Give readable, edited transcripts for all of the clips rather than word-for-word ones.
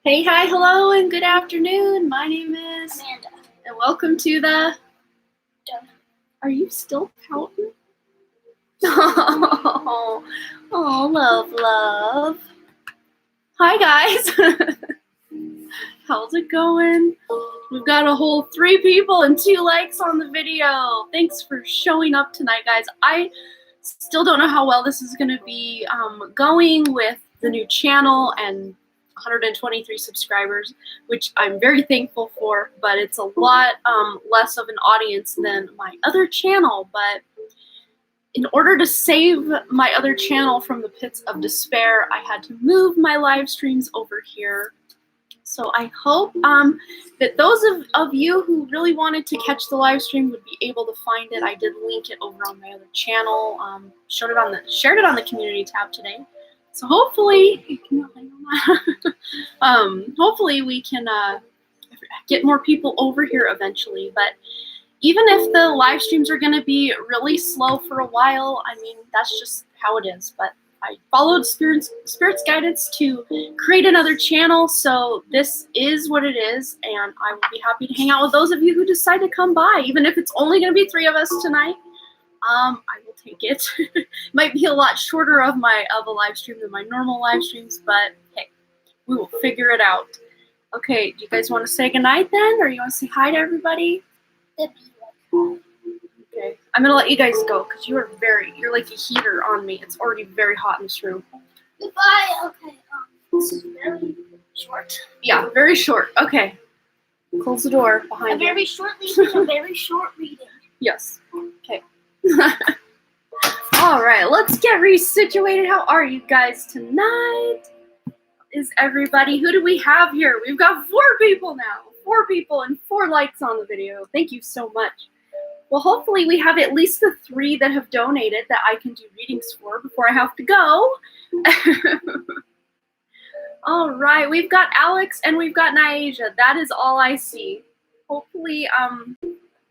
Hey, hi, hello, and good afternoon. My name is Amanda. and welcome to the. Done. Are you still pouting? Oh, love. Hi, guys. How's it going? We've got a whole 3 people and 2 likes on the video. Thanks for showing up tonight, guys. I still don't know how well this is going to be going with the new channel and 123 subscribers, which I'm very thankful for, but it's a lot less of an audience than my other channel. But in order to save my other channel from the pits of despair, I had to move my live streams over here. So I hope that those of you who really wanted to catch the live stream would be able to find it. I did link it over on my other channel, shared it on the community tab today. So hopefully, hopefully we can get more people over here eventually. But even if the live streams are going to be really slow for a while, I mean, that's just how it is. But I followed Spirit's guidance to create another channel, so this is what it is, and I will be happy to hang out with those of you who decide to come by, even if it's only going to be 3 of us tonight. I will take it. Might be a lot shorter of a live stream than my normal live streams, but hey, we will figure it out. Okay, do you guys want to say goodnight then, or you want to say hi to everybody? Okay, I'm gonna let you guys go because you're like a heater on me. It's already very hot in this room. Goodbye. Okay. This is very short. Yeah, very short. Okay. Close the door behind you. Very short reading. A very short reading. Yes. Okay. All right, let's get resituated. How are you guys tonight? Is everybody? Who do we have here? We've got 4 people now. 4 people and 4 likes on the video. Thank you so much. Well, hopefully we have at least the 3 that have donated that I can do readings for before I have to go. All right, we've got Alex and we've got Nyasia. That is all I see. Hopefully,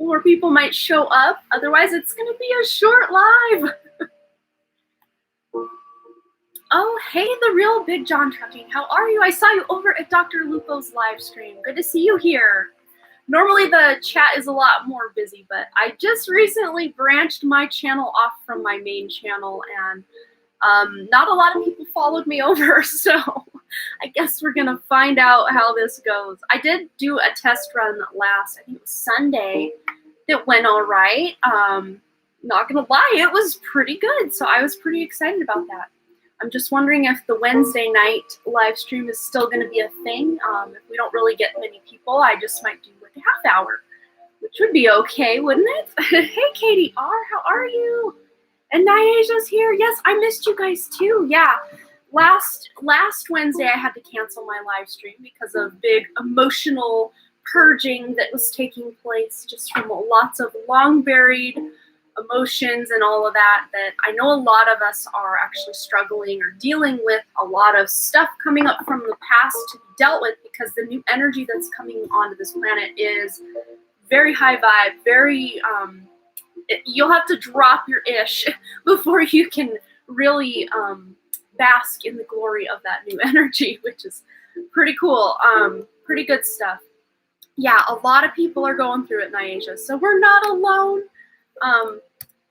more people might show up. Otherwise, it's going to be a short live. Oh, hey, the real Big John Trucking. How are you? I saw you over at Dr. Lupo's live stream. Good to see you here. Normally the chat is a lot more busy, but I just recently branched my channel off from my main channel, and not a lot of people followed me over, so I guess we're gonna find out how this goes. I did do a test run last, I think it was Sunday, that went all right. Not gonna lie, it was pretty good, so I was pretty excited about that. I'm just wondering if the Wednesday night live stream is still going to be a thing. If we don't really get many people, I just might do like a half hour, which would be okay, wouldn't it? Hey, Katie R, how are you? And Nyasia's here. Yes, I missed you guys too. Yeah, last Wednesday I had to cancel my live stream because of big emotional purging that was taking place, just from lots of long buried emotions and all of that I know a lot of us are actually struggling or dealing with a lot of stuff coming up from the past to be dealt with, because the new energy that's coming onto this planet is very high vibe, very you'll have to drop your ish before you can really bask in the glory of that new energy, which is pretty cool. Pretty good stuff. Yeah, a lot of people are going through it, Nyasia, so we're not alone.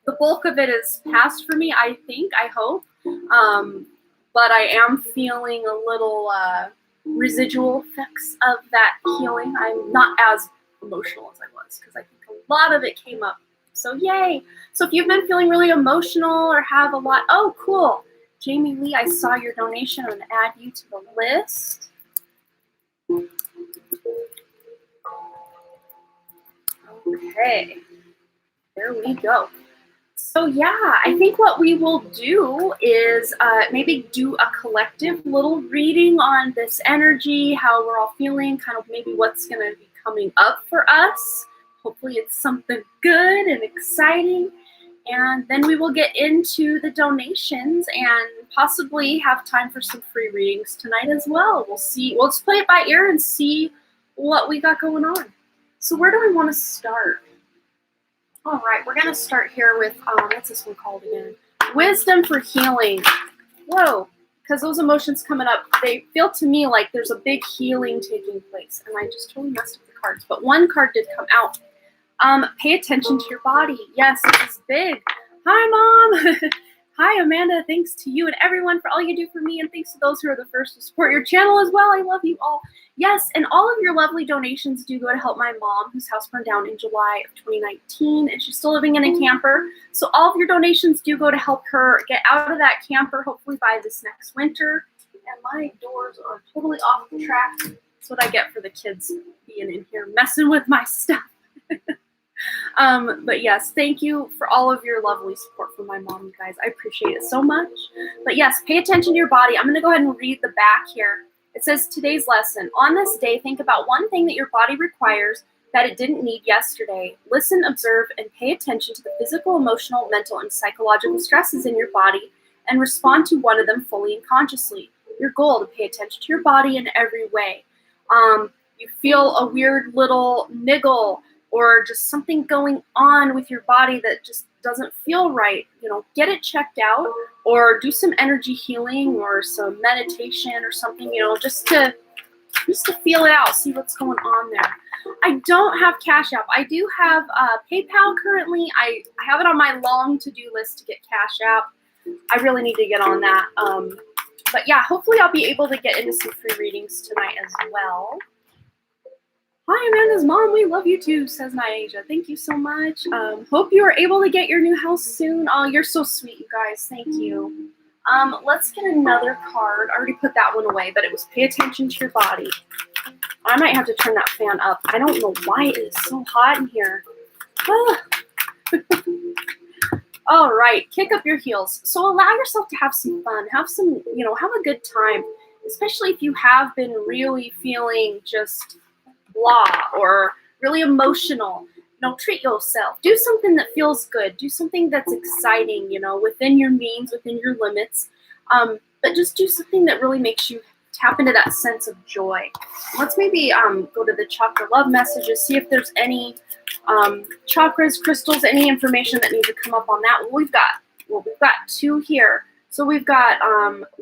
The bulk of it is past for me, I think, I hope. But I am feeling a little residual effects of that healing. I'm not as emotional as I was, because I think a lot of it came up. So yay. So if you've been feeling really emotional or have a lot, oh, cool. Jamie Lee, I saw your donation. I'm going to add you to the list. Okay. There we go. So yeah, I think what we will do is maybe do a collective little reading on this energy, how we're all feeling, kind of maybe what's going to be coming up for us. Hopefully it's something good and exciting. And then we will get into the donations and possibly have time for some free readings tonight as well. We'll see. We'll just play it by ear and see what we got going on. So where do we want to start? All right, we're going to start here with, what's this one called again? Wisdom for Healing. Whoa, because those emotions coming up, they feel to me like there's a big healing taking place. And I just totally messed up the cards. But one card did come out. Pay attention to your body. Yes, this is big. Hi, Mom. Hi, Amanda. Thanks to you and everyone for all you do for me. And thanks to those who are the first to support your channel as well. I love you all. Yes, and all of your lovely donations do go to help my mom, whose house burned down in July of 2019, and she's still living in a camper. So all of your donations do go to help her get out of that camper, hopefully by this next winter. And my doors are totally off the track. That's what I get for the kids being in here, messing with my stuff. But yes, thank you for all of your lovely support from my mom, you guys. I appreciate it so much. But yes, pay attention to your body. I'm going to go ahead and read the back here. It says, today's lesson. On this day, think about one thing that your body requires that it didn't need yesterday. Listen, observe, and pay attention to the physical, emotional, mental, and psychological stresses in your body and respond to one of them fully and consciously. Your goal to pay attention to your body in every way. You feel a weird little niggle or just something going on with your body that just doesn't feel right, get it checked out or do some energy healing or some meditation or something, just to feel it out, see what's going on there. I don't have Cash App. I do have PayPal currently. I have it on my long to-do list to get Cash App. I really need to get on that. But yeah, hopefully I'll be able to get into some free readings tonight as well. Hi, Amanda's mom. We love you too, says Nyasia. Thank you so much. Hope you are able to get your new house soon. Oh, you're so sweet, you guys. Thank you. Let's get another card. I already put that one away, but it was pay attention to your body. I might have to turn that fan up. I don't know why it is so hot in here. All right, kick up your heels. So allow yourself to have some fun. Have some, have a good time, especially if you have been really feeling just blah or really emotional. Treat yourself. Do something that feels good. Do something that's exciting, within your means, within your limits. But just do something that really makes you tap into that sense of joy. Let's maybe go to the chakra love messages, see if there's any chakras, crystals, any information that needs to come up on that. We've got two here. So we've got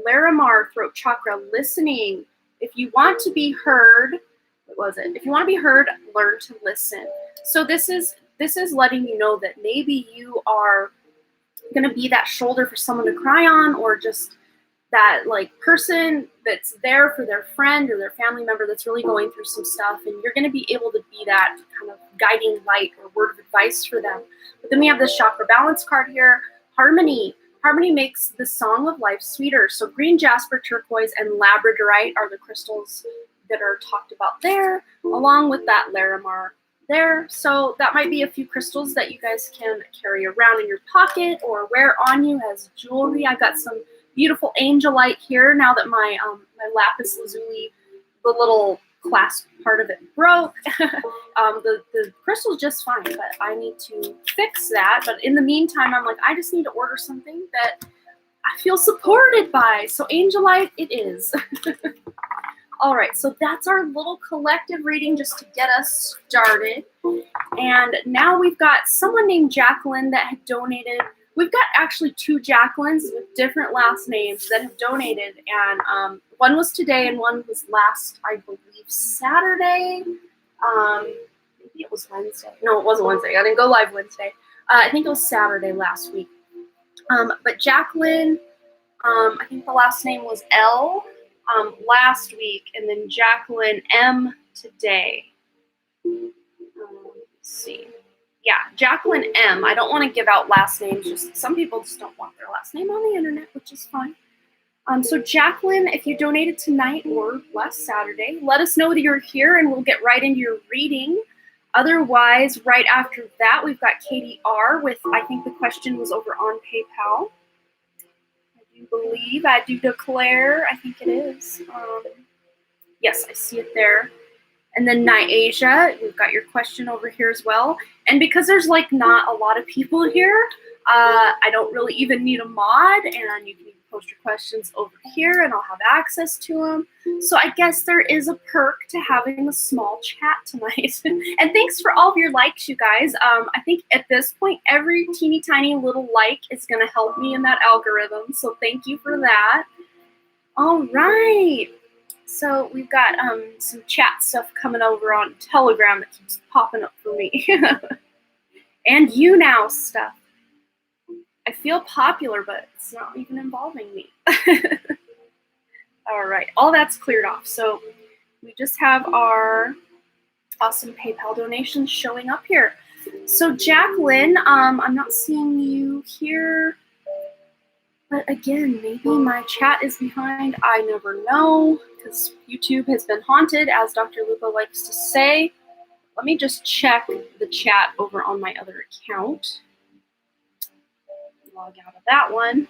Larimar, throat chakra, listening. If you want to be heard, if you want to be heard, learn to listen. So this is letting you know that maybe you are going to be that shoulder for someone to cry on, or just that person that's there for their friend or their family member that's really going through some stuff, and you're going to be able to be that kind of guiding light or word of advice for them. But then we have this chakra balance card here, harmony. Harmony makes the song of life sweeter. So green jasper, turquoise, and labradorite are the crystals that are talked about there, along with that Larimar there. So that might be a few crystals that you guys can carry around in your pocket or wear on you as jewelry. I've got some beautiful angelite here now that my my lapis lazuli, the little clasp part of it broke. The crystal's just fine, but I need to fix that. But in the meantime, I'm like, I just need to order something that I feel supported by. So angelite it is. All right, so that's our little collective reading just to get us started. And now we've got someone named Jacqueline that had donated. We've got actually two Jacquelines with different last names that have donated. And one was today and one was last, I believe, Saturday. Maybe it was Wednesday. No, it wasn't Wednesday. I didn't go live Wednesday. I think it was Saturday last week. But Jacqueline, I think the last name was L. Last week, and then Jacqueline M today. Let's see. Yeah, Jacqueline M. I don't want to give out last names. Just some people just don't want their last name on the internet, which is fine. So Jacqueline, if you donated tonight or last Saturday, let us know that you're here, and we'll get right into your reading. Otherwise, right after that, we've got Katie R. with, I think the question was over on PayPal. Believe, I do declare, I think it is. Yes, I see it there. And then Nyasia, we've got your question over here as well. And because there's not a lot of people here, I don't really even need a mod, and you can post your questions over here and I'll have access to them. So I guess there is a perk to having a small chat tonight. And thanks for all of your likes, you guys. I think at this point, every teeny tiny little like is going to help me in that algorithm. So thank you for that. All right. So we've got some chat stuff coming over on Telegram that keeps popping up for me. And you now stuff. I feel popular, but it's not even involving me. All right, all that's cleared off. So we just have our awesome PayPal donations showing up here. So Jacqueline, I'm not seeing you here. But again, maybe my chat is behind. I never know, because YouTube has been haunted, as Dr. Lupo likes to say. Let me just check the chat over on my other account. Log out of that one.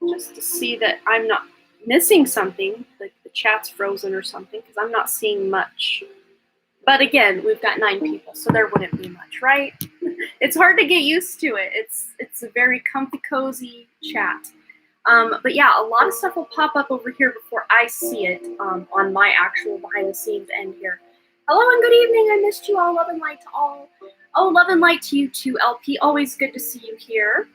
Just to see that I'm not missing something, like the chat's frozen or something, because I'm not seeing much. But again, we've got 9 people, so there wouldn't be much, right? It's hard to get used to it. It's a very comfy, cozy chat. But yeah, a lot of stuff will pop up over here before I see it on my actual behind the scenes end here. Hello and good evening. I missed you all. Love and light to all. Oh, love and light to you too, LP. Always good to see you here.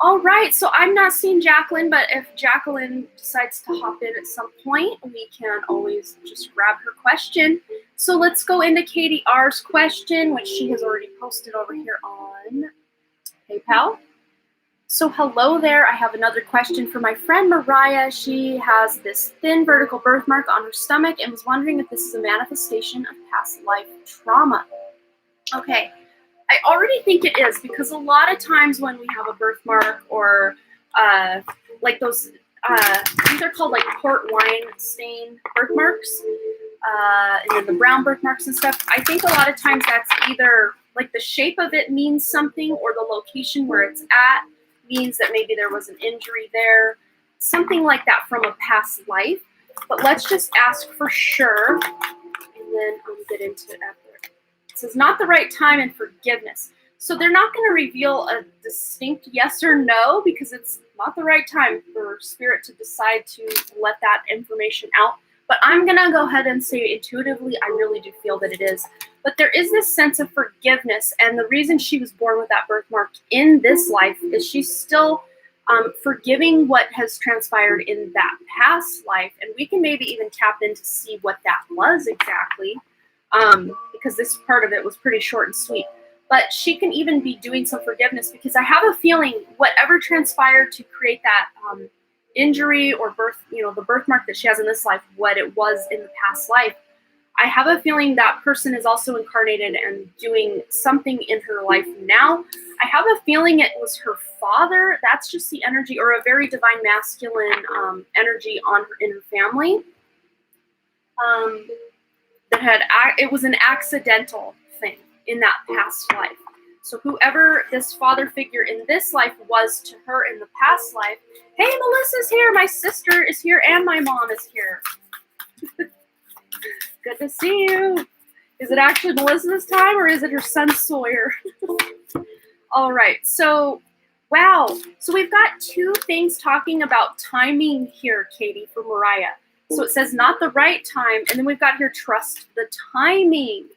All right, so I'm not seeing Jacqueline, but if Jacqueline decides to hop in at some point, we can always just grab her question. So let's go into Katie R's question, which she has already posted over here on PayPal. So hello there. I have another question for my friend Mariah. She has this thin vertical birthmark on her stomach and was wondering if this is a manifestation of past life trauma. Okay. I already think it is, because a lot of times when we have a birthmark or like those, these are called like port wine stain birthmarks, and then the brown birthmarks and stuff. I think a lot of times that's either like the shape of it means something, or the location where it's at means that maybe there was an injury there, something like that from a past life. But let's just ask for sure, and then get into it after. It says not the right time and forgiveness. So they're not going to reveal a distinct yes or no, because it's not the right time for spirit to decide to let that information out. But I'm going to go ahead and say intuitively, I really do feel that it is. But there is this sense of forgiveness. And the reason she was born with that birthmark in this life is she's still forgiving what has transpired in that past life. And we can maybe even tap in to see what that was exactly. Because this part of it was pretty short and sweet. But she can even be doing some forgiveness, because I have a feeling whatever transpired to create that injury or birth, the birthmark that she has in this life, what it was in the past life, I have a feeling that person is also incarnated and doing something in her life now. I have a feeling it was her father. That's just the energy, or a very divine masculine energy in her family. It was an accidental thing in that past life. So whoever this father figure in this life was to her in the past life, hey, Melissa's here, my sister is here, and my mom is here. Good to see you. Is it actually Melissa this time, or is it her son Sawyer? All right, so wow. So we've got 2 things talking about timing here, Katie, for Mariah. So it says not the right time, and then we've got here trust the timing.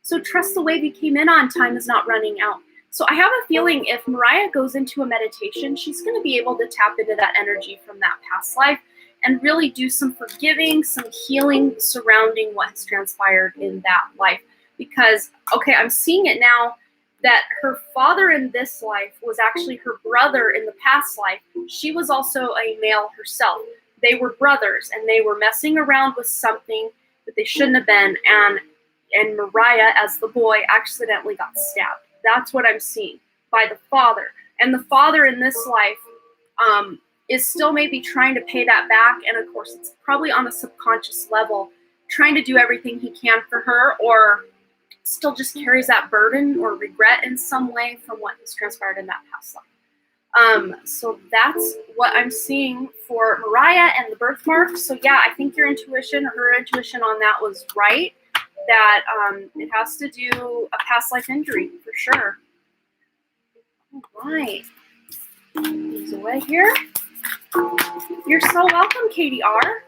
So trust the wave you came in on. Time is not running out. So I have a feeling if Mariah goes into a meditation, she's going to be able to tap into that energy from that past life and really do some forgiving, some healing surrounding what has transpired in that life. Because, okay, I'm seeing it now that her father in this life was actually her brother in the past life. She was also a male herself. They were brothers, and they were messing around with something that they shouldn't have been, and Mariah, as the boy, accidentally got stabbed. That's what I'm seeing by the father. And the father in this life is still maybe trying to pay that back, and of course it's probably on a subconscious level, trying to do everything he can for her, or still just carries that burden or regret in some way from what has transpired in that past life. So that's what I'm seeing for Mariah and the birthmark. So yeah, I think your intuition, or her intuition on that was right, that it has to do a past life injury for sure. All right. These away here. You're so welcome, Katie R.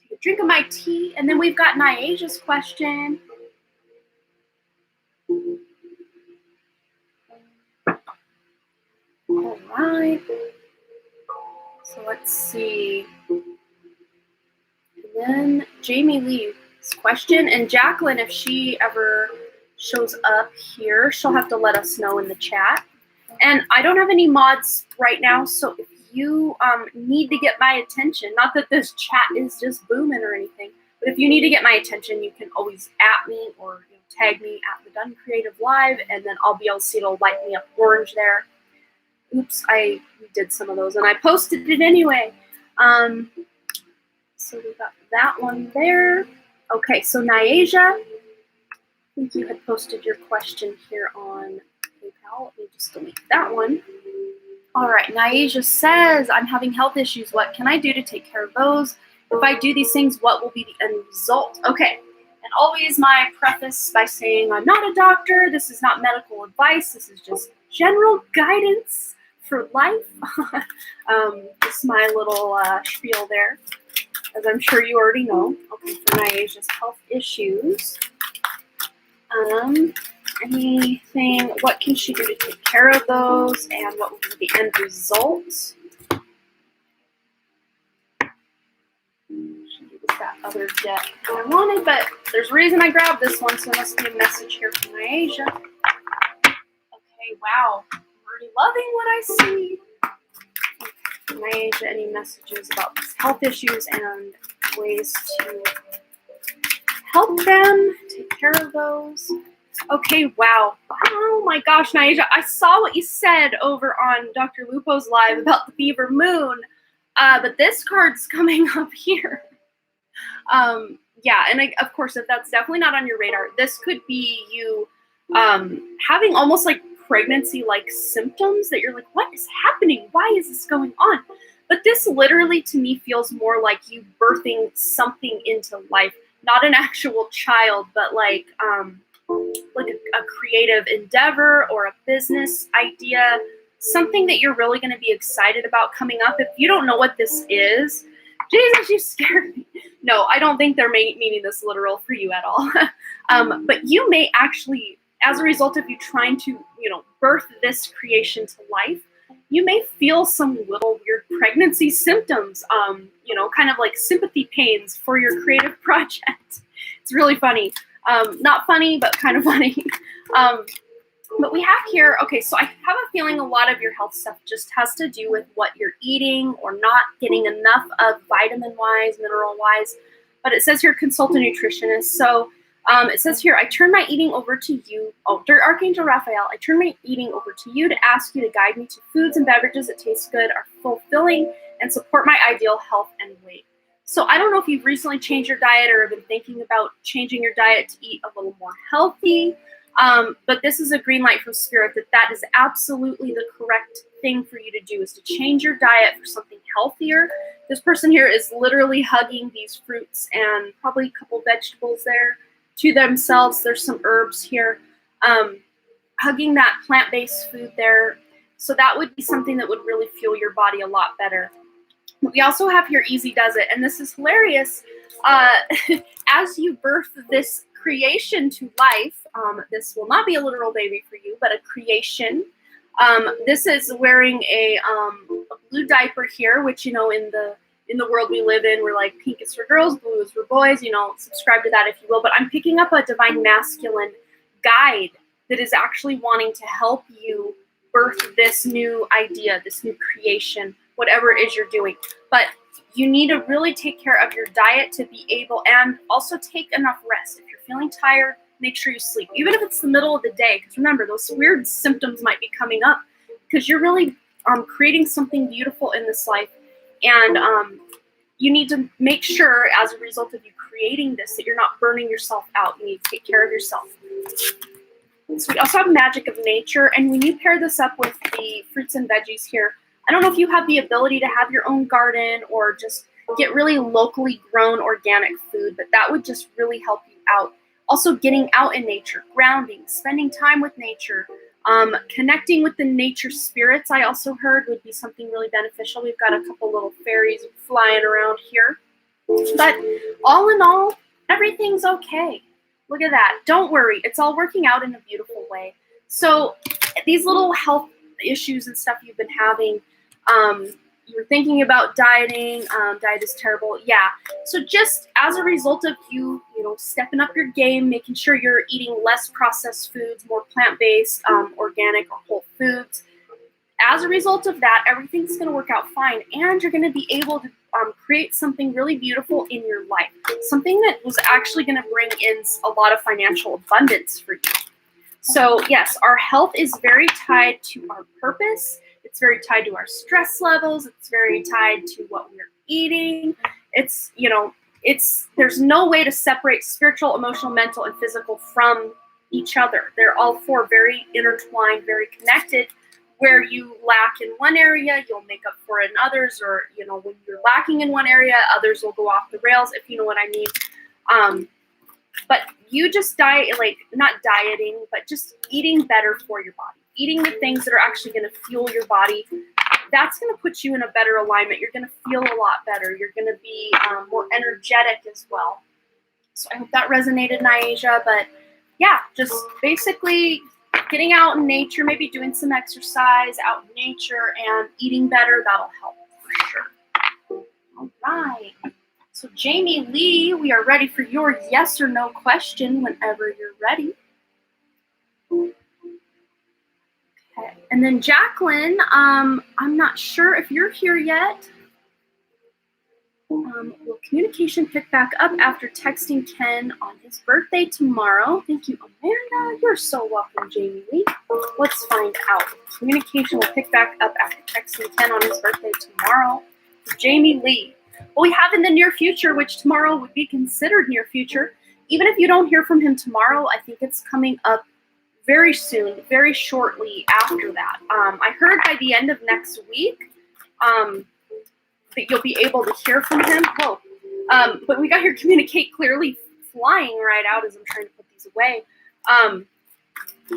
Take a drink of my tea, and then we've got Niaja's question. All right. So let's see. And then Jamie Lee's question, and Jacqueline, if she ever shows up here, she'll have to let us know in the chat. And I don't have any mods right now, so if you need to get my attention, not that this chat is just booming or anything, but if you need to get my attention, you can always at me or tag me at the Done Creative Live, and then I'll be able to see it'll light me up orange there. Oops, we did some of those, and I posted it anyway. So we got that one there. Okay, so Nyasia, I think you had posted your question here on PayPal. Let me just delete that one. All right, Nyasia says, I'm having health issues. What can I do to take care of those? If I do these things, what will be the end result? Okay, and always my preface by saying I'm not a doctor. This is not medical advice. This is just general guidance for life. Just my little spiel there, as I'm sure you already know. Okay, for Nyasia's health issues. Anything, what can she do to take care of those, and what will be the end result? She used that other deck I wanted, but there's a reason I grabbed this one, so there must be a message here from Nyasia. Okay, wow. I'm already loving what I see. Okay, Nyasia, any messages about these health issues and ways to help them take care of those? Okay, wow. Oh my gosh, Nyasia, I saw what you said over on Dr. Lupo's live about the beaver moon, but this card's coming up here. Yeah, and of course, if that's definitely not on your radar, this could be you having almost like pregnancy-like symptoms that you're like, what is happening? Why is this going on? But this literally to me feels more like you birthing something into life, not an actual child, but like a creative endeavor or a business idea, something that you're really going to be excited about coming up. If you don't know what this is, Jesus, you scared me. No, I don't think they're meaning this literal for you at all. But you may actually, as a result of you trying to, birth this creation to life, you may feel some little weird pregnancy symptoms, kind of like sympathy pains for your creative project. It's really funny. Not funny, but kind of funny. But we have here, okay, so I have a feeling a lot of your health stuff just has to do with what you're eating or not getting enough of vitamin-wise, mineral-wise. But it says here, consult a nutritionist. So it says here, I turn my eating over to you. Oh, dear Archangel Raphael, I turn my eating over to you to ask you to guide me to foods and beverages that taste good, are fulfilling, and support my ideal health and weight. So I don't know if you've recently changed your diet or have been thinking about changing your diet to eat a little more healthy. But this is a green light from Spirit that is absolutely the correct thing for you to do, is to change your diet for something healthier. This person here is literally hugging these fruits and probably a couple vegetables there to themselves. There's some herbs here, hugging that plant-based food there. So that would be something that would really fuel your body a lot better. We also have here Easy Does It, and this is hilarious. As you birth this creation to life, this will not be a literal baby for you, but a creation. This is wearing a blue diaper here, which, in the world we live in, we're like, pink is for girls, blue is for boys, subscribe to that if you will. But I'm picking up a divine masculine guide that is actually wanting to help you birth this new idea, this new creation, whatever it is you're doing. But you need to really take care of your diet to be able, and also take enough rest. If you're feeling tired, make sure you sleep, even if it's the middle of the day, because remember, those weird symptoms might be coming up because you're really creating something beautiful in this life. And you need to make sure, as a result of you creating this, that you're not burning yourself out. You need to take care of yourself. So we also have Magic of Nature, and when you pair this up with the fruits and veggies here, I don't know if you have the ability to have your own garden or just get really locally grown organic food, but that would just really help you out. Also, getting out in nature, grounding, spending time with nature, connecting with the nature spirits, I also heard, would be something really beneficial. We've got a couple little fairies flying around here. But all in all, everything's okay. Look at that. Don't worry. It's all working out in a beautiful way. So these little health issues and stuff you've been having, you were thinking about dieting. Diet is terrible. Yeah. So just as a result of you stepping up your game, making sure you're eating less processed foods, more plant-based, organic or whole foods. As a result of that, everything's going to work out fine, and you're going to be able to create something really beautiful in your life, something that was actually going to bring in a lot of financial abundance for you. So yes, our health is very tied to our purpose. It's very tied to our stress levels. It's very tied to what we're eating. It's, there's no way to separate spiritual, emotional, mental, and physical from each other. They're all four very intertwined, very connected. Where you lack in one area, you'll make up for it in others, or, when you're lacking in one area, others will go off the rails, if you know what I mean. But you just not dieting, but just eating better for your body. Eating the things that are actually going to fuel your body. That's going to put you in a better alignment. You're going to feel a lot better. You're going to be more energetic as well. So I hope that resonated, Nyasia. But yeah, just basically getting out in nature, maybe doing some exercise out in nature and eating better, that'll help for sure. All right. So Jamie Lee, we are ready for your yes or no question whenever you're ready. Okay. And then Jacqueline, I'm not sure if you're here yet. Will communication pick back up after texting Ken on his birthday tomorrow? Thank you, Amanda. You're so welcome, Jamie Lee. Let's find out. Communication will pick back up after texting Ken on his birthday tomorrow. Jamie Lee. Well, we have in the near future, which tomorrow would be considered near future. Even if you don't hear from him tomorrow, I think it's coming up very soon, very shortly after that. I heard by the end of next week, that you'll be able to hear from him. Whoa. But we got here communicate clearly flying right out as I'm trying to put these away.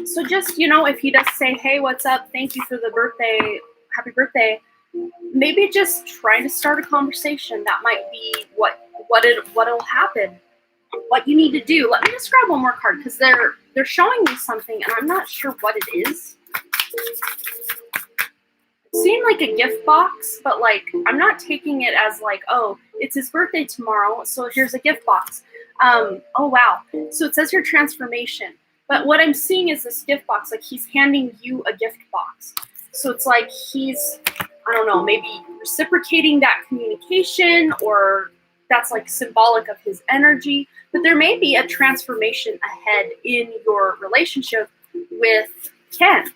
So just, if he does say, hey, what's up? Thank you for the birthday. Happy birthday. Maybe just trying to start a conversation. That might be what'll happen. What you need to do. Let me just grab one more card because they're showing me something and I'm not sure what it is. Seemed like a gift box, but I'm not taking it as oh, it's his birthday tomorrow, so here's a gift box. Oh wow. So it says here transformation. But what I'm seeing is this gift box, he's handing you a gift box. So it's he's, I don't know, maybe reciprocating that communication, or that's symbolic of his energy. But there may be a transformation ahead in your relationship with Ken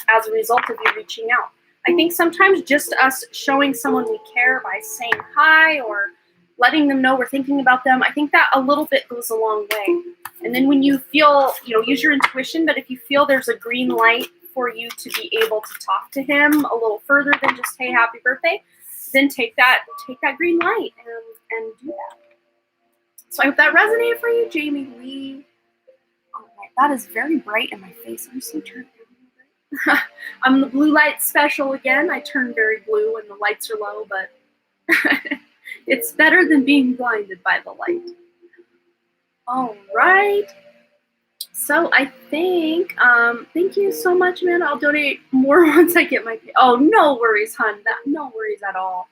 as a result of you reaching out. I think sometimes just us showing someone we care by saying hi or letting them know we're thinking about them, I think that a little bit goes a long way. And then when you feel, use your intuition, but if you feel there's a green light for you to be able to talk to him a little further than just, hey, happy birthday, then take that green light and do that. So I hope that resonated for you, Jamie Lee. All right, that is very bright in my face. I'm so turned. I'm the blue light special again. I turn very blue when the lights are low, but it's better than being blinded by the light. All right. So I think, thank you so much, Amanda. I'll donate more once I get my pay. Oh, no worries, hon. No worries at all.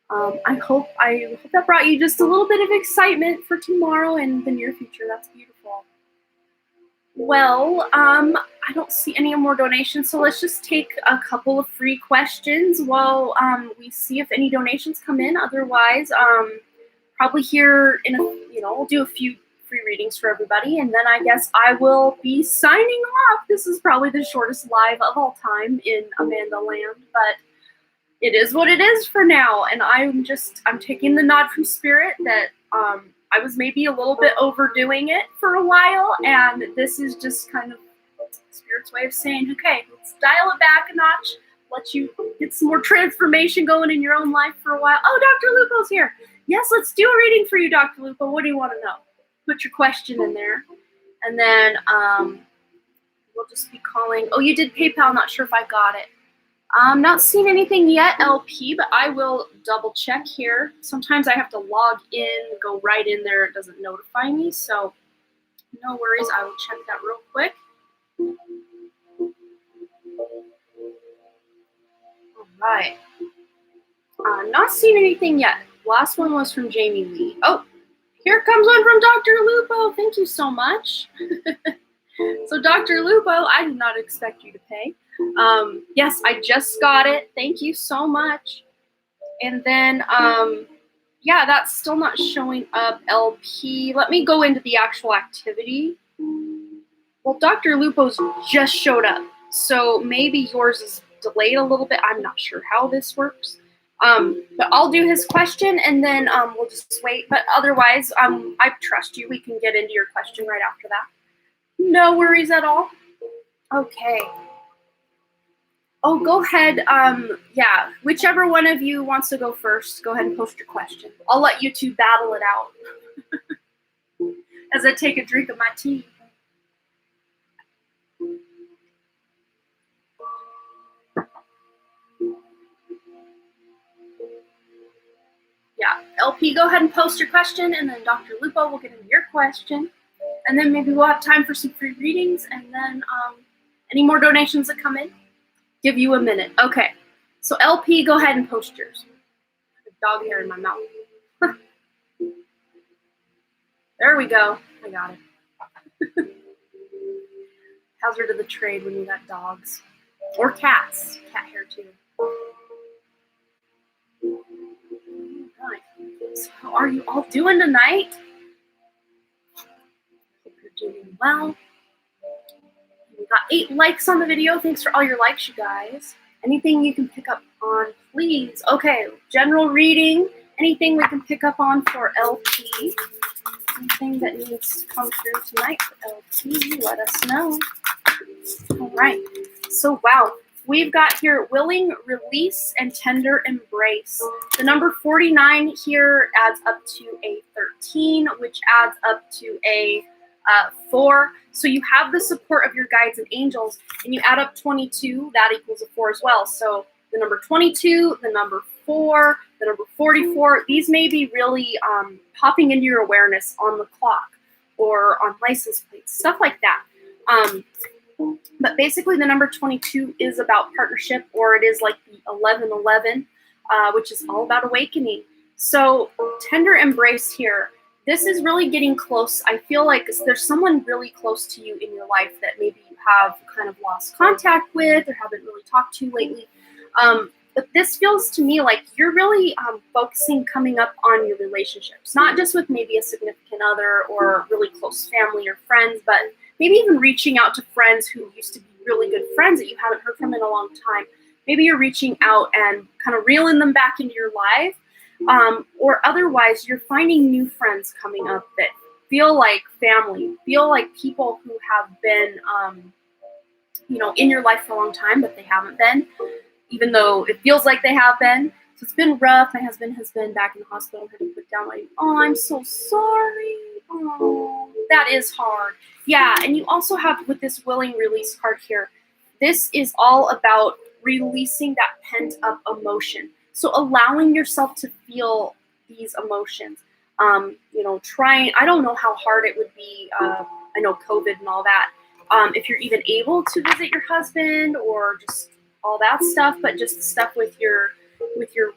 I hope that brought you just a little bit of excitement for tomorrow and the near future. That's beautiful. Well, I don't see any more donations, so let's just take a couple of free questions while we see if any donations come in. Otherwise, probably here we'll do a few free readings for everybody, and then I guess I will be signing off. This is probably the shortest live of all time in Amanda Land, but it is what it is for now, and I'm taking the nod from Spirit that I was maybe a little bit overdoing it for a while, and this is just kind of Spirit's way of saying, okay, let's dial it back a notch, let you get some more transformation going in your own life for a while. Oh, Dr. Lupo's here. Yes, let's do a reading for you, Dr. Lupo. What do you want to know? Put your question in there, and then we'll just be calling. Oh, you did PayPal. Not sure if I got it. I'm not seeing anything yet, LP, but I will double check here. Sometimes I have to log in, go right in there. It doesn't notify me, so no worries. I will check that real quick. All right. Not seen anything yet. Last one was from Jamie Lee. Oh, here comes one from Dr. Lupo. Thank you so much. So Dr. Lupo, I did not expect you to pay. Yes, I just got it. Thank you so much. And then, yeah, that's still not showing up. LP. Let me go into the actual activity. Well, Dr. Lupo's just showed up, so maybe yours is delayed a little bit. I'm not sure how this works. But I'll do his question, and then we'll just wait. But otherwise, I trust you. We can get into your question right after that. No worries at all. Okay. Oh, go ahead. Yeah, whichever one of you wants to go first, go ahead and post your question. I'll let you two battle it out as I take a drink of my tea. Yeah, LP, go ahead and post your question, and then Dr. Lupo will get into your question. And then maybe we'll have time for some free readings, and then any more donations that come in, give you a minute. Okay, so LP, go ahead and post yours. Dog hair in my mouth. There we go. I got it. Hazard of the trade when you got dogs. Or cats. Cat hair too. Right. So how are you all doing tonight? Hope you're doing well. We got 8 likes on the video. Thanks for all your likes, you guys. Anything you can pick up on, please. Okay, general reading. Anything we can pick up on for LP. Anything that needs to come through tonight for LP, let us know. All right. So, wow. We've got here willing release and tender embrace. The number 49 here adds up to a 13, which adds up to a 4. So you have the support of your guides and angels, and you add up 22, that equals a 4 as well. So the number 22, the number 4, the number 44, these may be really popping into your awareness on the clock or on license plates, stuff like that. But basically the number 22 is about partnership, or it is like the 1111, which is all about awakening. So tender embrace here. This is really getting close. I feel like there's someone really close to you in your life that maybe you have kind of lost contact with or haven't really talked to lately. But this feels to me like you're really focusing coming up on your relationships, not just with maybe a significant other or really close family or friends, but maybe even reaching out to friends who used to be really good friends that you haven't heard from in a long time. Maybe you're reaching out and kind of reeling them back into your life. Or otherwise, you're finding new friends coming up that feel like family, feel like people who have been, in your life for a long time, but they haven't been, even though it feels like they have been. So it's been rough. My husband has been back in the hospital. Had to put down like, oh, I'm so sorry. Oh, that is hard. Yeah, and you also have with this willing release card here, this is all about releasing that pent up emotion. So allowing yourself to feel these emotions, trying, I don't know how hard it would be. I know COVID and all that. If you're even able to visit your husband or just all that stuff, but just the stuff with your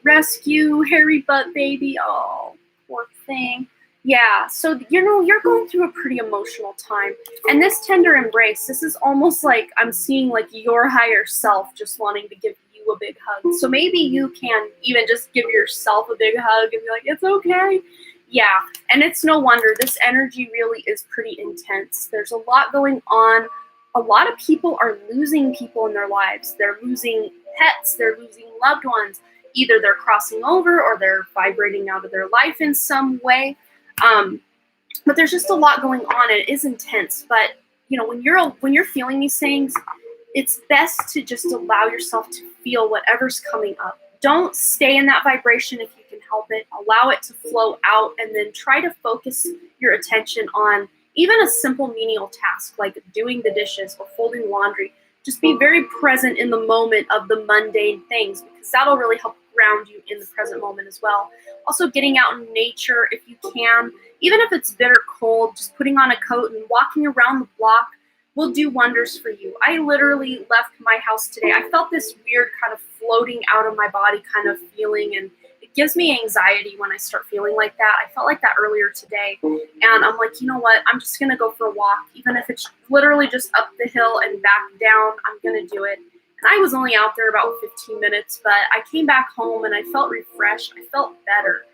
rescue hairy butt baby. Oh, poor thing. Yeah, so, you're going through a pretty emotional time. And this tender embrace, this is almost like I'm seeing like your higher self just wanting to give you a big hug. So maybe you can even just give yourself a big hug and be like, it's okay. Yeah, and it's no wonder. This energy really is pretty intense. There's a lot going on. A lot of people are losing people in their lives. They're losing pets. They're losing loved ones. Either they're crossing over or they're vibrating out of their life in some way. But there's just a lot going on, and it is intense. But when you're feeling these things, it's best to just allow yourself to feel whatever's coming up. Don't stay in that vibration if you can help it. Allow it to flow out, and then try to focus your attention on even a simple menial task like doing the dishes or folding laundry. Just be very present in the moment of the mundane things, because that'll really help ground you in the present moment as well. Also, getting out in nature if you can, even if it's bitter cold, just putting on a coat and walking around the block, will do wonders for you. I literally left my house today. I felt this weird kind of floating out of my body kind of feeling, and it gives me anxiety when I start feeling like that. I felt like that earlier today, and I'm like, you know what? I'm just going to go for a walk. Even if it's literally just up the hill and back down, I'm going to do it. And I was only out there about 15 minutes, but I came back home and I felt refreshed. I felt better.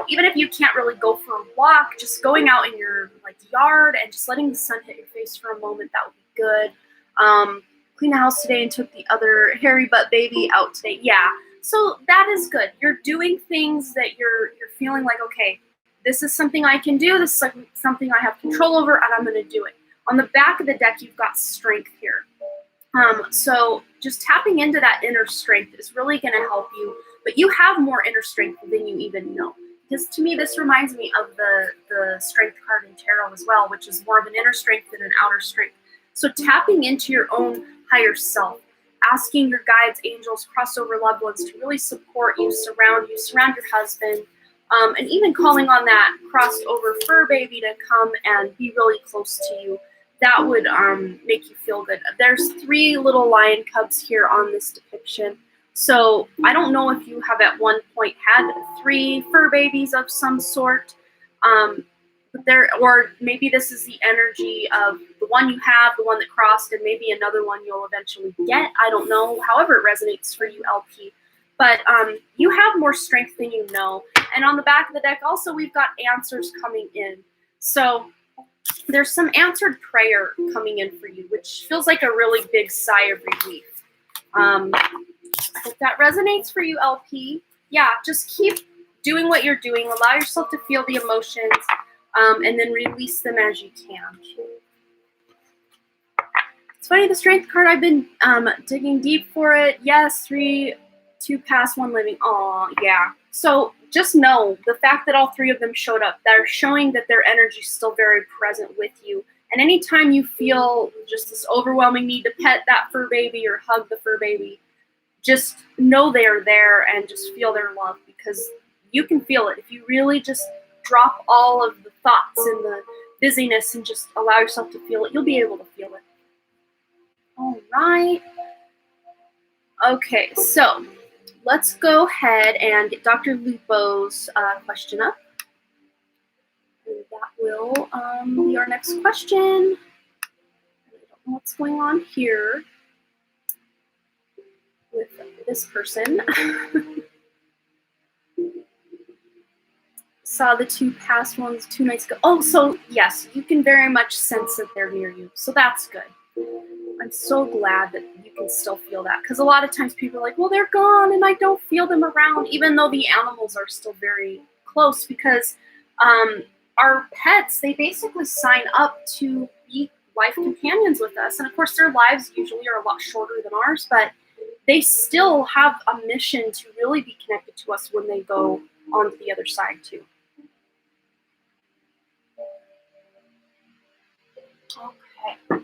Even if you can't really go for a walk, just going out in your yard and just letting the sun hit your face for a moment, that would be good. Cleaned the house today and took the other hairy butt baby out today. Yeah, so that is good. You're doing things that you're feeling like, okay, this is something I can do. This is something I have control over, and I'm going to do it. On the back of the deck, you've got strength here. So just tapping into that inner strength is really going to help you. But you have more inner strength than you even know. Because to me, this reminds me of the strength card in tarot as well, which is more of an inner strength than an outer strength. So tapping into your own higher self, asking your guides, angels, crossover loved ones to really support you, surround your husband, and even calling on that crossed over fur baby to come and be really close to you. That would make you feel good. There's 3 little lion cubs here on this depiction. So I don't know if you have at one point had 3 fur babies of some sort, or maybe this is the energy of the one you have, the one that crossed, and maybe another one you'll eventually get. I don't know. However it resonates for you, LP. But you have more strength than you know. And on the back of the deck, also, we've got answers coming in. So there's some answered prayer coming in for you, which feels like a really big sigh of relief. I hope that resonates for you, LP. Yeah, just keep doing what you're doing. Allow yourself to feel the emotions, and then release them as you can. It's funny, the strength card, I've been digging deep for it. Yes, 3, 2 past, 1 living. Aw, yeah. So just know the fact that all 3 of them showed up, they're showing that their energy is still very present with you. And anytime you feel just this overwhelming need to pet that fur baby or hug the fur baby, just know they're there and just feel their love, because you can feel it. If you really just drop all of the thoughts and the busyness and just allow yourself to feel it, you'll be able to feel it. All right. Okay, so let's go ahead and get Dr. Lupo's question up. And that will be our next question. I don't know what's going on here with this person. Saw the 2 past ones 2 nights ago. Oh, so yes, you can very much sense that they're near you. So that's good. I'm so glad that you can still feel that, because a lot of times people are like, well, they're gone and I don't feel them around, even though the animals are still very close, because our pets, they basically sign up to be life companions with us. And of course, their lives usually are a lot shorter than ours, but they still have a mission to really be connected to us when they go on to the other side too. Okay.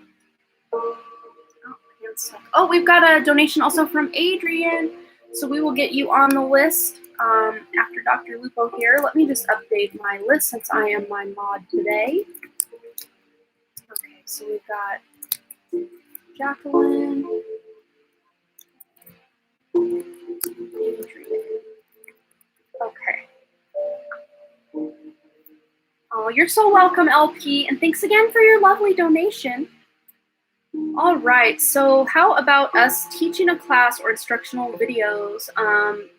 Oh, we've got a donation also from Adrian. So we will get you on the list after Dr. Lupo here. Let me just update my list since I am my mod today. Okay, so we've got Jacqueline. Adrian. Okay. Oh, you're so welcome, LP, and thanks again for your lovely donation. All right, so how about us teaching a class or instructional videos?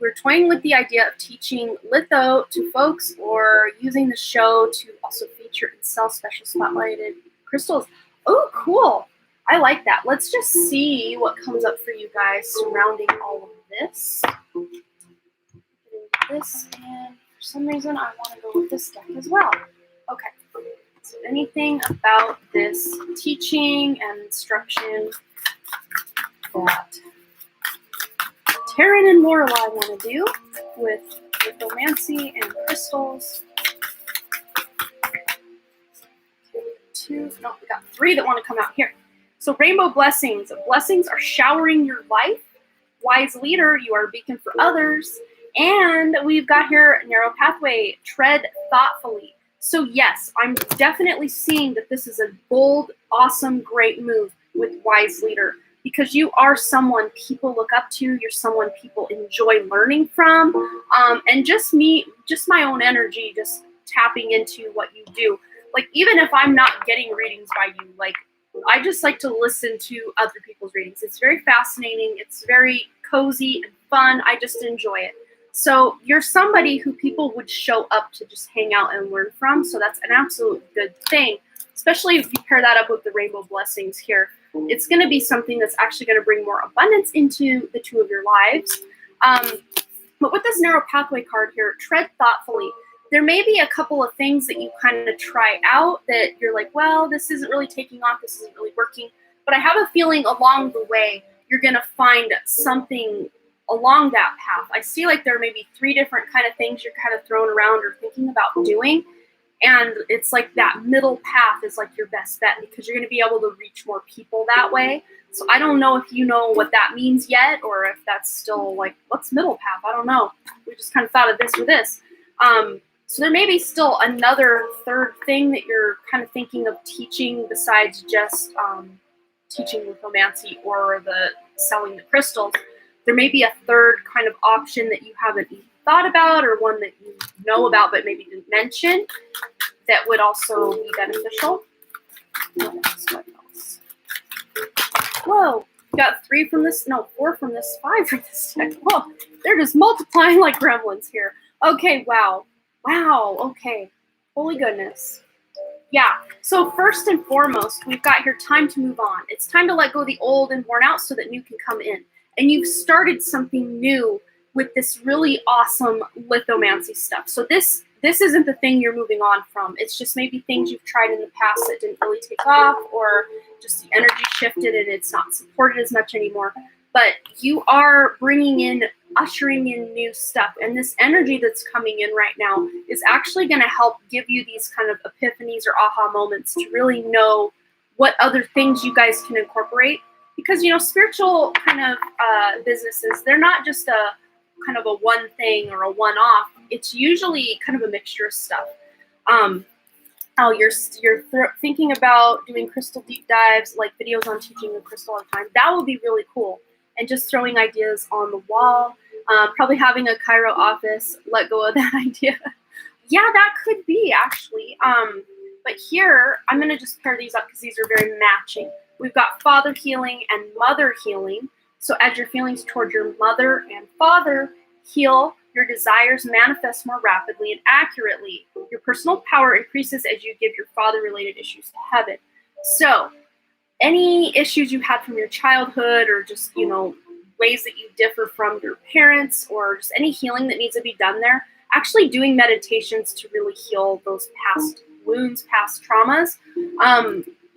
We're toying with the idea of teaching litho to folks, or using the show to also feature and sell special spotlighted crystals. Oh, cool. I like that. Let's just see what comes up for you guys surrounding all of this. This, and for some reason I want to go with this deck as well. Okay. So anything about this teaching and instruction that Taryn and Lorelai want to do with lithomancy and crystals. We got 3 that want to come out here. So rainbow blessings. Blessings are showering your life. Wise leader, you are a beacon for others. And we've got here narrow pathway, tread thoughtfully. So yes, I'm definitely seeing that this is a bold, awesome, great move with Wise Leader, because you are someone people look up to. You're someone people enjoy learning from. And just my own energy, just tapping into what you do. Like, even if I'm not getting readings by you, like, I just like to listen to other people's readings. It's very fascinating. It's very cozy and fun. I just enjoy it. So you're somebody who people would show up to just hang out and learn from. So that's an absolute good thing, especially if you pair that up with the rainbow blessings here. It's going to be something that's actually going to bring more abundance into the two of your lives. But with this narrow pathway card here, tread thoughtfully. There may be a couple of things that you kind of try out that you're like, well, this isn't really taking off. This isn't really working. But I have a feeling along the way, you're going to find something along that path. I see like there may be 3 different kind of things you're kind of throwing around or thinking about doing. And it's like that middle path is like your best bet, because you're going to be able to reach more people that way. So I don't know if you know what that means yet, or if that's still like, what's middle path? I don't know. We just kind of thought of this or this. So there may be still another third thing that you're kind of thinking of teaching besides just teaching lithomancy or the selling the crystals. There may be a third kind of option that you haven't even thought about, or one that you know about but maybe didn't mention, that would also be beneficial. What else? Whoa, we got 4 from this, 5 from this deck. Whoa, they're just multiplying like gremlins here. Okay, wow, okay, holy goodness. Yeah, so first and foremost, we've got here time to move on. It's time to let go of the old and worn out so that new can come in. And you've started something new with this really awesome lithomancy stuff. So this isn't the thing you're moving on from. It's just maybe things you've tried in the past that didn't really take off, or just the energy shifted and it's not supported as much anymore. But you are ushering in new stuff. And this energy that's coming in right now is actually going to help give you these kind of epiphanies or aha moments to really know what other things you guys can incorporate. Because, spiritual kind of businesses, they're not just a kind of a one thing or a one-off. It's usually kind of a mixture of stuff. You're thinking about doing crystal deep dives, like videos on teaching the crystal all the time. That would be really cool. And just throwing ideas on the wall. Probably having a Cairo office. Let go of that idea. Yeah, that could be actually. But here, I'm going to just pair these up because these are very matching. We've got father healing and mother healing. So as your feelings toward your mother and father heal, your desires manifest more rapidly and accurately. Your personal power increases as you give your father-related issues to heaven. So any issues you had from your childhood, or just, ways that you differ from your parents, or just any healing that needs to be done there, actually doing meditations to really heal those past wounds, past traumas,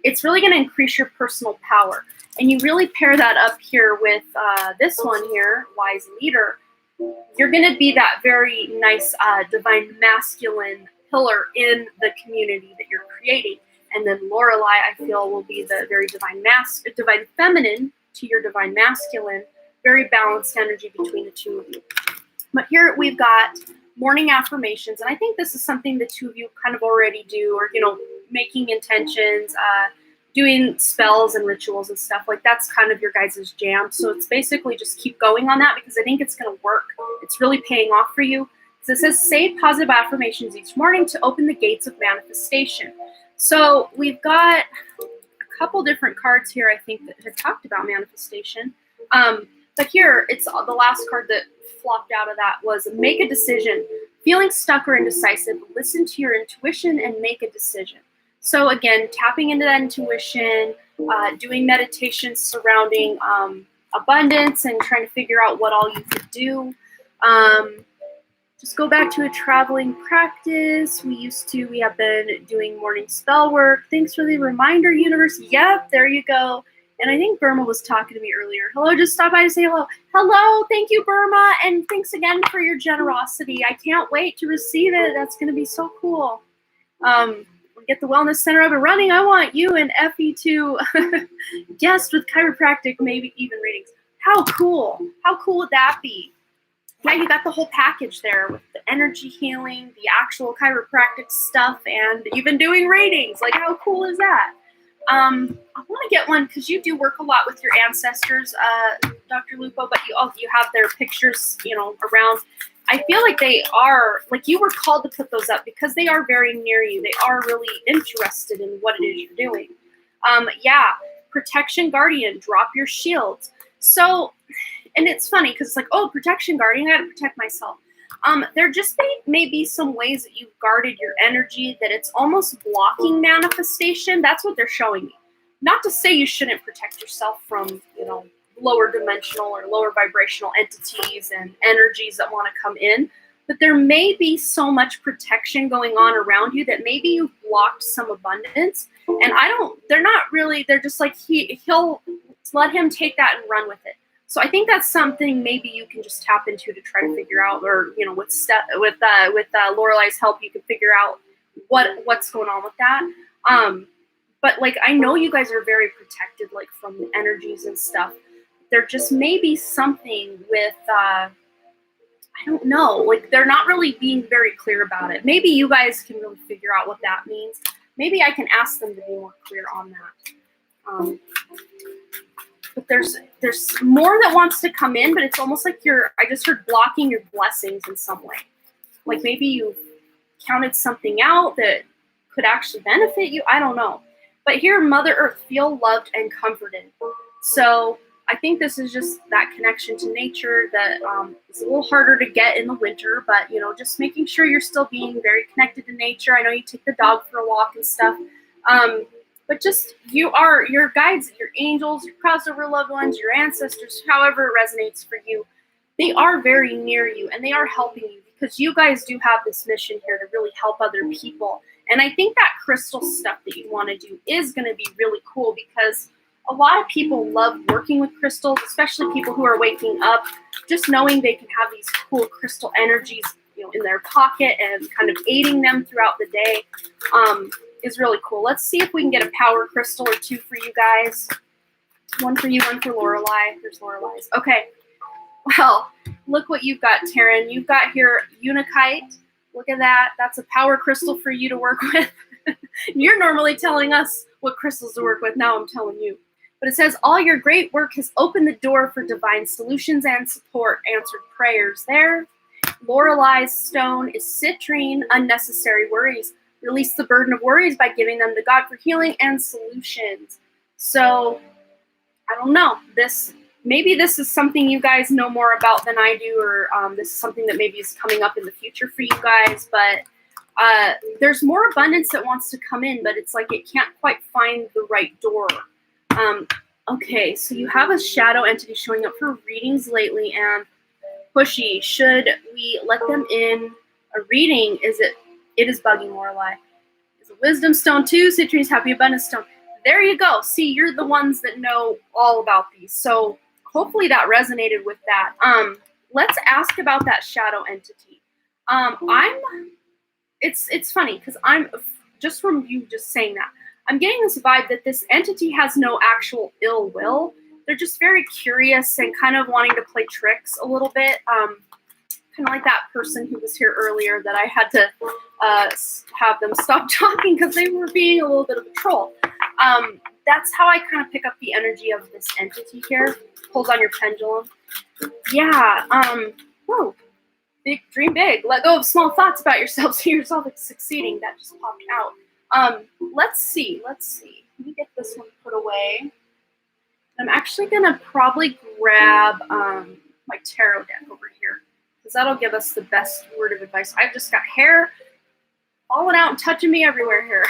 it's really going to increase your personal power. And you really pair that up here with this one here, Wise Leader. You're going to be that very nice divine masculine pillar in the community that you're creating. And then Lorelei, I feel, will be the very divine feminine to your divine masculine, very balanced energy between the two of you. But here we've got morning affirmations. And I think this is something the two of you kind of already do, or, making intentions, doing spells and rituals and stuff. Like, that's kind of your guys' jam. So it's basically just keep going on that, because I think it's going to work. It's really paying off for you. So it says, say positive affirmations each morning to open the gates of manifestation. So we've got a couple different cards here, I think, that have talked about manifestation. But here, it's the last card that flopped out of that was make a decision. Feeling stuck or indecisive, listen to your intuition and make a decision. So again, tapping into that intuition, doing meditations surrounding abundance and trying to figure out what all you could do. Just go back to a traveling practice. We have been doing morning spell work. Thanks for the reminder, universe. Yep, there you go. And I think Burma was talking to me earlier. Hello, just stop by to say hello. Hello, thank you, Burma. And thanks again for your generosity. I can't wait to receive it. That's going to be so cool. Get the wellness center up and running. I want you and Effie to guest with chiropractic, maybe even readings. How cool? How cool would that be? yeah, you got the whole package there with the energy healing, the actual chiropractic stuff, and even doing readings. Like, how cool is that? I want to get one because you do work a lot with your ancestors, Dr. Lupo, but you have their pictures, around. I feel like they are, like, you were called to put those up because they are very near you. They are really interested in what it is you're doing. Yeah, protection guardian, drop your shields. So, and it's funny because it's like, oh, protection guardian, I got to protect myself. There just may be some ways that you've guarded your energy that it's almost blocking manifestation. That's what they're showing me. Not to say you shouldn't protect yourself from, lower dimensional or lower vibrational entities and energies that want to come in, but there may be so much protection going on around you that maybe you've blocked some abundance. And they're just like, he'll let him take that and run with it. So I think that's something maybe you can just tap into to try to figure out, or with Lorelai's help, you can figure out what's going on with that. But like, I know you guys are very protected, like, from the energies and stuff. There just may be something with I don't know, like, they're not really being very clear about it. Maybe you guys can really figure out what that means. Maybe I can ask them to be more clear on that. But there's more that wants to come in, but it's almost like I just heard blocking your blessings in some way. Like, maybe you counted something out that could actually benefit you. I don't know. But here, Mother Earth, feel loved and comforted. So I think this is just that connection to nature that is a little harder to get in the winter, but, just making sure you're still being very connected to nature. I know you take the dog for a walk and stuff. But just, your guides, your angels, your crossover loved ones, your ancestors, however it resonates for you, they are very near you and they are helping you because you guys do have this mission here to really help other people. And I think that crystal stuff that you want to do is going to be really cool because a lot of people love working with crystals, especially people who are waking up, just knowing they can have these cool crystal energies, in their pocket and kind of aiding them throughout the day. Is really cool. Let's see if we can get a power crystal or two for you guys. One for you, one for Lorelai. There's Lorelai's. Okay. Well, look what you've got, Taryn. You've got here Unikite. Look at that. That's a power crystal for you to work with. You're normally telling us what crystals to work with. Now I'm telling you. But it says, all your great work has opened the door for divine solutions and support. Answered prayers there. Lorelai's stone is citrine, unnecessary worries. Release the burden of worries by giving them to God for healing and solutions. So, I don't know. Maybe this is something you guys know more about than I do, or this is something that maybe is coming up in the future for you guys. But there's more abundance that wants to come in, but it's like it can't quite find the right door. Okay, so you have a shadow entity showing up for readings lately, and pushy. Should we let them in a reading? It is bugging Lorelai. It's a wisdom stone too. Citrine's happy abundance stone. There you go. See, you're the ones that know all about these. So hopefully that resonated with that. Let's ask about that shadow entity. It's funny because I'm just from you just saying that, I'm getting this vibe that this entity has no actual ill will. They're just very curious and kind of wanting to play tricks a little bit. Kind of like that person who was here earlier that I had to have them stop talking because they were being a little bit of a troll. That's how I kind of pick up the energy of this entity here. Hold on your pendulum. Yeah. Whoa. Dream big. Let go of small thoughts about yourself. See yourself succeeding. That just popped out. Let's see. Let me get this one put away. I'm actually gonna probably grab my tarot deck over here, because that'll give us the best word of advice. I've just got hair falling out and touching me everywhere here.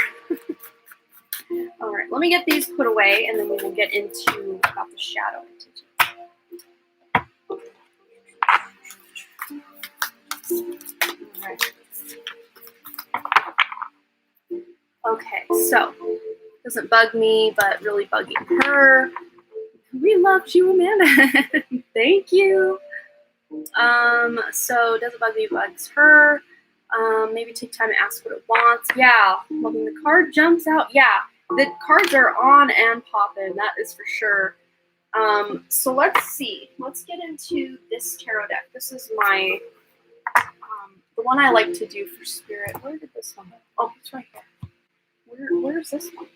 All right, let me get these put away, and then we will get into about the shadow entity. All right. Okay, so doesn't bug me, but really bugging her. We loved you, Amanda. Thank you. So doesn't bug me, bugs her. Maybe take time to ask what it wants. Yeah, loving the card jumps out. Yeah, the cards are on and popping. That is for sure. So let's see. Let's get into this tarot deck. This is my, the one I like to do for spirit. Where did this one go? Oh, it's right here. Where's this one?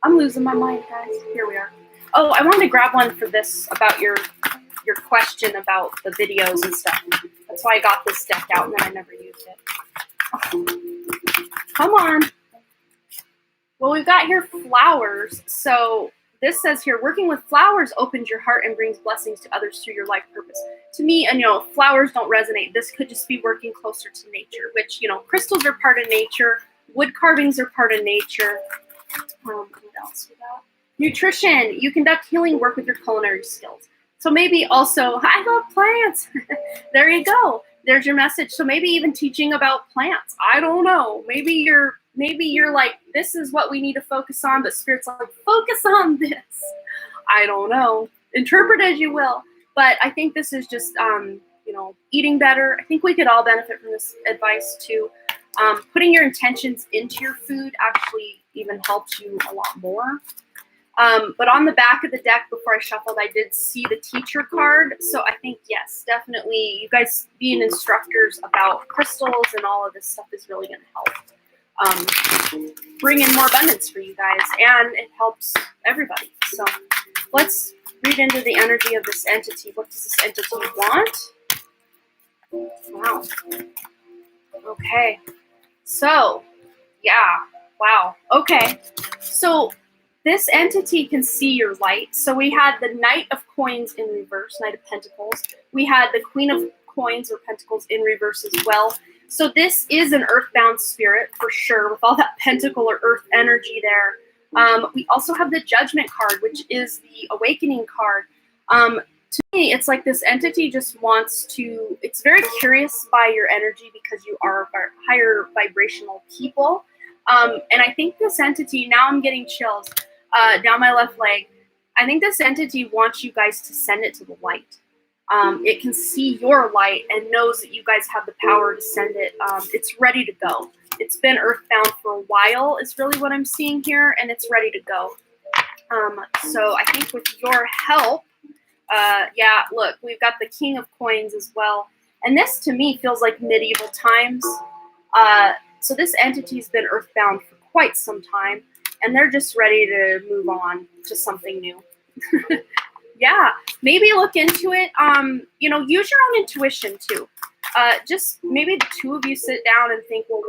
I'm losing my mind, guys. Here we are. Oh, I wanted to grab one for this about your question about the videos and stuff. That's why I got this deck out and then I never used it. Oh, come on. Well, we've got here flowers. So this says here, working with flowers opens your heart and brings blessings to others through your life purpose. To me, and flowers don't resonate. This could just be working closer to nature, which, crystals are part of nature. Wood carvings are part of nature. What else we got? Nutrition. You conduct healing work with your culinary skills. So maybe also, I love plants. There you go. There's your message. So maybe even teaching about plants. I don't know. Maybe you're like, this is what we need to focus on, but Spirit's like, focus on this. I don't know. Interpret as you will. But I think this is just, eating better. I think we could all benefit from this advice too. Putting your intentions into your food actually even helps you a lot more. But on the back of the deck, before I shuffled, I did see the teacher card. So I think, yes, definitely, you guys being instructors about crystals and all of this stuff is really going to help bring in more abundance for you guys. And it helps everybody. So let's read into the energy of this entity. What does this entity want? Wow. Okay. So, yeah. Wow. Okay. So this entity can see your light. So we had the Knight of Coins in reverse, Knight of Pentacles. We had the Queen of Coins or Pentacles in reverse as well. So this is an earthbound spirit for sure, with all that pentacle or earth energy there. We also have the Judgment card, which is the Awakening card. To me, it's like this entity just wants to, it's very curious by your energy because you are higher vibrational people. And I think this entity, now I'm getting chills down my left leg. I think this entity wants you guys to send it to the light. It can see your light and knows that you guys have the power to send it. It's ready to go. It's been earthbound for a while is really what I'm seeing here, and it's ready to go. So I think with your help, yeah, look, we've got the King of Coins as well. And this to me feels like medieval times. So this entity's been earthbound for quite some time, and they're just ready to move on to something new. Yeah, maybe look into it. Use your own intuition too. Just maybe the two of you sit down and think, well,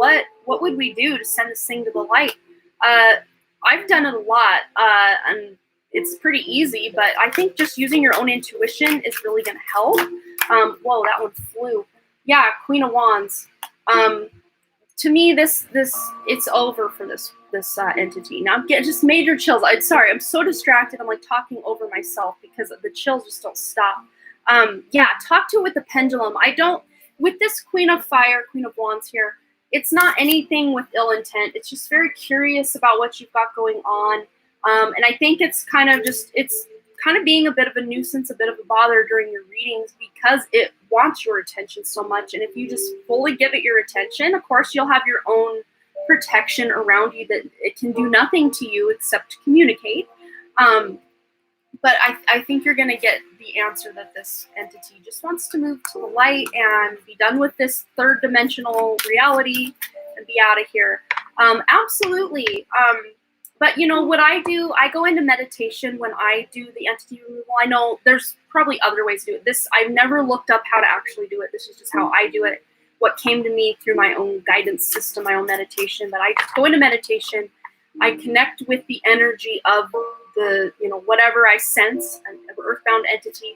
what would we do to send this thing to the light? I've done it a lot, and it's pretty easy, but I think just using your own intuition is really going to help. Whoa, that one flew. Yeah, Queen of Wands. To me, this it's over for this entity. Now I'm getting just major chills. Sorry, I'm so distracted. I'm like talking over myself because the chills just don't stop. Yeah, talk to it with the pendulum. With this Queen of Fire, Queen of Wands here, it's not anything with ill intent. It's just very curious about what you've got going on. And I think it's kind of being a bit of a nuisance, a bit of a bother during your readings because it wants your attention so much. And if you just fully give it your attention, of course, you'll have your own protection around you that it can do nothing to you except to communicate. But I think you're going to get the answer that this entity just wants to move to the light and be done with this third dimensional reality and be out of here. Absolutely. But what I do, I go into meditation when I do the entity removal. I know there's probably other ways to do it. I've never looked up how to actually do it. This is just how I do it. What came to me through my own guidance system, my own meditation. But I go into meditation. I connect with the energy of the, whatever I sense, an earthbound entity.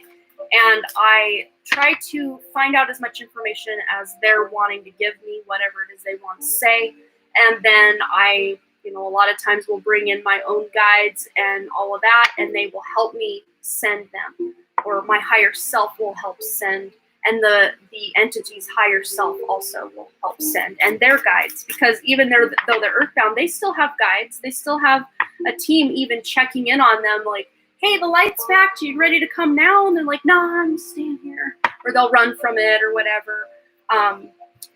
And I try to find out as much information as they're wanting to give me, whatever it is they want to say. And then I, a lot of times will bring in my own guides and all of that, and they will help me send them. Or my higher self will help send. And the entity's higher self also will help send. And their guides, because even though they're earthbound, they still have guides. They still have a team even checking in on them, like, hey, the light's back. You ready to come now? And they're like, no, I'm staying here. Or they'll run from it or whatever. Oh,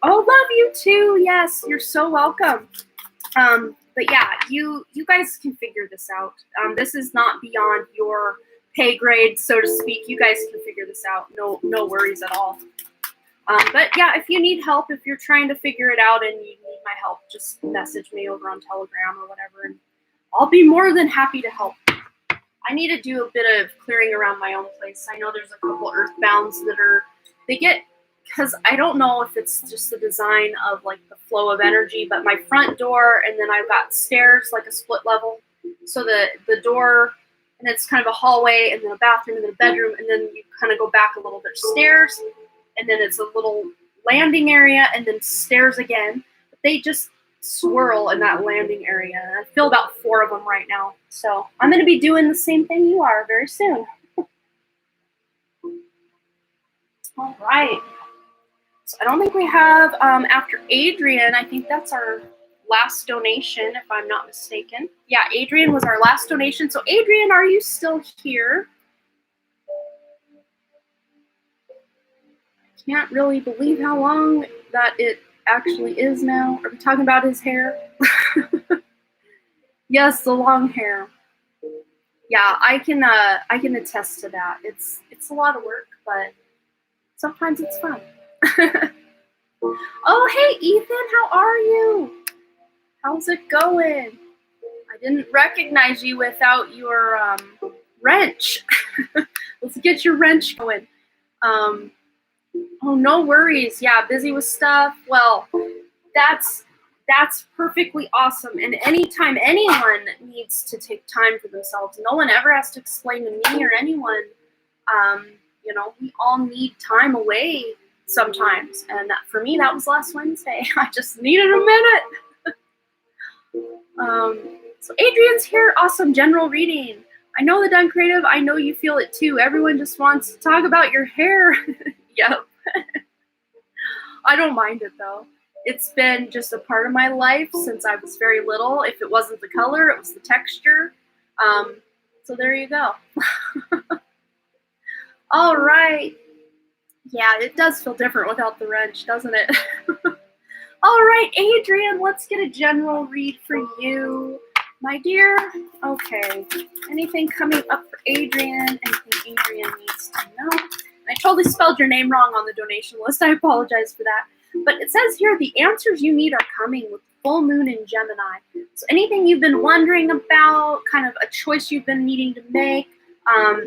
love you too. Yes, you're so welcome. But yeah, you guys can figure this out. This is not beyond your pay grade, so to speak. You guys can figure this out. No worries at all. But yeah, if you need help, if you're trying to figure it out and you need my help, just message me over on Telegram or whatever, and I'll be more than happy to help. I need to do a bit of clearing around my own place. I know there's a couple earthbounds because I don't know if it's just the design of like the flow of energy, but my front door, and then I've got stairs, like a split level. So the door, and it's kind of a hallway, and then a bathroom, and then a bedroom, and then you kind of go back a little bit, stairs, and then it's a little landing area, and then stairs again. But they just swirl in that landing area. And I feel about 4 of them right now. So I'm going to be doing the same thing you are very soon. All right. So I don't think we have, after Adrian, I think that's our last donation, if I'm not mistaken. Yeah, Adrian was our last donation. So Adrian, are you still here? I can't really believe how long that it actually is now. Are we talking about his hair? Yes, the long hair. Yeah, I can attest to that. It's a lot of work, but sometimes it's fun. Oh, hey, Ethan, how are you? How's it going? I didn't recognize you without your wrench. Let's get your wrench going. Oh, no worries. Yeah, busy with stuff. Well, that's perfectly awesome. And anytime anyone needs to take time for themselves, no one ever has to explain to me or anyone, we all need time away sometimes. And for me, that was last Wednesday. I just needed a minute. So Adrian's here. Awesome general reading. I know the Done Creative. I know you feel it too. Everyone just wants to talk about your hair. Yep. I don't mind it though. It's been just a part of my life since I was very little. If it wasn't the color, it was the texture. So there you go. All right. Yeah, it does feel different without the wrench, doesn't it? All right, Adrian, let's get a general read for you, my dear. Okay. Anything coming up for Adrian? Anything Adrian needs to know? I totally spelled your name wrong on the donation list. I apologize for that. But it says here, the answers you need are coming with full moon in Gemini. So anything you've been wondering about, kind of a choice you've been needing to make,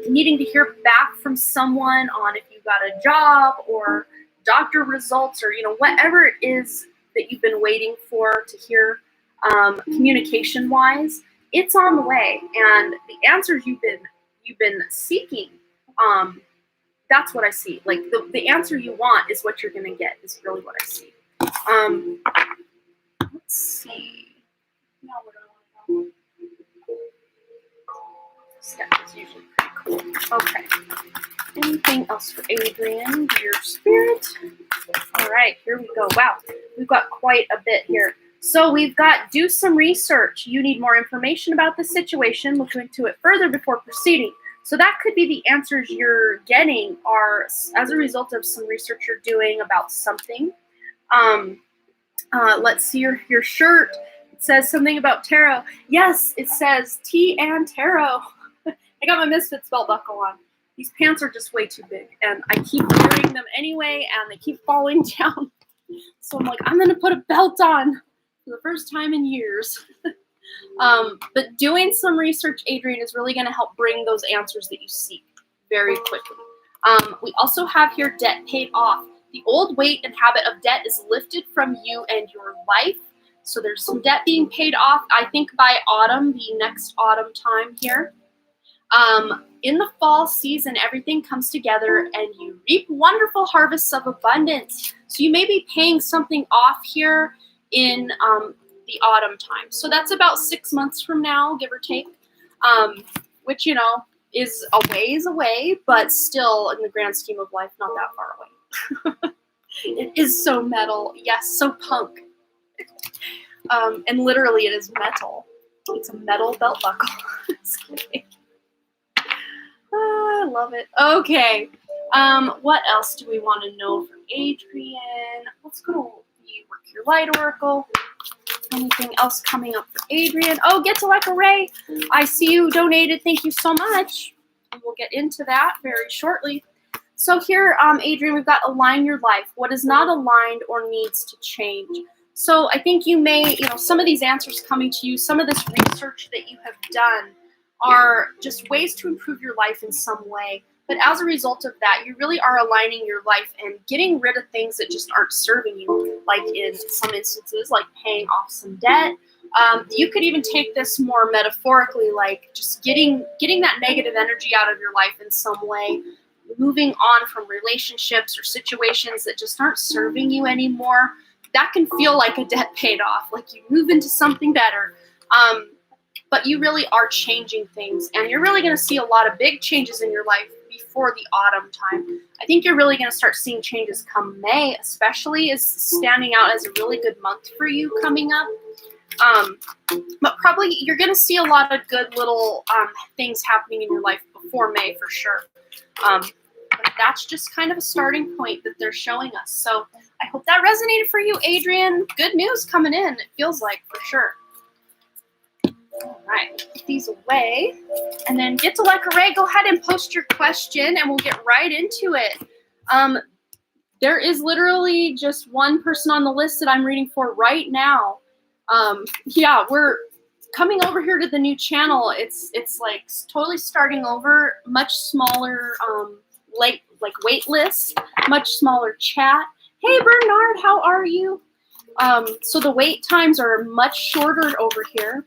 needing to hear back from someone on if you got a job or doctor results or, whatever it is that you've been waiting for to hear communication-wise, it's on the way. And the answers you've been seeking, that's what I see. Like the answer you want is what you're gonna get. Is really what I see. Let's see. Now where do I want to go? Step is usually pretty cool. Okay. Anything else for Adrian, dear spirit? All right, here we go. Wow, we've got quite a bit here. So we've got do some research. You need more information about the situation. Look into it further before proceeding. So that could be the answers you're getting are as a result of some research you're doing about something. Let's see your shirt. It says something about tarot. Yes, it says tea and tarot. I got my Misfits belt buckle on. These pants are just way too big, and I keep wearing them anyway, and they keep falling down. So I'm like, I'm going to put a belt on for the first time in years. But doing some research, Adrian, is really going to help bring those answers that you seek very quickly. We also have here debt paid off. The old weight and habit of debt is lifted from you and your life. So there's some debt being paid off, I think by autumn, the next autumn time here. In the fall season, everything comes together and you reap wonderful harvests of abundance. So you may be paying something off here in the autumn time. So that's about 6 months from now, give or take, which, is a ways away, but still in the grand scheme of life, not that far away. It is so metal. Yes, so punk. And literally it is metal. It's a metal belt buckle. I love it. Okay. What else do we want to know from Adrian? Let's go to the Work Your Light Oracle. Anything else coming up for Adrian? Oh, get to like a Ray. I see you donated. Thank you so much. we'll get into that very shortly. So here, Adrian, we've got align your life. What is not aligned or needs to change? So I think you may, some of these answers coming to you, some of this research that you have done are just ways to improve your life in some way. But as a result of that, you really are aligning your life and getting rid of things that just aren't serving you, like in some instances, like paying off some debt. You could even take this more metaphorically, like just getting that negative energy out of your life in some way, moving on from relationships or situations that just aren't serving you anymore. That can feel like a debt paid off, like you move into something better. But you really are changing things, and you're really going to see a lot of big changes in your life before the autumn time. I think you're really going to start seeing changes come May, especially, is standing out as a really good month for you coming up. But probably you're going to see a lot of good little things happening in your life before May for sure. But that's just kind of a starting point that they're showing us. So I hope that resonated for you, Adrian. Good news coming in, it feels like, for sure. All right, put these away. And then get to like a Ray, go ahead and post your question and we'll get right into it. There is literally just one person on the list that I'm reading for right now. Yeah, we're coming over here to the new channel. It's like totally starting over, much smaller like wait list, much smaller chat. Hey Bernard, how are you? So the wait times are much shorter over here.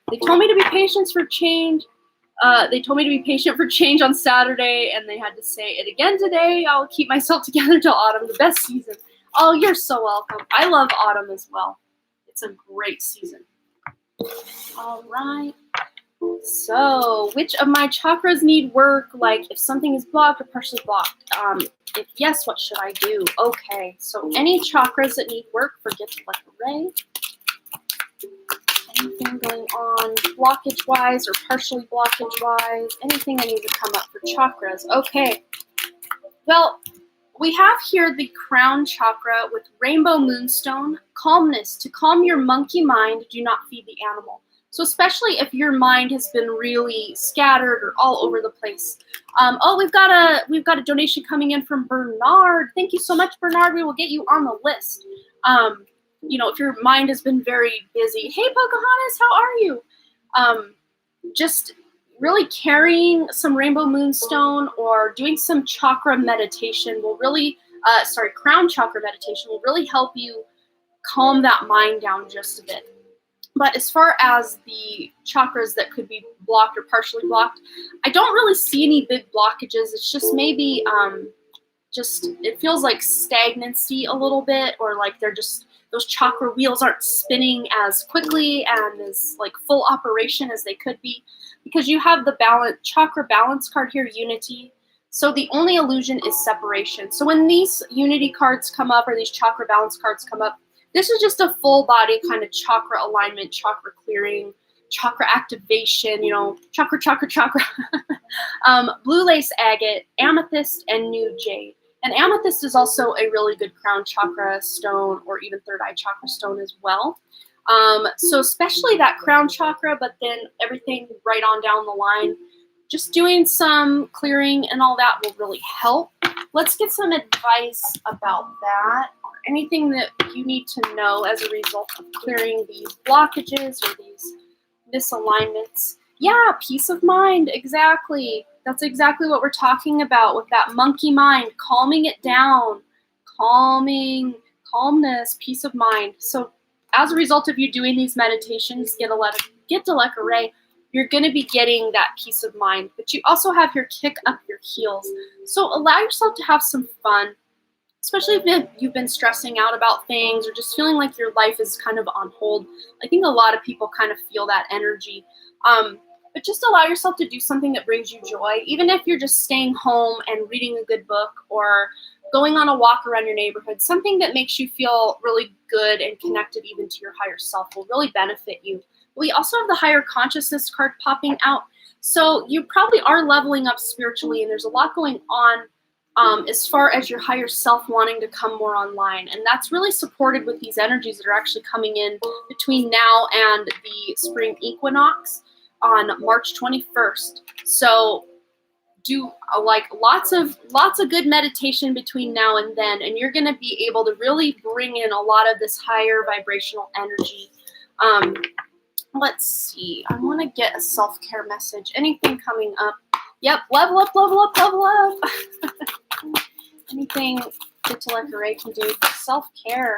They told me to be patient for change. They told me to be patient for change on Saturday, and they had to say it again today. I'll keep myself together till autumn, the best season. Oh, you're so welcome. I love autumn as well. It's a great season. All right. So, which of my chakras need work? Like, if something is blocked or partially blocked. If yes, what should I do? Okay. So, any chakras that need work, forget to let the ray. Anything going on blockage-wise or partially blockage-wise? Anything I need to come up for chakras? Okay. Well, we have here the crown chakra with rainbow moonstone, calmness. To calm your monkey mind, do not feed the animal. So especially if your mind has been really scattered or all over the place. Oh, we've got a donation coming in from Bernard. Thank you so much, Bernard. We will get you on the list. If your mind has been very busy. Hey, Pocahontas, how are you? Just really carrying some rainbow moonstone or doing some chakra meditation will really, crown chakra meditation will really help you calm that mind down just a bit. But as far as the chakras that could be blocked or partially blocked, I don't really see any big blockages. It's just maybe, it feels like stagnancy a little bit, or like those chakra wheels aren't spinning as quickly and as like full operation as they could be, because you have the chakra balance card here, unity. So the only illusion is separation. So when these unity cards come up or these chakra balance cards come up, this is just a full body kind of chakra alignment, chakra clearing, chakra activation, chakra. Blue lace agate, amethyst, and new jade. And amethyst is also a really good crown chakra stone, or even third eye chakra stone as well. So especially that crown chakra, but then everything right on down the line, just doing some clearing and all that will really help. Let's get some advice about that, or anything that you need to know as a result of clearing these blockages or these misalignments. Yeah, peace of mind, exactly. That's exactly what we're talking about with that monkey mind, calming it down, calmness, peace of mind. So as a result of you doing these meditations, get to like a ray, you're going to be getting that peace of mind. But you also have your kick up your heels. So allow yourself to have some fun, especially if you've been stressing out about things or just feeling like your life is kind of on hold. I think a lot of people kind of feel that energy. But just allow yourself to do something that brings you joy, even if you're just staying home and reading a good book or going on a walk around your neighborhood. Something that makes you feel really good and connected even to your higher self will really benefit you. We also have the higher consciousness card popping out. So you probably are leveling up spiritually, and there's a lot going on as far as your higher self wanting to come more online. And that's really supported with these energies that are actually coming in between now and the spring equinox on March 21st. So do like lots of good meditation between now and then, and you're going to be able to really bring in a lot of this higher vibrational energy. Let's see. I want to get a self-care message. Anything coming up? Yep. Level up, level up, level up. Anything Get to Let Ray can do for self-care.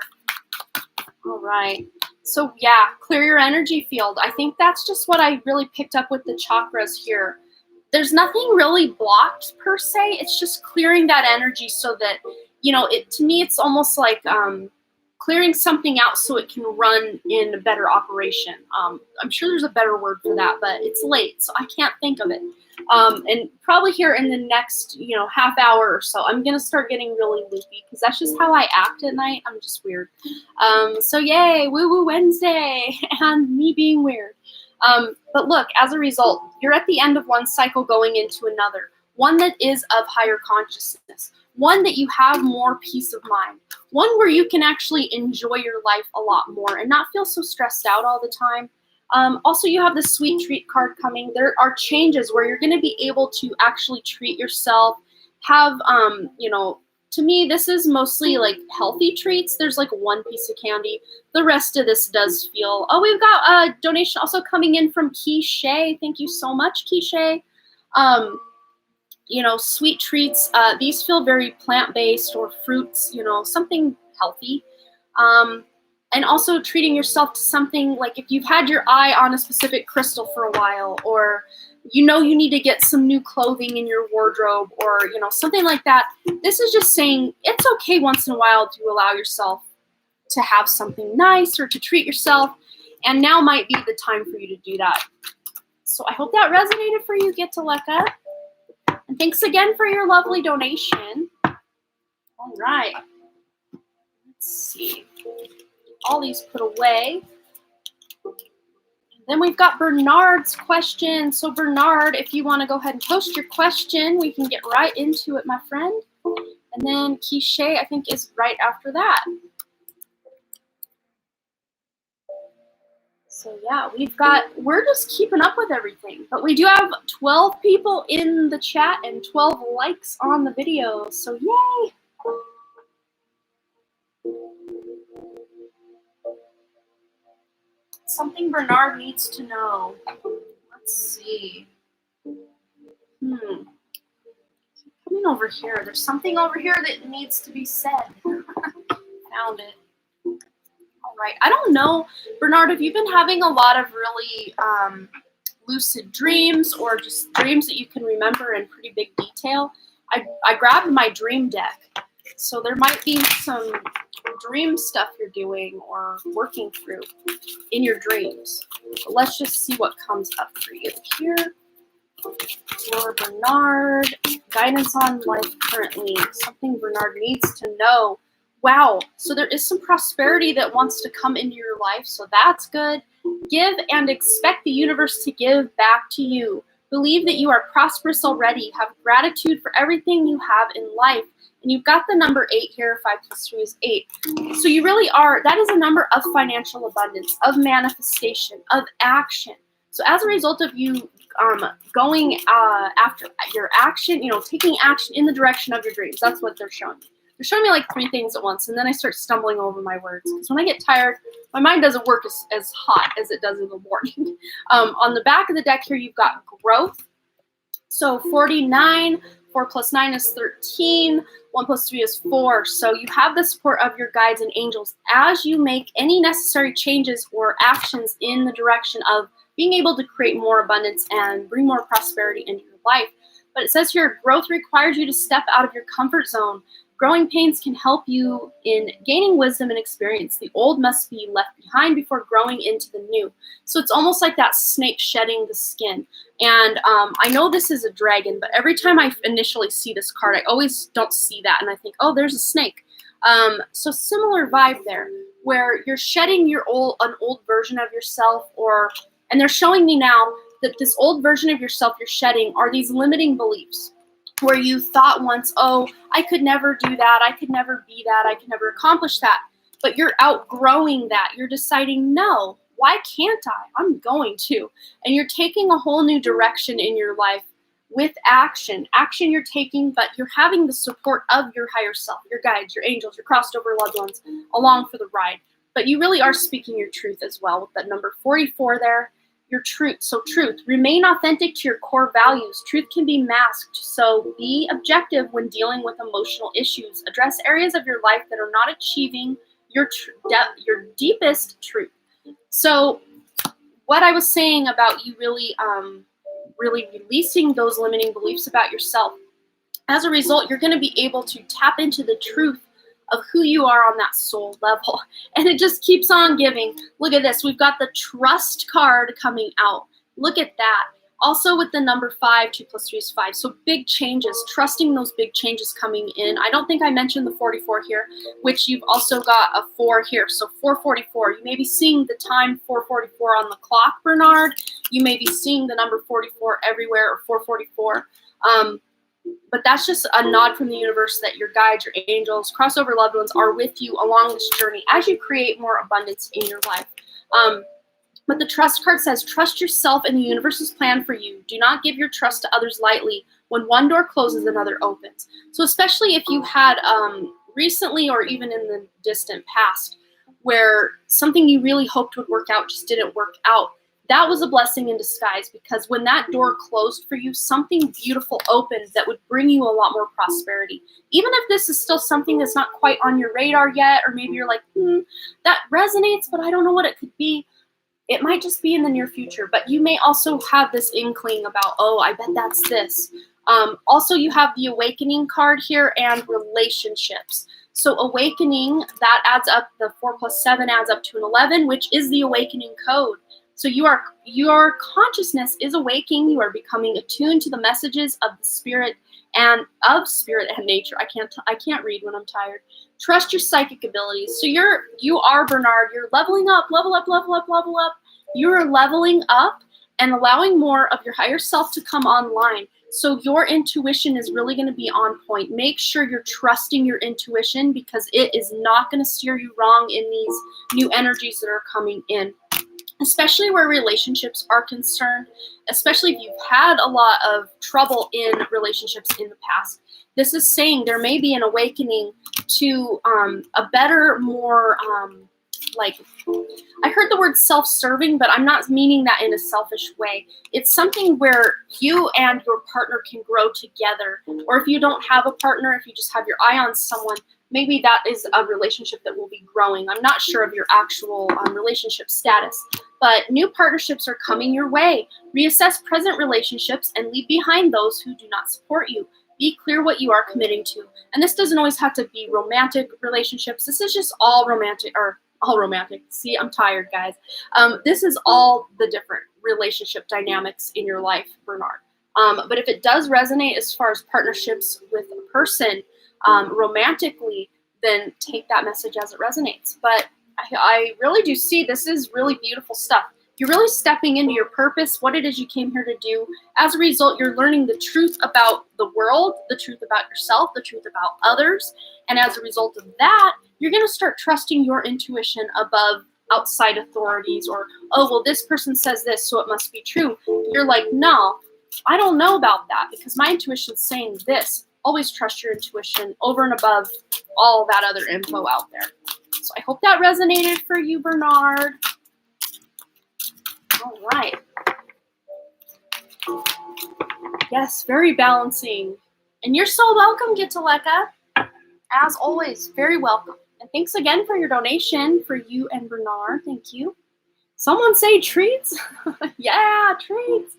All right. So yeah, clear your energy field. I think that's just what I really picked up with the chakras here. There's nothing really blocked per se. It's just clearing that energy so that, to me, it's almost like clearing something out so it can run in a better operation. I'm sure there's a better word for that, but it's late, so I can't think of it. And probably here in the next, half hour or so, I'm going to start getting really loopy because that's just how I act at night. I'm just weird. So yay, woo-woo Wednesday and me being weird. But look, as a result, you're at the end of one cycle going into another, one that is of higher consciousness, one that you have more peace of mind, one where you can actually enjoy your life a lot more and not feel so stressed out all the time. Also, you have the sweet treat card coming. There are changes where you're going to be able to actually treat yourself, have, to me, this is mostly like healthy treats. There's like one piece of candy. The rest of this does feel, we've got a donation also coming in from Keisha. Thank you so much, Keisha. Sweet treats, these feel very plant-based or fruits, something healthy. And also treating yourself to something like if you've had your eye on a specific crystal for a while, or you need to get some new clothing in your wardrobe, or something like that. This is just saying it's okay once in a while to allow yourself to have something nice or to treat yourself, and now might be the time for you to do that. So I hope that resonated for you, Get to Leka. And thanks again for your lovely donation. All right. Let's see. All these put away. Then we've got Bernard's question. So Bernard, if you want to go ahead and post your question, we can get right into it, my friend. And then Keisha, I think, is right after that. So yeah, we're just keeping up with everything. But we do have 12 people in the chat and 12 likes on the video. So yay! Something Bernard needs to know. Let's see. Coming over here. There's something over here that needs to be said. Found it. All right. I don't know, Bernard, if you've been having a lot of really lucid dreams or just dreams that you can remember in pretty big detail. I grabbed my dream deck. So there might be some dream stuff you're doing or working through in your dreams. But let's just see what comes up for you here. For Bernard, guidance on life currently. Something Bernard needs to know. Wow, so there is some prosperity that wants to come into your life, so that's good. Give and expect the universe to give back to you. Believe that you are prosperous already. Have gratitude for everything you have in life. And you've got the number 8 here. 5 plus 3 is 8. So you really are, that is a number of financial abundance, of manifestation, of action. So as a result of you going after your action, taking action in the direction of your dreams, that's what they're showing me. They're showing me like 3 things at once, and then I start stumbling over my words. Because when I get tired, my mind doesn't work as hot as it does in the morning. On the back of the deck here, you've got growth. So 49, 4 plus 9 is 13, 1 plus 3 is 4. So you have the support of your guides and angels as you make any necessary changes or actions in the direction of being able to create more abundance and bring more prosperity into your life. But it says here, growth requires you to step out of your comfort zone. Growing pains can help you in gaining wisdom and experience. The old must be left behind before growing into the new. So it's almost like that snake shedding the skin. And I know this is a dragon, but every time I initially see this card, I always don't see that. And I think, oh, there's a snake. So similar vibe there, where you're shedding an old version of yourself, and they're showing me now that this old version of yourself you're shedding are these limiting beliefs. Where you thought once, oh, I could never do that, I could never be that, I could never accomplish that. But you're outgrowing that. You're deciding, no, why can't I? I'm going to. And you're taking a whole new direction in your life with action. Action you're taking, but you're having the support of your higher self, your guides, your angels, your crossed over loved ones along for the ride. But you really are speaking your truth as well with that number 44 there. Your truth. So truth. Remain authentic to your core values. Truth can be masked, so be objective when dealing with emotional issues. Address areas of your life that are not achieving your deepest truth. So what I was saying about you really releasing those limiting beliefs about yourself, as a result, you're going to be able to tap into the truth of who you are on that soul level. And it just keeps on giving. Look at this. We've got the trust card coming out. Look at that. Also with the number 5, 2 plus 3 is 5. So big changes, trusting those big changes coming in. I don't think I mentioned the 44 here, which you've also got a 4 here. So 444. You may be seeing the time 444 on the clock, Bernard. You may be seeing the number 44 everywhere, or 444. But that's just a nod from the universe that your guides, your angels, crossover loved ones are with you along this journey as you create more abundance in your life. But the trust card says, trust yourself and the universe's plan for you. Do not give your trust to others lightly. When one door closes, another opens. So especially if you had recently or even in the distant past where something you really hoped would work out just didn't work out, that was a blessing in disguise, because when that door closed for you, something beautiful opened that would bring you a lot more prosperity. Even if this is still something that's not quite on your radar yet, or maybe you're like, that resonates, but I don't know what it could be. It might just be in the near future, but you may also have this inkling about, oh, I bet that's this. Also, you have the awakening card here and relationships. So awakening, that adds up, the 4 plus 7 adds up to an 11, which is the awakening code. So your consciousness is awaking. You are becoming attuned to the messages of the spirit and nature. I can't read when I'm tired. Trust your psychic abilities. So you are Bernard. You're leveling up, level up. You are leveling up and allowing more of your higher self to come online. So your intuition is really going to be on point. Make sure you're trusting your intuition, because it is not going to steer you wrong in these new energies that are coming in. Especially where relationships are concerned, especially if you've had a lot of trouble in relationships in the past. This is saying there may be an awakening to a better, more, I heard the word self-serving, but I'm not meaning that in a selfish way. It's something where you and your partner can grow together. Or if you don't have a partner, if you just have your eye on someone, maybe that is a relationship that will be growing. I'm not sure of your actual relationship status, but new partnerships are coming your way. Reassess present relationships and leave behind those who do not support you. Be clear what you are committing to. And this doesn't always have to be romantic relationships. This is just all romantic. See, I'm tired, guys. This is all the different relationship dynamics in your life, Bernard. But if it does resonate as far as partnerships with a person, romantically, then take that message as it resonates. But I really do see this is really beautiful stuff. You're really stepping into your purpose, what it is you came here to do. As a result, you're learning the truth about the world, the truth about yourself, the truth about others. And as a result of that, you're going to start trusting your intuition above outside authorities, or, oh, well, this person says this, so it must be true. You're like, no, I don't know about that, because my intuition's saying this. Always trust your intuition over and above all that other info out there. So I hope that resonated for you, Bernard. All right. Yes, very balancing. And you're so welcome, Gitaleka. As always, very welcome. And thanks again for your donation for you and Bernard. Thank you. Someone say treats? Yeah, treats.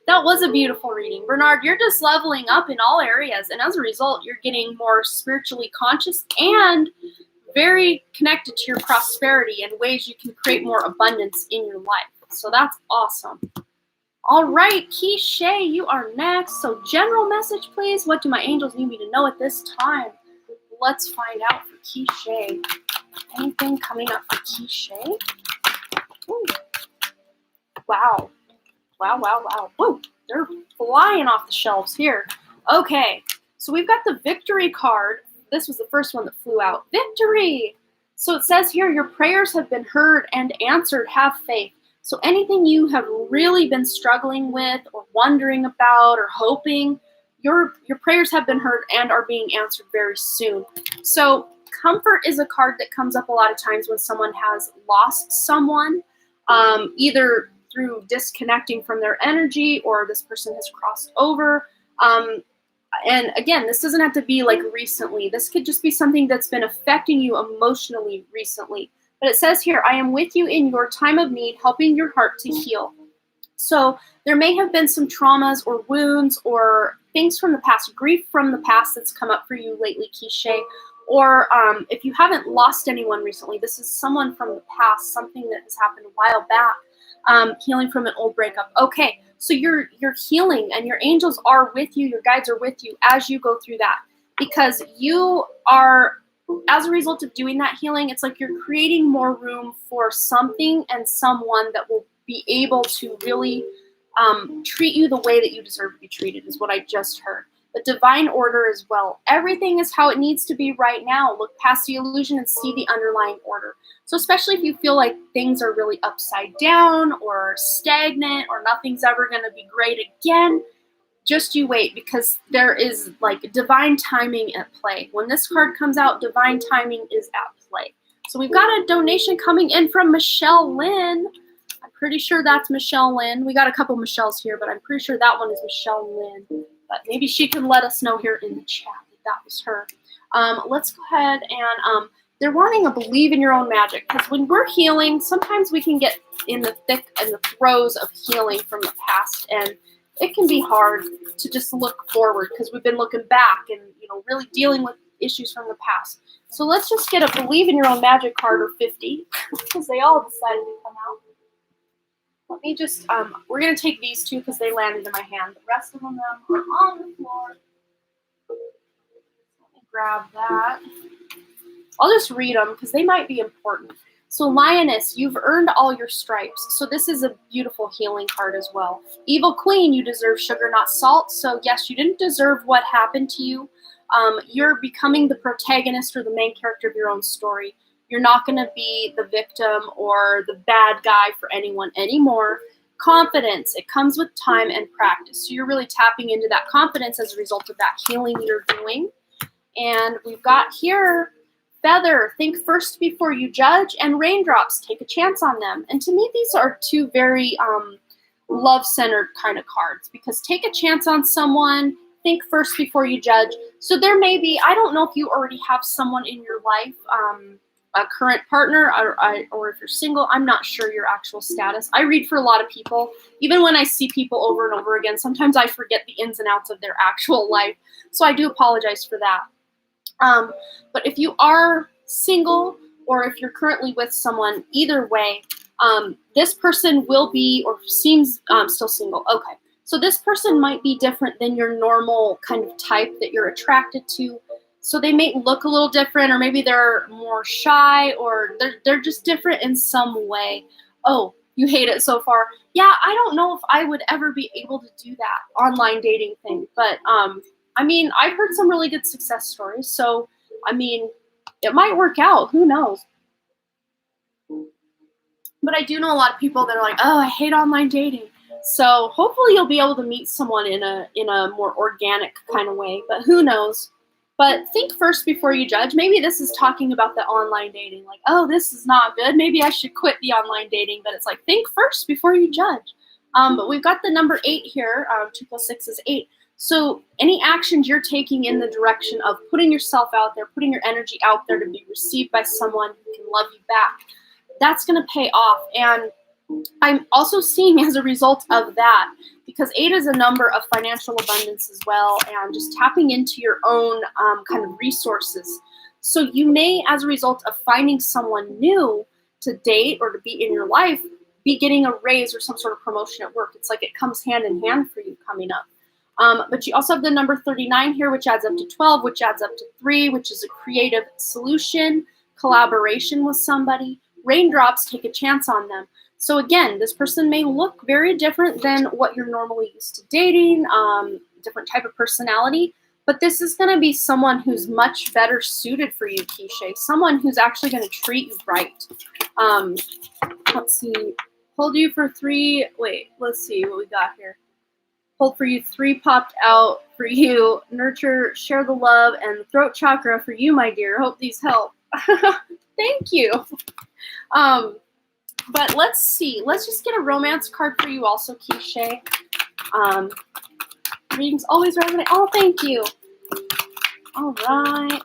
That was a beautiful reading. Bernard, you're just leveling up in all areas. And as a result, you're getting more spiritually conscious and very connected to your prosperity and ways you can create more abundance in your life. So that's awesome. All right, Keisha, you are next. So general message, please. What do my angels need me to know at this time? Let's find out for Keisha. Anything coming up for Keisha? Ooh. Wow. Wow. Whoa, they're flying off the shelves here. Okay, so we've got the victory card. This was the first one that flew out. Victory! So it says here, your prayers have been heard and answered. Have faith. So anything you have really been struggling with or wondering about or hoping, your prayers have been heard and are being answered very soon. So comfort is a card that comes up a lot of times when someone has lost someone, either through disconnecting from their energy or this person has crossed over. And again, this doesn't have to be like recently. This could just be something that's been affecting you emotionally recently. But it says here, I am with you in your time of need, helping your heart to heal. So there may have been some traumas or wounds or things from the past, grief from the past that's come up for you lately, Kishe. Or if you haven't lost anyone recently, this is someone from the past, something that has happened a while back, healing from an old breakup. Okay, so you're healing and your angels are with you, your guides are with you as you go through that. Because you are, as a result of doing that healing, it's like you're creating more room for something and someone that will be able to really treat you the way that you deserve to be treated, is what I just heard. But divine order as well. Everything is how it needs to be right now. Look past the illusion and see the underlying order. So especially if you feel like things are really upside down or stagnant or nothing's ever going to be great again, just you wait, because there is like divine timing at play. When this card comes out, divine timing is at play. So we've got a donation coming in from Michelle Lynn. I'm pretty sure that's Michelle Lynn. We got a couple Michelles here, but I'm pretty sure that one is Michelle Lynn. But maybe she can let us know here in the chat that was her. Let's go ahead and they're wanting a believe in your own magic, because when we're healing, sometimes we can get in the thick and the throes of healing from the past, and it can be hard to just look forward because we've been looking back and really dealing with issues from the past. So let's just get a believe in your own magic card, or 50, because they all decided to come out. Let me just, we're going to take these two because they landed in my hand. The rest of them are on the floor. Let me grab that. I'll just read them because they might be important. So Lioness, you've earned all your stripes. So this is a beautiful healing card as well. Evil Queen, you deserve sugar, not salt. So yes, you didn't deserve what happened to you. You're becoming the protagonist or the main character of your own story. You're not going to be the victim or the bad guy for anyone anymore. Confidence, it comes with time and practice. So you're really tapping into that confidence as a result of that healing you're doing. And we've got here, Feather, think first before you judge, and Raindrops, take a chance on them. And to me, these are two very love-centered kind of cards, because take a chance on someone, think first before you judge. So there may be, I don't know if you already have someone in your life, a current partner, or if you're single. I'm not sure your actual status. I read for a lot of people. Even when I see people over and over again, sometimes I forget the ins and outs of their actual life. So I do apologize for that. But if you are single, or if you're currently with someone, either way, this person will be, or seems still single. Okay. So this person might be different than your normal kind of type that you're attracted to. So they may look a little different, or maybe they're more shy, or they're just different in some way. Oh, you hate it so far. Yeah, I don't know if I would ever be able to do that online dating thing. But, I mean, I've heard some really good success stories. So, I mean, it might work out. Who knows? But I do know a lot of people that are like, oh, I hate online dating. So hopefully you'll be able to meet someone in a more organic kind of way. But who knows? But think first before you judge. Maybe this is talking about the online dating. Like, oh, this is not good. Maybe I should quit the online dating. But it's like, think first before you judge. But we've got the number 8 here. 2 + 6 is 8. So any actions you're taking in the direction of putting yourself out there, putting your energy out there to be received by someone who can love you back, that's going to pay off. And I'm also seeing as a result of that, because 8 is a number of financial abundance as well, and just tapping into your own kind of resources. So you may, as a result of finding someone new to date or to be in your life, be getting a raise or some sort of promotion at work. It's like it comes hand in hand for you coming up. But you also have the number 39 here, which adds up to 12, which adds up to 3, which is a creative solution, collaboration with somebody. Raindrops, take a chance on them. So again, this person may look very different than what you're normally used to dating, different type of personality, but this is going to be someone who's much better suited for you, Kishe, someone who's actually going to treat you right. Let's see. Hold you for 3. Wait, let's see what we got here. Hold for you 3 popped out for you. Nurture, share the love, and the throat chakra for you, my dear. Hope these help. Thank you. But let's see. Let's just get a romance card for you also, Keisha. Readings always resonate. Oh, thank you. All right.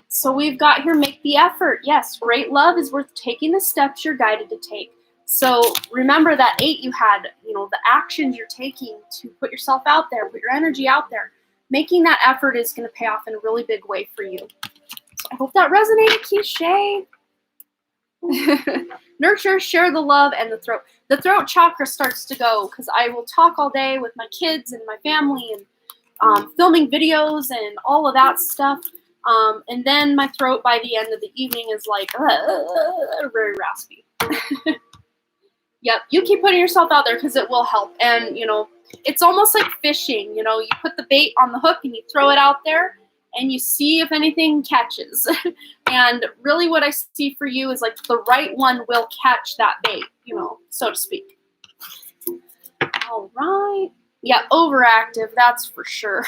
So we've got here, make the effort. Yes, great love is worth taking the steps you're guided to take. So remember that 8 you had, the actions you're taking to put yourself out there, put your energy out there. Making that effort is going to pay off in a really big way for you. So I hope that resonated, Keisha. Nurture, share the love, and the throat. The throat chakra starts to go because I will talk all day with my kids and my family and filming videos and all of that stuff. And then my throat by the end of the evening is like very raspy. Yep, you keep putting yourself out there because it will help. And, it's almost like fishing. You put the bait on the hook and you throw it out there and you see if anything catches. And really what I see for you is like the right one will catch that bait, so to speak. All right. Yeah, overactive, that's for sure.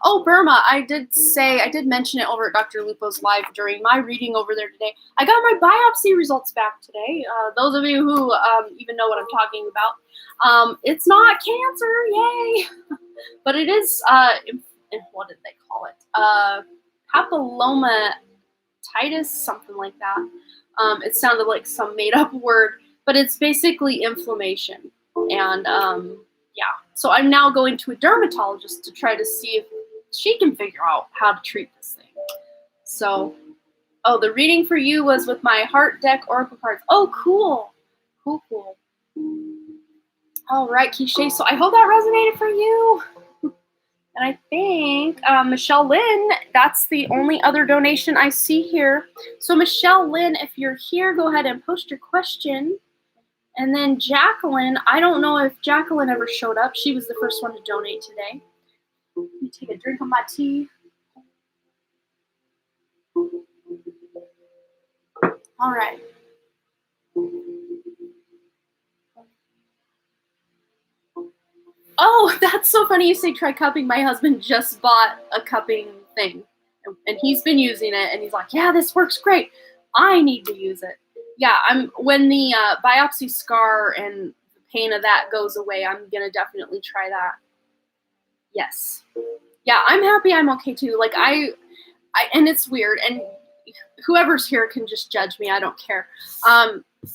Oh, Burma, I did mention it over at Dr. Lupo's live during my reading over there today. I got my biopsy results back today. Those of you who even know what I'm talking about. It's not cancer, yay! But it is, what did they call it? Papillomatitis, something like that. It sounded like some made-up word, but it's basically inflammation. And, yeah, so I'm now going to a dermatologist to try to see if she can figure out how to treat this thing. So, the reading for you was with my Heart Deck Oracle cards. Oh, cool. Cool. All right, Keisha, so I hope that resonated for you. And I think Michelle Lynn, that's the only other donation I see here. So Michelle Lynn, if you're here, go ahead and post your question. And then Jacqueline, I don't know if Jacqueline ever showed up. She was the first one to donate today. Let me take a drink of my tea. All right. Oh, that's so funny you say try cupping. My husband just bought a cupping thing. And he's been using it. And he's like, yeah, this works great. I need to use it. Yeah, when the biopsy scar and the pain of that goes away, I'm going to definitely try that. Yes. Yeah, I'm happy I'm okay too. Like and it's weird, and whoever's here can just judge me. I don't care.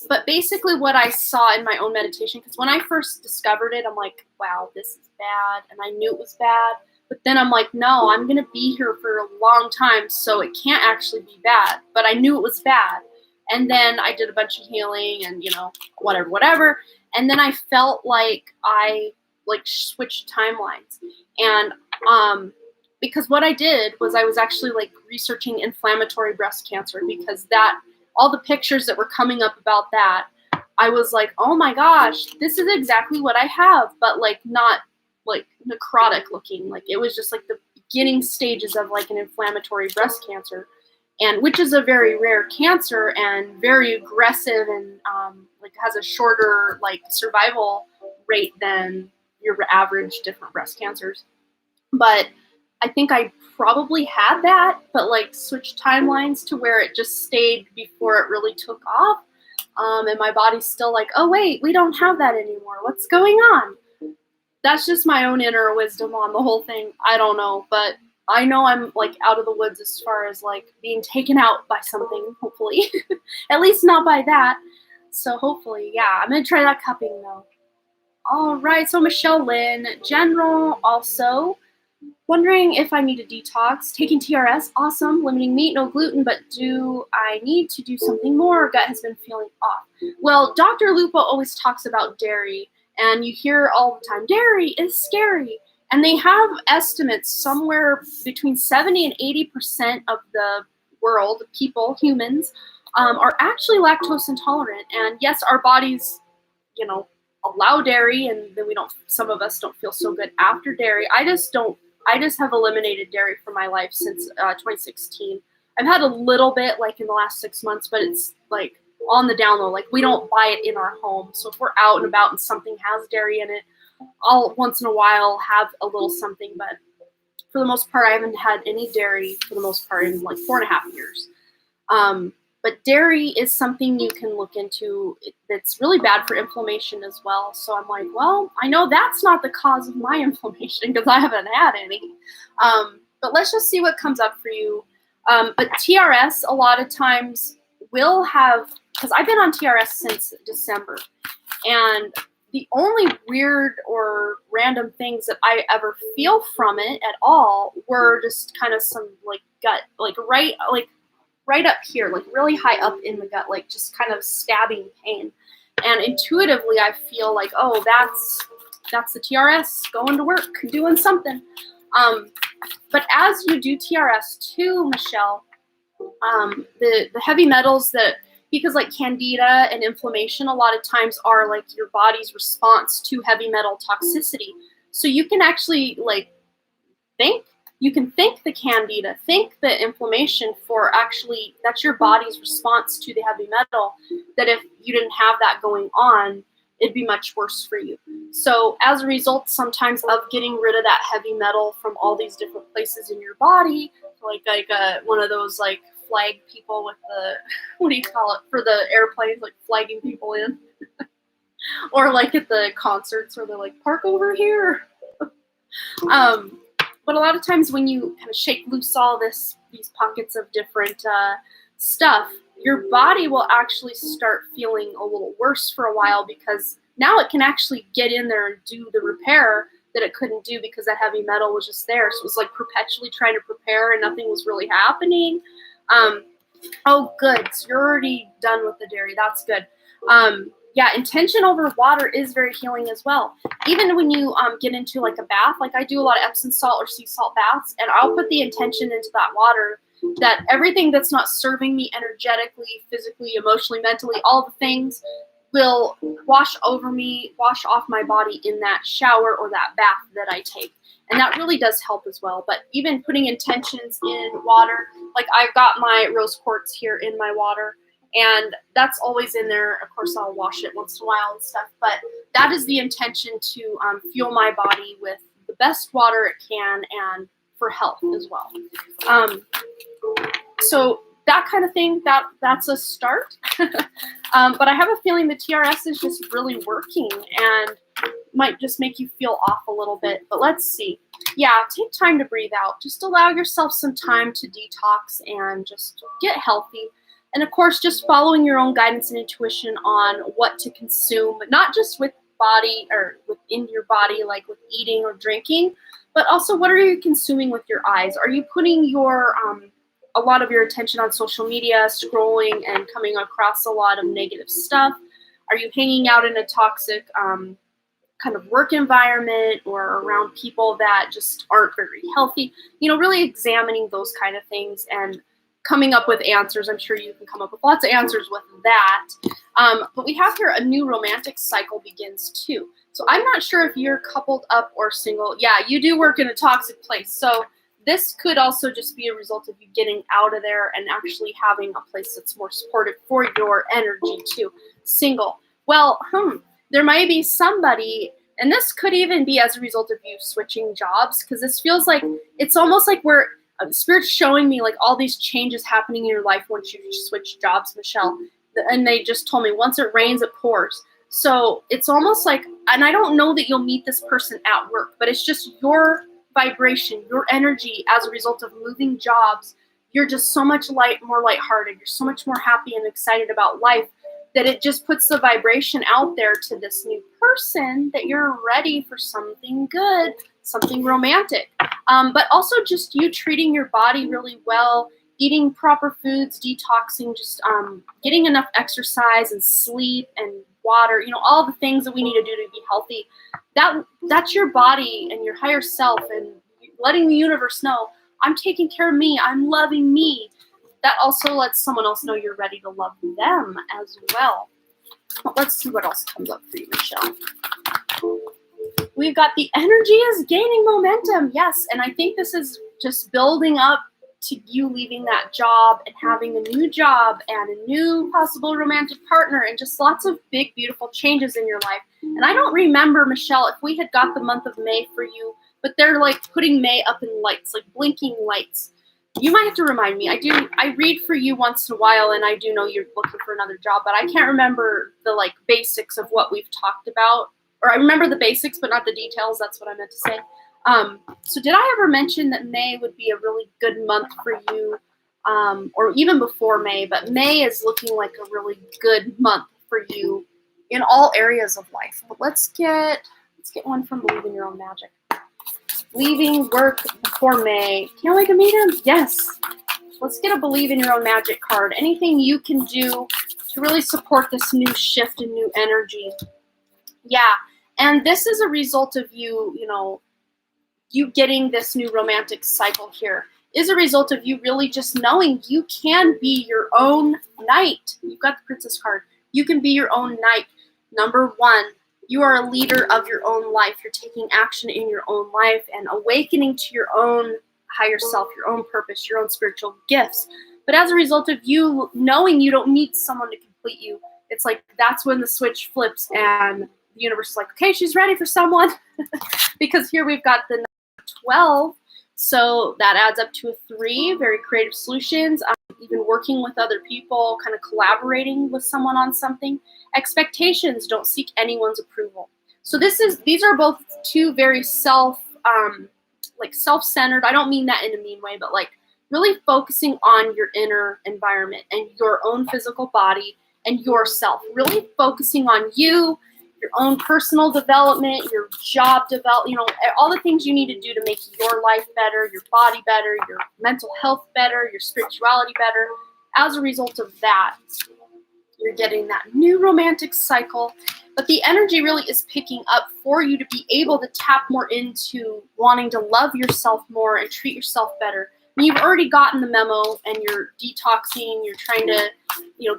But basically what I saw in my own meditation, because when I first discovered it, I'm like, wow, this is bad. And I knew it was bad. But then I'm like, no, I'm going to be here for a long time, so it can't actually be bad. But I knew it was bad. And then I did a bunch of healing and, whatever. And then I felt like I switched timelines. And because what I did was I was actually researching inflammatory breast cancer, because all the pictures that were coming up about that, I was like, oh my gosh, this is exactly what I have, but not necrotic looking. It was just the beginning stages of an inflammatory breast cancer. And which is a very rare cancer and very aggressive and has a shorter survival rate than your average different breast cancers. But I think I probably had that, but switched timelines to where it just stayed before it really took off. And my body's still oh wait, we don't have that anymore. What's going on? That's just my own inner wisdom on the whole thing. I don't know, but I know I'm out of the woods as far as being taken out by something, hopefully. At least not by that. So hopefully, yeah, I'm going to try that cupping though. All right, so Michelle Lynn, general also. Wondering if I need a detox. Taking TRS, awesome. Limiting meat, no gluten, but do I need to do something more? Gut has been feeling off. Well, Dr. Lupo always talks about dairy, and you hear all the time, dairy is scary. And they have estimates somewhere between 70 and 80% of the world, people, humans, are actually lactose intolerant. And yes, our bodies, allow dairy, and then some of us don't feel so good after dairy. I just have eliminated dairy from my life since 2016. I've had a little bit in the last 6 months, but it's on the down low. Like, we don't buy it in our home. So if we're out and about and something has dairy in it, I'll once in a while have a little something, but for the most part, I haven't had any dairy for the most part in like 4.5 years. But dairy is something you can look into that's really bad for inflammation as well. So I'm like, well, I know that's not the cause of my inflammation because I haven't had any. But let's just see what comes up for you. But TRS a lot of times will have, because I've been on TRS since December, and the only weird or random things that I ever feel from it at all were just kind of some like gut, like right up here, like really high up in the gut, like just kind of stabbing pain. And intuitively, I feel like, oh, that's the TRS going to work, doing something. But as you do TRS too, Michelle, the heavy metals that, because like candida and inflammation a lot of times are like your body's response to heavy metal toxicity. So you can actually like think the candida, think the inflammation for actually, that's your body's response to the heavy metal, that if you didn't have that going on, it'd be much worse for you. So as a result, sometimes of getting rid of that heavy metal from all these different places in your body, like one of those like flag people with the, what do you call it, for the airplanes, like flagging people in, or like at the concerts where they're like, park over here. But a lot of times when you kind of shake loose all these pockets of different stuff, your body will actually start feeling a little worse for a while, because now it can actually get in there and do the repair that it couldn't do because that heavy metal was just there. So it was like perpetually trying to prepare and nothing was really happening. Oh, good. So you're already done with the dairy. That's good. Yeah, intention over water is very healing as well. Even when you get into like a bath, like I do a lot of Epsom salt or sea salt baths, and I'll put the intention into that water that everything that's not serving me energetically, physically, emotionally, mentally, all the things will wash over me, wash off my body in that shower or that bath that I take. And that really does help as well. But even putting intentions in water, like I've got my rose quartz here in my water, and that's always in there. Of course, I'll wash it once in a while and stuff. But that is the intention to fuel my body with the best water it can and for health as well. So that kind of thing, that's a start. But I have a feeling the TRS is just really working and might just make you feel off a little bit. But let's see. Yeah, take time to breathe out. Just allow yourself some time to detox and just get healthy. And of course, just following your own guidance and intuition on what to consume, not just with body or within your body, like with eating or drinking, but also what are you consuming with your eyes? Are you putting your a lot of your attention on social media, scrolling and coming across a lot of negative stuff? Are you hanging out in a toxic kind of work environment or around people that just aren't very healthy? You know, really examining those kind of things and coming up with answers. I'm sure you can come up with lots of answers with that. But we have here a new romantic cycle begins too. So I'm not sure if you're coupled up or single. Yeah, you do work in a toxic place. So this could also just be a result of you getting out of there and actually having a place that's more supportive for your energy too. Single. Well, there might be somebody, and this could even be as a result of you switching jobs, because this feels like it's almost like we're Spirit's showing me like all these changes happening in your life once you switch jobs, Michelle. And they just told me once it rains, it pours. So it's almost like, and I don't know that you'll meet this person at work, but it's just your vibration, your energy as a result of moving jobs. You're just so much more lighthearted. You're so much more happy and excited about life that it just puts the vibration out there to this new person that you're ready for something good, something romantic. But also just you treating your body really well, eating proper foods, detoxing, just getting enough exercise and sleep and water, you know, all the things that we need to do to be healthy. That's your body and your higher self, and letting the universe know, I'm taking care of me, I'm loving me. That also lets someone else know you're ready to love them as well. Let's see what else comes up for you, Michelle. We've got the energy is gaining momentum. Yes, and I think this is just building up to you leaving that job and having a new job and a new possible romantic partner and just lots of big, beautiful changes in your life. And I don't remember, Michelle, if we had got the month of May for you, but they're like putting May up in lights, like blinking lights. You might have to remind me. I read for you once in a while, and I do know you're looking for another job, but I can't remember the like basics of what we've talked about. Or I remember the basics, but not the details. That's what I meant to say. So did I ever mention that May would be a really good month for you, or even before May? But May is looking like a really good month for you in all areas of life. But let's get one from Believe in Your Own Magic. Leaving work before May. Can't wait to meet him. Yes. Let's get a Believe in Your Own Magic card. Anything you can do to really support this new shift and new energy. Yeah. And this is a result of you getting this new romantic cycle here. Is a result of you really just knowing you can be your own knight. You've got the Princess card. You can be your own knight. Number one, you are a leader of your own life. You're taking action in your own life and awakening to your own higher self, your own purpose, your own spiritual gifts. But as a result of you knowing you don't need someone to complete you, it's like that's when the switch flips and the universe is like, okay, she's ready for someone. Because here we've got the 12. So that adds up to a 3. Very creative solutions. Even working with other people, kind of collaborating with someone on something. Expectations, don't seek anyone's approval. So these are both two very self-centered. I don't mean that in a mean way, but like really focusing on your inner environment and your own physical body and yourself. Really focusing on you, your own personal development, your job development, all the things you need to do to make your life better, your body better, your mental health better, your spirituality better. As a result of that, you're getting that new romantic cycle. But the energy really is picking up for you to be able to tap more into wanting to love yourself more and treat yourself better. And you've already gotten the memo and you're detoxing, you're trying to,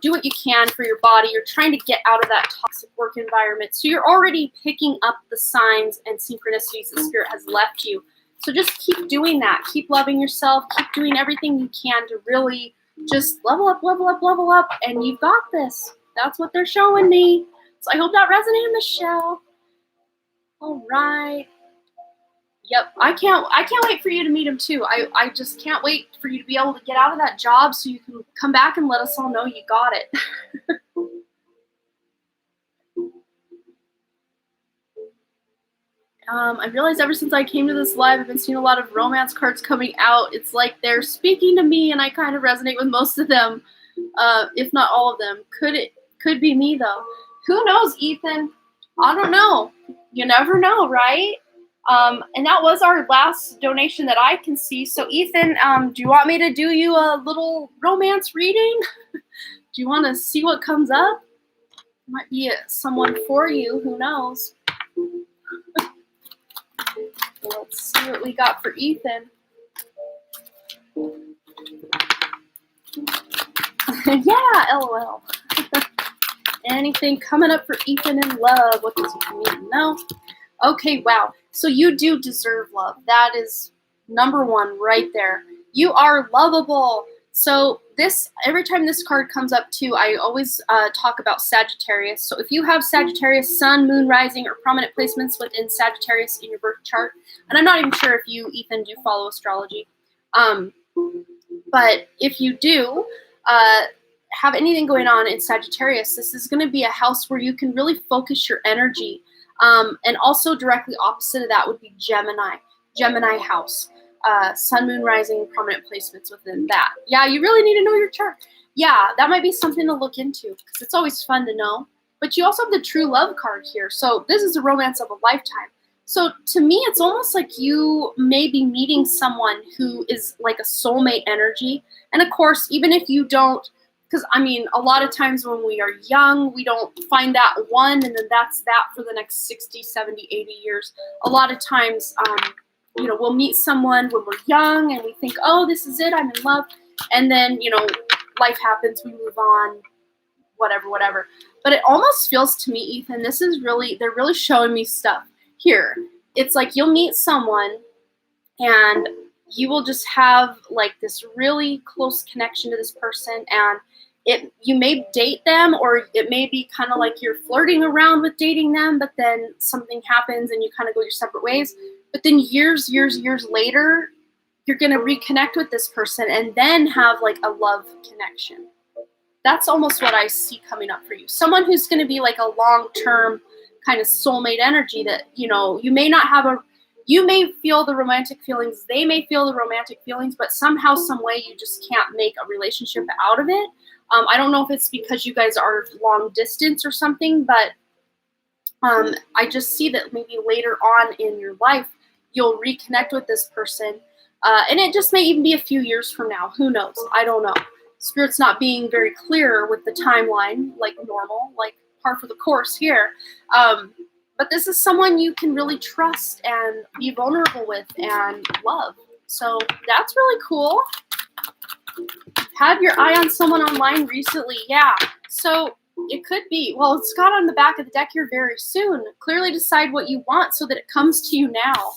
do what you can for your body. You're trying to get out of that toxic work environment. So you're already picking up the signs and synchronicities that Spirit has left you. So just keep doing that. Keep loving yourself. Keep doing everything you can to really just level up, and you've got this. That's what they're showing me. So I hope that resonated, Michelle. All right. Yep, I can't wait for you to meet him too. I just can't wait for you to be able to get out of that job so you can come back and let us all know you got it. I realized ever since I came to this live, I've been seeing a lot of romance cards coming out. It's like they're speaking to me, and I kind of resonate with most of them, if not all of them. Could be me though. Who knows, Ethan? I don't know. You never know, right? And that was our last donation that I can see. So Ethan, do you want me to do you a little romance reading? Do you want to see what comes up? Might be someone for you. Who knows? Let's see what we got for Ethan. Yeah, LOL. Anything coming up for Ethan in love? What does he need to know? Okay, wow. So you do deserve love. That is number one right there. You are lovable. So every time this card comes up too, I always talk about Sagittarius. So if you have Sagittarius, Sun, Moon, Rising, or prominent placements within Sagittarius in your birth chart, and I'm not even sure if you, Ethan, do follow astrology, but if you do have anything going on in Sagittarius, this is going to be a house where you can really focus your energy. And also directly opposite of that would be Gemini house. Sun, Moon, Rising, prominent placements within that. Yeah, you really need to know your chart. Yeah, that might be something to look into because it's always fun to know. But you also have the true love card here. So this is a romance of a lifetime. So to me, it's almost like you may be meeting someone who is like a soulmate energy. And of course, even if you don't, because I mean, a lot of times when we are young, we don't find that one and then that's that for the next 60, 70, 80 years. A lot of times, we'll meet someone when we're young and we think, oh, this is it, I'm in love. And then, life happens, we move on, whatever. But it almost feels to me, Ethan, they're really showing me stuff here. It's like you'll meet someone and you will just have like this really close connection to this person, and you may date them, or it may be kind of like you're flirting around with dating them, but then something happens and you kind of go your separate ways. But then years later, you're going to reconnect with this person and then have like a love connection. That's almost what I see coming up for you. Someone who's going to be like a long-term kind of soulmate energy that, you know, you may feel the romantic feelings, they may feel the romantic feelings, but somehow, some way, you just can't make a relationship out of it. I don't know if it's because you guys are long distance or something, but I just see that maybe later on in your life, you'll reconnect with this person. And it just may even be a few years from now. Who knows? I don't know. Spirit's not being very clear with the timeline, like normal, like par for the course here. But this is someone you can really trust and be vulnerable with and love. So that's really cool. Had your eye on someone online recently? Yeah. So it could be. Well, it's got on the back of the deck here, very soon. Clearly decide what you want so that it comes to you now.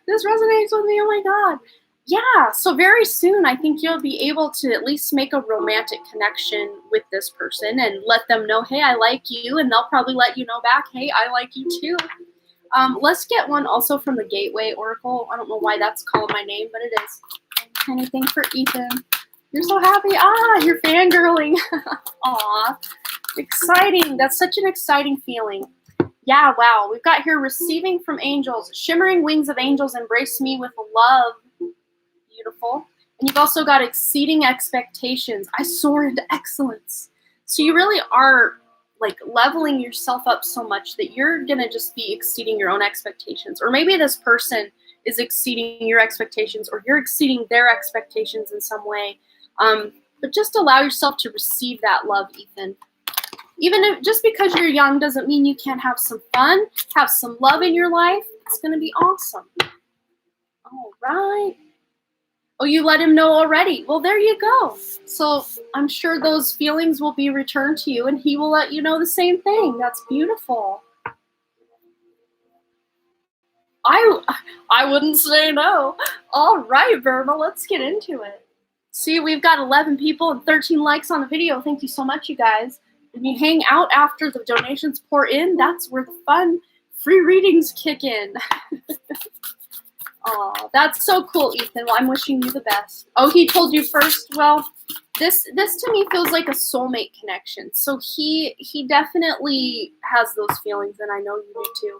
This resonates with me. Oh my God. Yeah. So very soon, I think you'll be able to at least make a romantic connection with this person and let them know, hey, I like you. And they'll probably let you know back, hey, I like you too. Let's get one also from the Gateway Oracle. I don't know why that's calling my name, but it is. Anything for Ethan. You're so happy. You're fangirling. Aw. Exciting. That's such an exciting feeling. Yeah, wow. We've got here receiving from angels. Shimmering wings of angels embrace me with love. Beautiful. And you've also got exceeding expectations. I soar into excellence. So you really are like leveling yourself up so much that you're going to just be exceeding your own expectations. Or maybe this person is exceeding your expectations, or you're exceeding their expectations in some way. But just allow yourself to receive that love, Ethan. Even if just because you're young doesn't mean you can't have some fun, have some love in your life. It's going to be awesome. All right. Oh, you let him know already. Well, there you go. So I'm sure those feelings will be returned to you, and he will let you know the same thing. That's beautiful. I wouldn't say no. All right, Burma, let's get into it. See, we've got 11 people and 13 likes on the video. Thank you so much, you guys. When you hang out after the donations pour in, that's where the fun free readings kick in. Aw, that's so cool, Ethan. Well, I'm wishing you the best. Oh, he told you first? Well, this to me feels like a soulmate connection. So he definitely has those feelings, and I know you do too.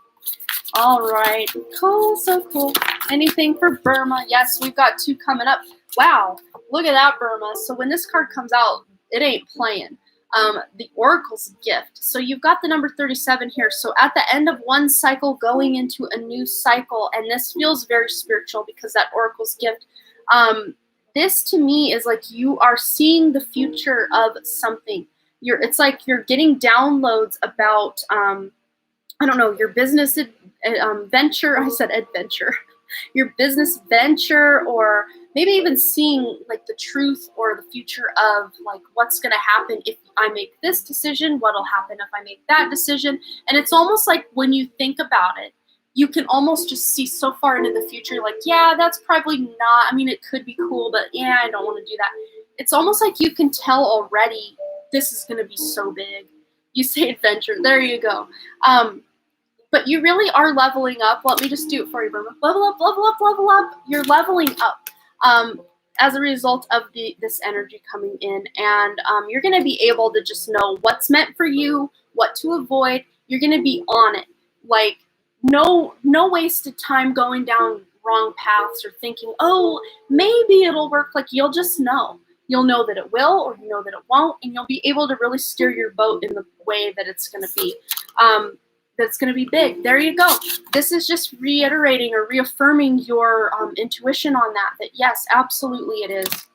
All right. Cool. So cool. Anything for Burma? Yes, we've got 2 coming up. Wow. Look at that, Burma. So when this card comes out, it ain't playing. The Oracle's gift. So you've got the number 37 here. So at the end of one cycle, going into a new cycle, and this feels very spiritual because that Oracle's gift. This to me is like you are seeing the future of something. It's like you're getting downloads about, I don't know, your business venture. I said adventure. Your business venture, or maybe even seeing like the truth or the future of like what's going to happen if I make this decision, what'll happen if I make that decision. And it's almost like when you think about it, you can almost just see so far into the future, like, yeah, that's probably not, I mean, it could be cool, but yeah, I don't want to do that. It's almost like you can tell already this is going to be so big. You say adventure, there you go. But you really are leveling up. Let me just do it for you, Burma. Level up, level up, level up. You're leveling up as a result of this energy coming in. And you're going to be able to just know what's meant for you, what to avoid. You're going to be on it. Like, no wasted time going down wrong paths or thinking, oh, maybe it'll work. Like, you'll just know. You'll know that it will, or you know that it won't. And you'll be able to really steer your boat in the way that it's going to be. That's going to be big. There you go. This is just reiterating or reaffirming your intuition on that yes, absolutely it is.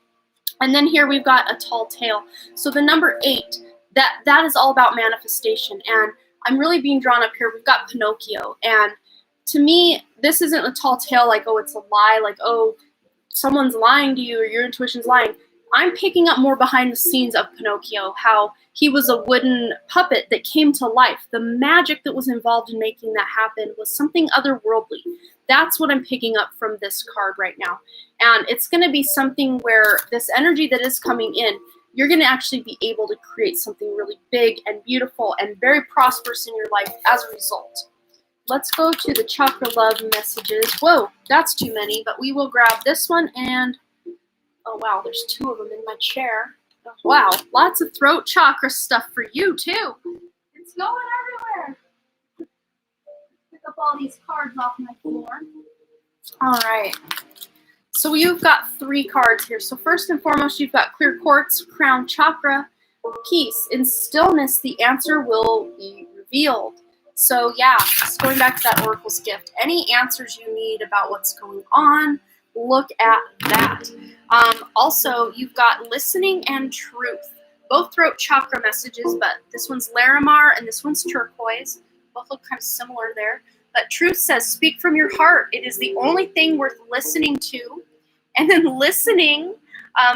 And then here we've got a tall tale. So the number 8, that is all about manifestation. And I'm really being drawn up here. We've got Pinocchio. And to me, this isn't a tall tale like, oh, it's a lie. Like, oh, someone's lying to you or your intuition's lying. I'm picking up more behind the scenes of Pinocchio, how he was a wooden puppet that came to life. The magic that was involved in making that happen was something otherworldly. That's what I'm picking up from this card right now. And it's going to be something where this energy that is coming in, you're going to actually be able to create something really big and beautiful and very prosperous in your life as a result. Let's go to the Chakra Love messages. Whoa, that's too many, but we will grab this one and, oh wow, there's 2 of them in my chair. Oh, wow, lots of throat chakra stuff for you too. It's going everywhere. Pick up all these cards off my floor. All right. So you've got 3 cards here. So first and foremost, you've got clear quartz, crown chakra, peace. In stillness, the answer will be revealed. So yeah, just going back to that Oracle's gift. Any answers you need about what's going on, look at that. Also, you've got listening and truth. Both throat chakra messages, but this one's Larimar and this one's turquoise. Both look kind of similar there. But truth says, speak from your heart. It is the only thing worth listening to. And then listening,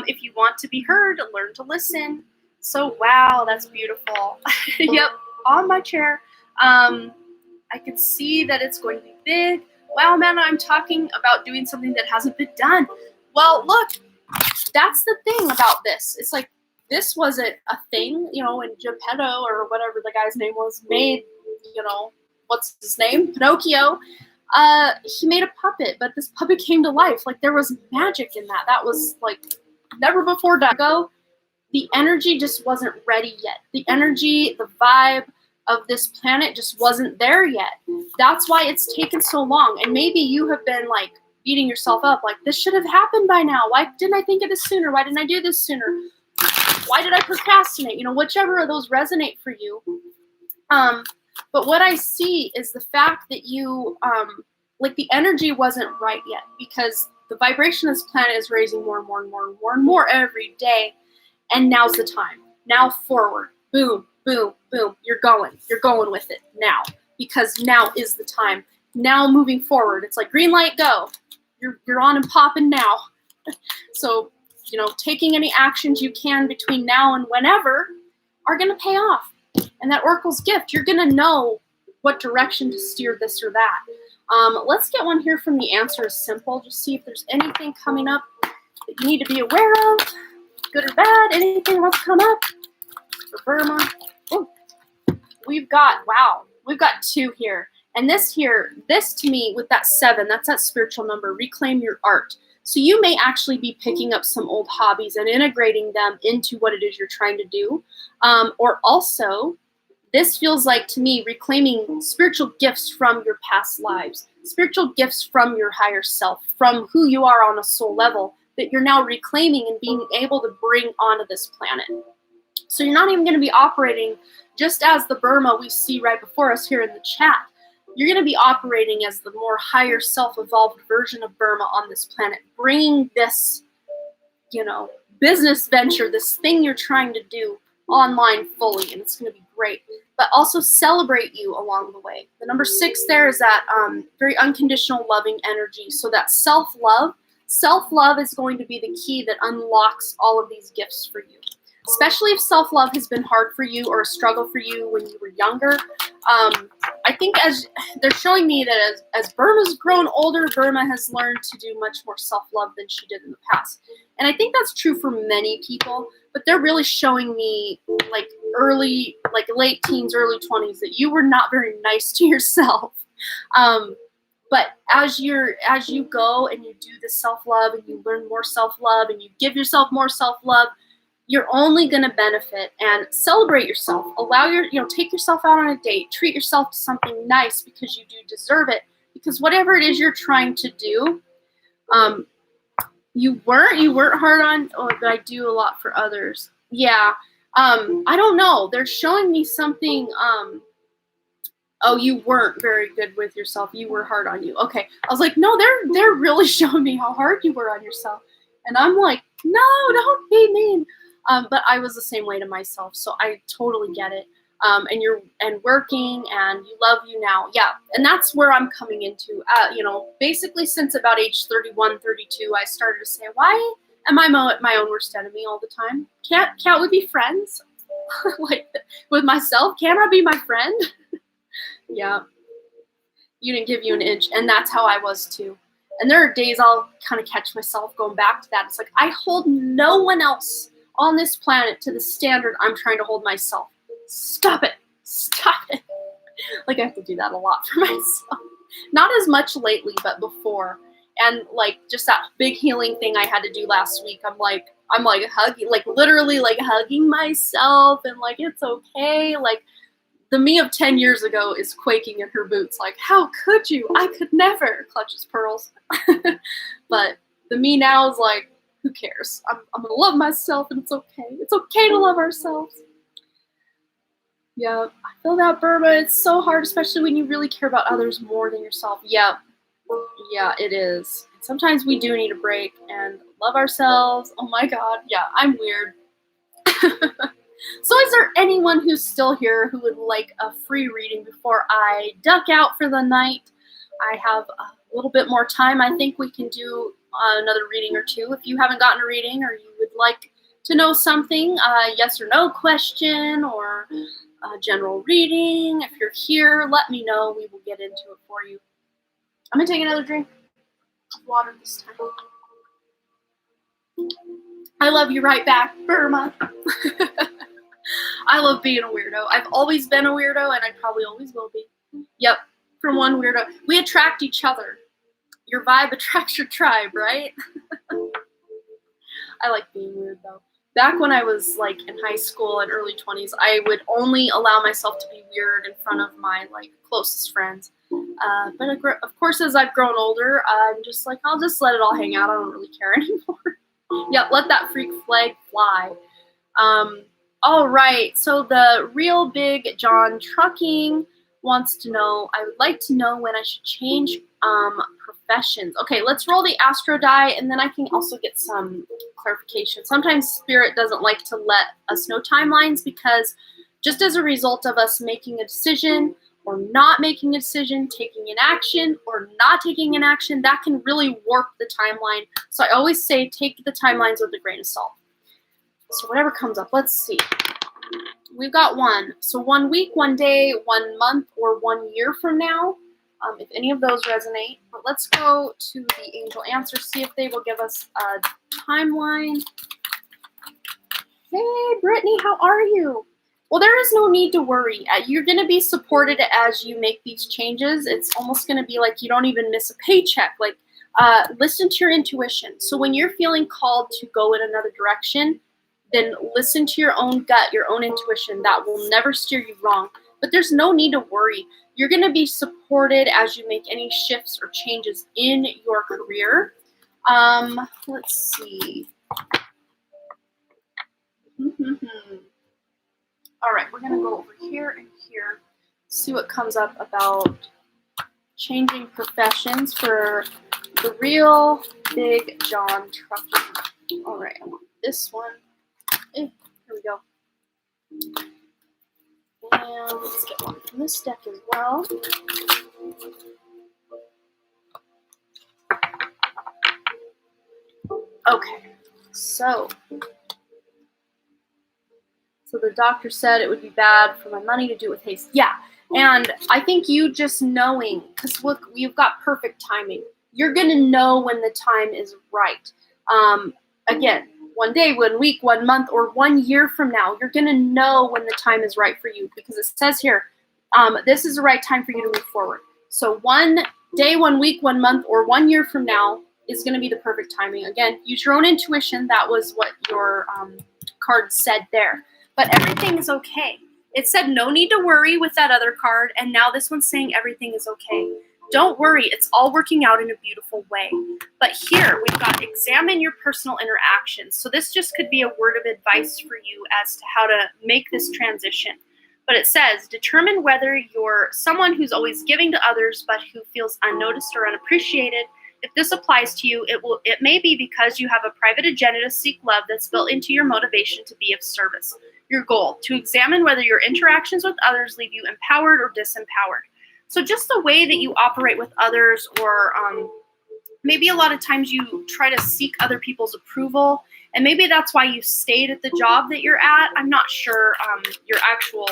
if you want to be heard, learn to listen. So, wow, that's beautiful. Yep, on my chair. I can see that it's going to be big. Wow, Amanda, I'm talking about doing something that hasn't been done. Well, look, that's the thing about this. It's like, this wasn't a thing, you know, when Geppetto or whatever the guy's name was made, you know, what's his name? Pinocchio. He made a puppet, but this puppet came to life. Like, there was magic in that. That was, like, never before done. The energy just wasn't ready yet. The energy, the vibe of this planet just wasn't there yet. That's why it's taken so long. And maybe you have been, like, beating yourself up. Like, this should have happened by now. Why didn't I think of this sooner? Why didn't I do this sooner? Why did I procrastinate? You know, whichever of those resonate for you. But what I see is the fact that you, like, the energy wasn't right yet, because the vibration of this planet is raising more and more and more and more and more every day. And now's the time. Now forward. Boom, boom, boom. You're going with it now, because now is the time. Now moving forward. It's like green light, go. You're on and popping now. So, you know, taking any actions you can between now and whenever are going to pay off. And that Oracle's gift, you're going to know what direction to steer this or that. Let's get one here from the Answer is Simple. Just see if there's anything coming up that you need to be aware of, good or bad, anything wants to come up for Burma. Oh, we've got 2 here. And this to me, with that 7, that's that spiritual number, reclaim your art. So you may actually be picking up some old hobbies and integrating them into what it is you're trying to do. Or also, this feels like, to me, reclaiming spiritual gifts from your past lives, spiritual gifts from your higher self, from who you are on a soul level, that you're now reclaiming and being able to bring onto this planet. So you're not even going to be operating just as the Burma we see right before us here in the chat. You're going to be operating as the more higher self-evolved version of Burma on this planet, bringing this, you know, business venture, this thing you're trying to do online fully, and it's going to be great. But also celebrate you along the way. The number 6 there is that very unconditional loving energy. So that self-love is going to be the key that unlocks all of these gifts for you. Especially if self-love has been hard for you or a struggle for you when you were younger. I think as they're showing me that as Burma's grown older, Burma has learned to do much more self-love than she did in the past. And I think that's true for many people, but they're really showing me like late teens, early 20s, that you were not very nice to yourself. But as you go and you do the self-love and you learn more self-love and you give yourself more self-love, you're only going to benefit. And celebrate yourself. Take yourself out on a date. Treat yourself to something nice because you do deserve it. Because whatever it is you're trying to do, you weren't hard on, but I do a lot for others. Yeah. I don't know. They're showing me something. You weren't very good with yourself. You were hard on you. Okay. I was like, no, they're really showing me how hard you were on yourself. And I'm like, no, don't be mean. But I was the same way to myself, so I totally get it. And working, and you love you now. Yeah, and that's where I'm coming into. Basically since about age 31, 32, I started to say, why Am I my own worst enemy all the time? Can't we be friends? Like with myself? Can I be my friend? Yeah. You didn't give you an inch, and that's how I was too. And there are days I'll kind of catch myself going back to that. It's like I hold no one else on this planet to the standard I'm trying to hold myself. Stop it. Stop it. Like I have to do that a lot for myself. Not as much lately, but before. And like just that big healing thing I had to do last week. I'm like hugging, like literally like hugging myself and like it's okay. Like the me of 10 years ago is quaking in her boots. Like, how could you? I could never. Clutches pearls. But the me now is like, who cares? I'm going to love myself and it's okay. It's okay to love ourselves. Yeah, I feel that, Burma. It's so hard, especially when you really care about others more than yourself. Yeah, it is. Sometimes we do need a break and love ourselves. Oh my God. Yeah, I'm weird. So is there anyone who's still here who would like a free reading before I duck out for the night? I have a little bit more time. I think we can do another reading or two. If you haven't gotten a reading or you would like to know something, yes or no question or a general reading, if you're here, let me know. We will get into it for you. I'm going to take another drink of water this time. I love you right back, Burma. I love being a weirdo. I've always been a weirdo, and I probably always will be. Yep, from one weirdo. We attract each other. Your vibe attracts your tribe, right? I like being weird, though. Back when I was, like, in high school and early 20s, I would only allow myself to be weird in front of my, like, closest friends. But, of course, as I've grown older, I'm just like, I'll just let it all hang out. I don't really care anymore. Yeah, let that freak flag fly. All right, so the Real Big John Trucking wants to know, I would like to know when I should change professions. Okay, let's roll the astro die, and then I can also get some clarification. Sometimes Spirit doesn't like to let us know timelines because just as a result of us making a decision or not making a decision, taking an action or not taking an action, that can really warp the timeline. So I always say take the timelines with a grain of salt. So whatever comes up, let's see. We've got one. So 1 week, 1 day, 1 month, or 1 year from now, if any of those resonate. But let's go to the angel answers, see if they will give us a timeline. Hey, Brittany, how are you? Well, there is no need to worry. You're going to be supported as you make these changes. It's almost going to be like you don't even miss a paycheck. Like, listen to your intuition. So when you're feeling called to go in another direction, then listen to your own gut, your own intuition. That will never steer you wrong. But there's no need to worry. You're going to be supported as you make any shifts or changes in your career. Let's see. All right, we're going to go over here and here, see what comes up about changing professions for the Real Big John Trucking. All right, I want this one. Here we go. And let's get one from this deck as well. Okay, so the doctor said it would be bad for my money to do it with haste. Yeah, and I think you just knowing, because look, you've got perfect timing. You're going to know when the time is right. Again, 1 day, 1 week, 1 month, or 1 year from now, you're going to know when the time is right for you because it says here, this is the right time for you to move forward. So 1 day, 1 week, 1 month, or 1 year from now is going to be the perfect timing. Again, use your own intuition. That was what your card said there. But everything is okay. It said no need to worry with that other card, and now this one's saying everything is okay. Don't worry, it's all working out in a beautiful way. But here, we've got examine your personal interactions. So this just could be a word of advice for you as to how to make this transition. But it says, determine whether you're someone who's always giving to others but who feels unnoticed or unappreciated. If this applies to you, it may be because you have a private agenda to seek love that's built into your motivation to be of service. Your goal, to examine whether your interactions with others leave you empowered or disempowered. So just the way that you operate with others or maybe a lot of times you try to seek other people's approval, and maybe that's why you stayed at the job that you're at. I'm not sure your actual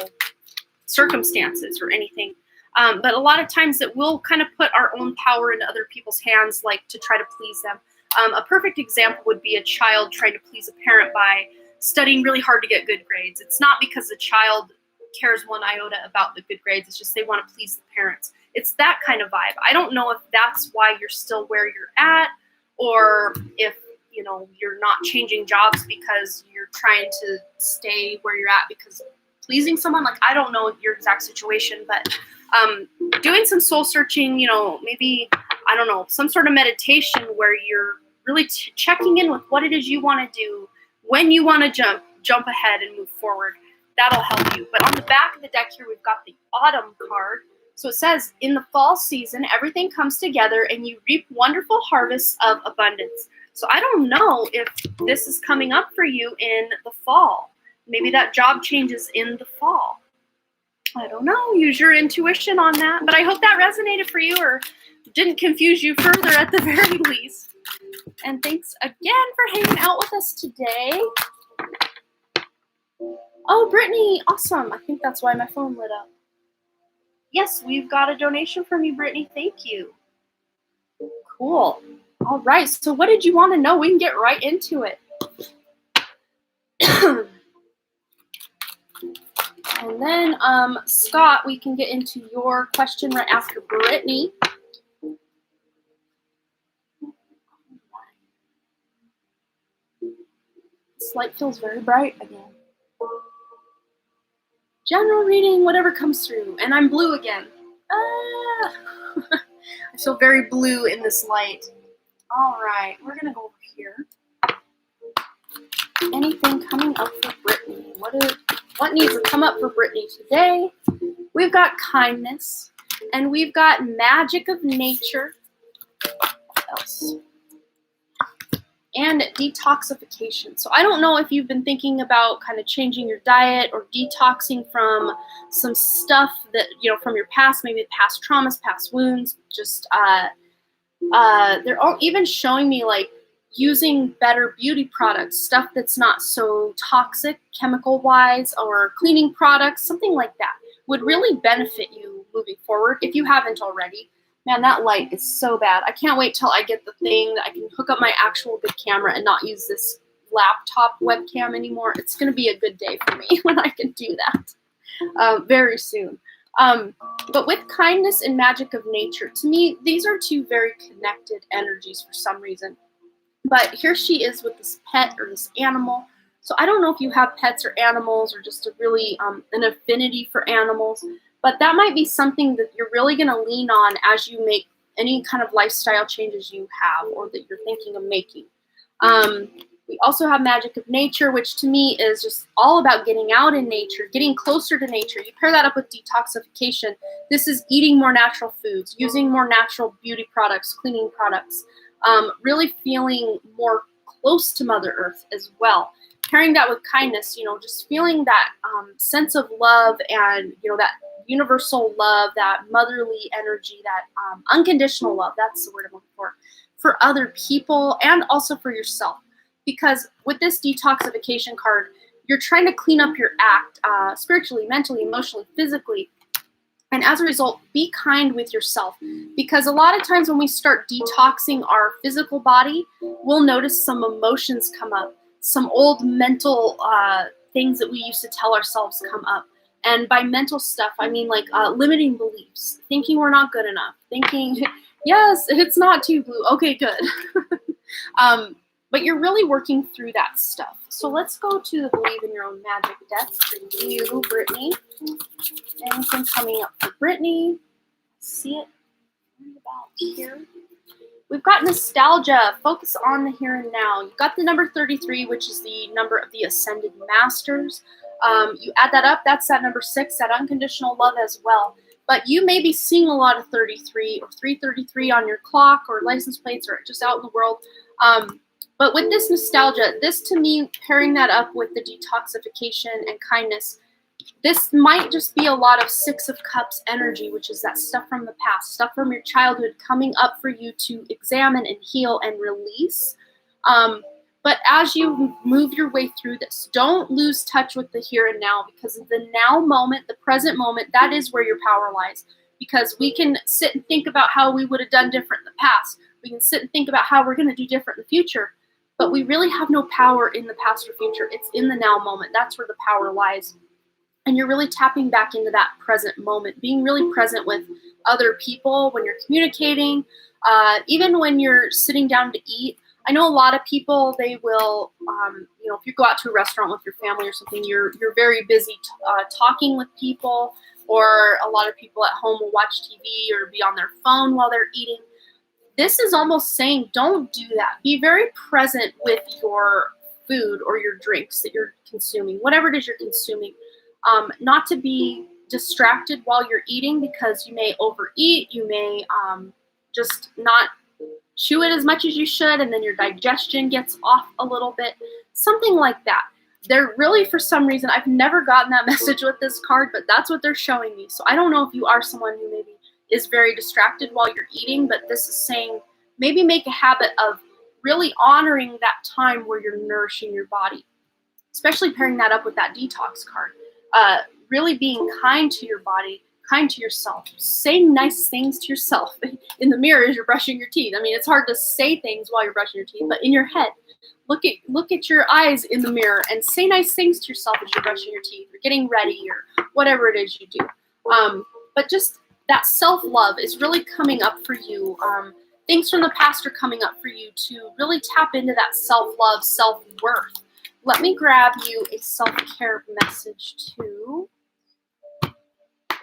circumstances or anything. But a lot of times that we'll kind of put our own power into other people's hands, like to try to please them. A perfect example would be a child trying to please a parent by studying really hard to get good grades. It's not because the child cares one iota about the good grades. It's just they want to please the parents. It's that kind of vibe. I don't know if that's why you're still where you're at, or if you're not changing jobs because you're trying to stay where you're at because pleasing someone. Like, I don't know your exact situation, but doing some soul searching, maybe, I don't know, some sort of meditation where you're really checking in with what it is you want to do, when you want to jump ahead and move forward. That'll help you. But on the back of the deck here, we've got the autumn card. So it says, in the fall season, everything comes together and you reap wonderful harvests of abundance. So I don't know if this is coming up for you in the fall. Maybe that job changes in the fall. I don't know. Use your intuition on that. But I hope that resonated for you or didn't confuse you further at the very least. And thanks again for hanging out with us today. Oh, Brittany, awesome. I think that's why my phone lit up. Yes, we've got a donation from you, Brittany. Thank you. Cool. All right. So what did you want to know? We can get right into it. And then, Scott, we can get into your question right after Brittany. This light feels very bright again. General reading, whatever comes through. And I'm blue again. I feel very blue in this light. All right, we're going to go over here. Anything coming up for Brittany? What needs to come up for Brittany today? We've got kindness, and we've got magic of nature. What else? And detoxification. So I don't know if you've been thinking about kind of changing your diet or detoxing from some stuff that, from your past, maybe past traumas, past wounds. Just they're all even showing me like using better beauty products, stuff that's not so toxic chemical-wise, or cleaning products, something like that would really benefit you moving forward if you haven't already. Man, that light is so bad. I can't wait till I get the thing that I can hook up my actual good camera and not use this laptop webcam anymore. It's going to be a good day for me when I can do that very soon. But with kindness and magic of nature, to me, these are two very connected energies for some reason. But here she is with this pet or this animal. So I don't know if you have pets or animals or just a really an affinity for animals, but that might be something that you're really going to lean on as you make any kind of lifestyle changes you have or that you're thinking of making. We also have magic of nature, which to me is just all about getting out in nature, getting closer to nature. You pair that up with detoxification. This is eating more natural foods, using more natural beauty products, cleaning products, really feeling more close to Mother Earth as well. Pairing that with kindness, just feeling that sense of love and, that universal love, that motherly energy, that unconditional love, that's the word I'm looking for other people and also for yourself. Because with this detoxification card, you're trying to clean up your act spiritually, mentally, emotionally, physically. And as a result, be kind with yourself. Because a lot of times when we start detoxing our physical body, we'll notice some emotions come up. Some old mental things that we used to tell ourselves come up. And by mental stuff, I mean like limiting beliefs, thinking we're not good enough, thinking, yes, it's not too blue. Okay, good. But you're really working through that stuff. So let's go to the Believe in Your Own Magic deck for you, Brittany. Anything coming up for Brittany? See it about here. We've got nostalgia. Focus on the here and now. You've got the number 33, which is the number of the Ascended Masters. You add that up, that's that number 6, that unconditional love as well. But you may be seeing a lot of 33 or 333 on your clock or license plates or just out in the world. But with this nostalgia, this to me, pairing that up with the detoxification and kindness, This might just be a lot of Six of Cups energy, which is that stuff from the past, stuff from your childhood coming up for you to examine and heal and release. But as you move your way through this, don't lose touch with the here and now, because the now moment, the present moment, that is where your power lies. Because we can sit and think about how we would have done different in the past. We can sit and think about how we're going to do different in the future. But we really have no power in the past or future. It's in the now moment. That's where the power lies. And you're really tapping back into that present moment, being really present with other people when you're communicating, even when you're sitting down to eat. I know a lot of people, they will, if you go out to a restaurant with your family or something, you're very busy talking with people, or a lot of people at home will watch TV or be on their phone while they're eating. This is almost saying, don't do that. Be very present with your food or your drinks that you're consuming, whatever it is you're consuming. Not to be distracted while you're eating, because you may overeat, you may just not chew it as much as you should, and then your digestion gets off a little bit, something like that. They're really, for some reason, I've never gotten that message with this card, but that's what they're showing me. So I don't know if you are someone who maybe is very distracted while you're eating, but this is saying maybe make a habit of really honoring that time where you're nourishing your body, especially pairing that up with that detox card. Really being kind to your body, kind to yourself, saying nice things to yourself in the mirror as you're brushing your teeth. I mean, it's hard to say things while you're brushing your teeth, but in your head, look at your eyes in the mirror and say nice things to yourself as you're brushing your teeth or getting ready or whatever it is you do. But just that self-love is really coming up for you. Things from the past are coming up for you to really tap into that self-love, self-worth. Let me grab you a self-care message too.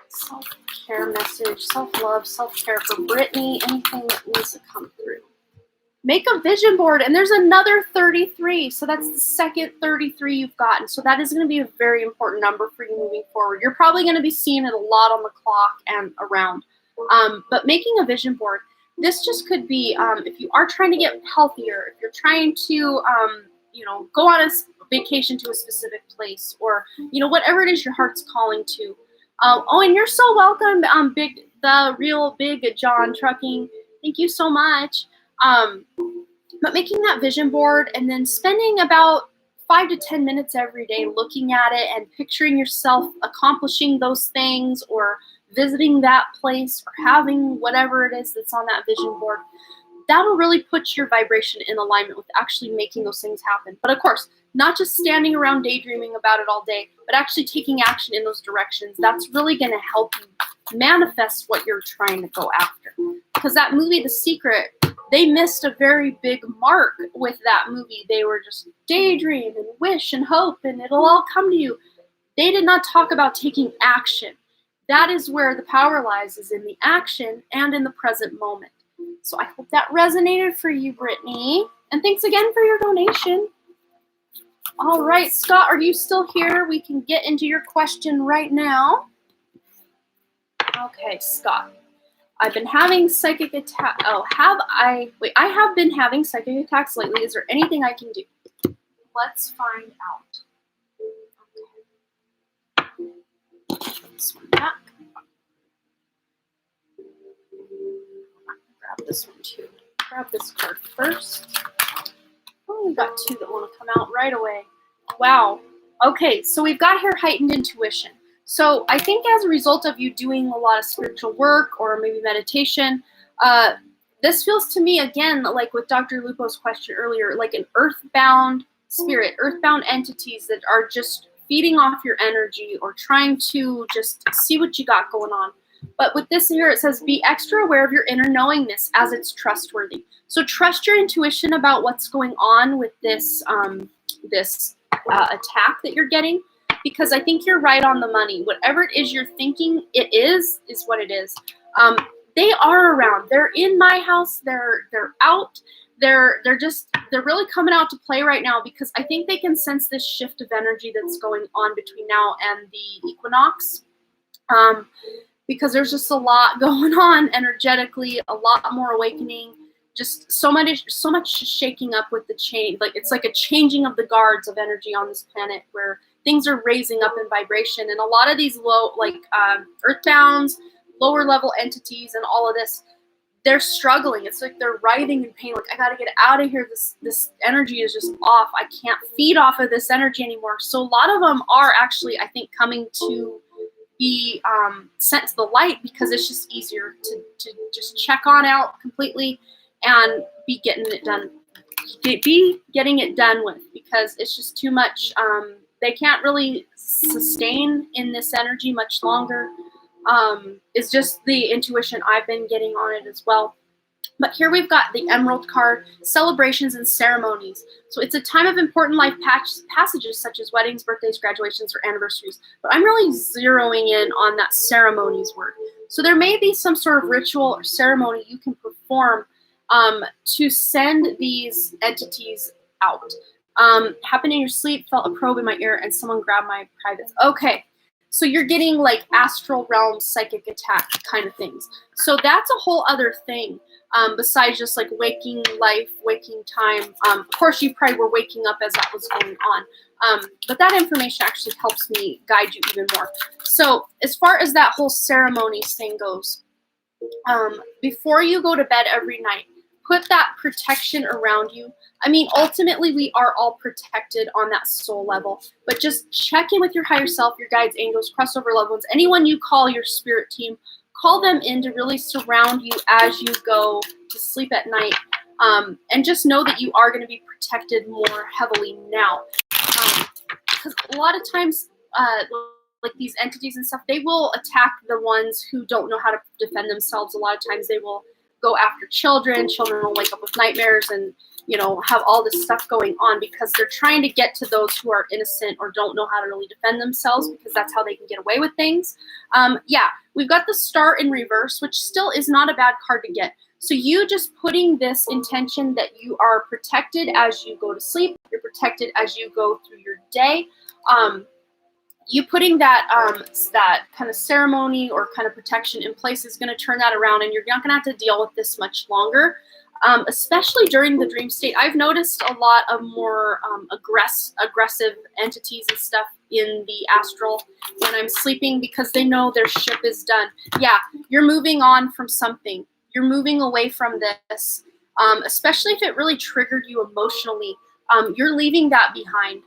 Self-care message, self-love, self-care for Brittany, anything that needs to come through. Make a vision board, and there's another 33, so that's the second 33 you've gotten. So that is going to be a very important number for you moving forward. You're probably going to be seeing it a lot on the clock and around. But making a vision board, this just could be if you are trying to get healthier, if you're trying to go on a vacation to a specific place, or whatever it is your heart's calling to. And you're so welcome, the real big John Trucking. Thank you so much. But making that vision board and then spending about 5 to 10 minutes every day looking at it and picturing yourself accomplishing those things, or visiting that place, or having whatever it is that's on that vision board, that'll really put your vibration in alignment with actually making those things happen. But of course, not just standing around daydreaming about it all day, but actually taking action in those directions. That's really going to help you manifest what you're trying to go after. Because that movie, The Secret, they missed a very big mark with that movie. They were just daydream and wish and hope, and it'll all come to you. They did not talk about taking action. That is where the power lies, is in the action and in the present moment. So I hope that resonated for you, Brittany. And thanks again for your donation. All right, Scott, are you still here? We can get into your question right now. Okay, Scott. I've been having psychic attacks. I have been having psychic attacks lately. Is there anything I can do? Let's find out. Okay. This one back. Grab this one too. Grab this card first. Oh, we got two that want to come out right away. Wow. Okay, so we've got here heightened intuition. So I think as a result of you doing a lot of spiritual work or maybe meditation, this feels to me, again, like with Dr. Lupo's question earlier, like an earthbound spirit, earthbound entities that are just feeding off your energy or trying to just see what you got going on. But with this here, it says, be extra aware of your inner knowingness as it's trustworthy. So trust your intuition about what's going on with this, attack that you're getting, because I think you're right on the money. Whatever it is you're thinking it is what it is. They are around. They're in my house. They're out. They're really coming out to play right now, because I think they can sense this shift of energy that's going on between now and the equinox. Because there's just a lot going on energetically, a lot more awakening, just so much shaking up with the change. Like it's like a changing of the guards of energy on this planet, where things are raising up in vibration. And a lot of these low, like earthbounds, lower level entities and all of this, they're struggling. It's like they're writhing in pain. Like, I got to get out of here. This energy is just off. I can't feed off of this energy anymore. So a lot of them are actually, I think, coming to be sent to the light because it's just easier to just check on out completely and be getting it done with, because it's just too much. They can't really sustain in this energy much longer. Is just the intuition I've been getting on it as well. But here we've got the Emerald card, celebrations and ceremonies. So it's a time of important life passages such as weddings, birthdays, graduations, or anniversaries. But I'm really zeroing in on that ceremonies word. So there may be some sort of ritual or ceremony you can perform to send these entities out. Happened in your sleep, felt a probe in my ear, and someone grabbed my privates. Okay. So you're getting like astral realm psychic attack kind of things. So that's a whole other thing besides just like waking life, waking time. Of course, you probably were waking up as that was going on. But that information actually helps me guide you even more. So as far as that whole ceremonies thing goes, before you go to bed every night, put that protection around you. I mean, ultimately, we are all protected on that soul level, but just check in with your higher self, your guides, angels, crossover loved ones, anyone you call your spirit team, call them in to really surround you as you go to sleep at night. And just know that you are going to be protected more heavily now. Because a lot of times, like these entities and stuff, they will attack the ones who don't know how to defend themselves. A lot of times they will go after children. Children will wake up with nightmares and, you know, have all this stuff going on because they're trying to get to those who are innocent or don't know how to really defend themselves, because that's how they can get away with things. Yeah, we've got the Star in reverse, which still is not a bad card to get. So you just putting this intention that you are protected as you go to sleep, you're protected as you go through your day. You putting that that kind of ceremony or kind of protection in place is going to turn that around, and you're not going to have to deal with this much longer, especially during the dream state. I've noticed a lot of more aggressive entities and stuff in the astral when I'm sleeping because they know their ship is done. Yeah, you're moving on from something. You're moving away from this, especially if it really triggered you emotionally. You're leaving that behind.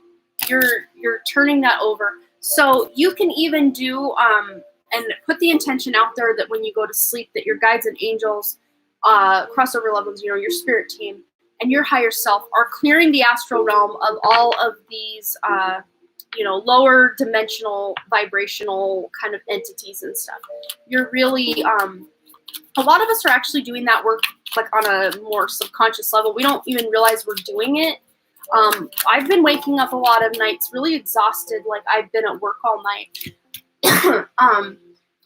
You're turning that over. So you can even do and put the intention out there that when you go to sleep, that your guides and angels, crossover levels, you know, your spirit team and your higher self are clearing the astral realm of all of these, you know, lower dimensional, vibrational kind of entities and stuff. You're really, a lot of us are actually doing that work like on a more subconscious level. We don't even realize we're doing it. I've been waking up a lot of nights really exhausted, like I've been at work all night,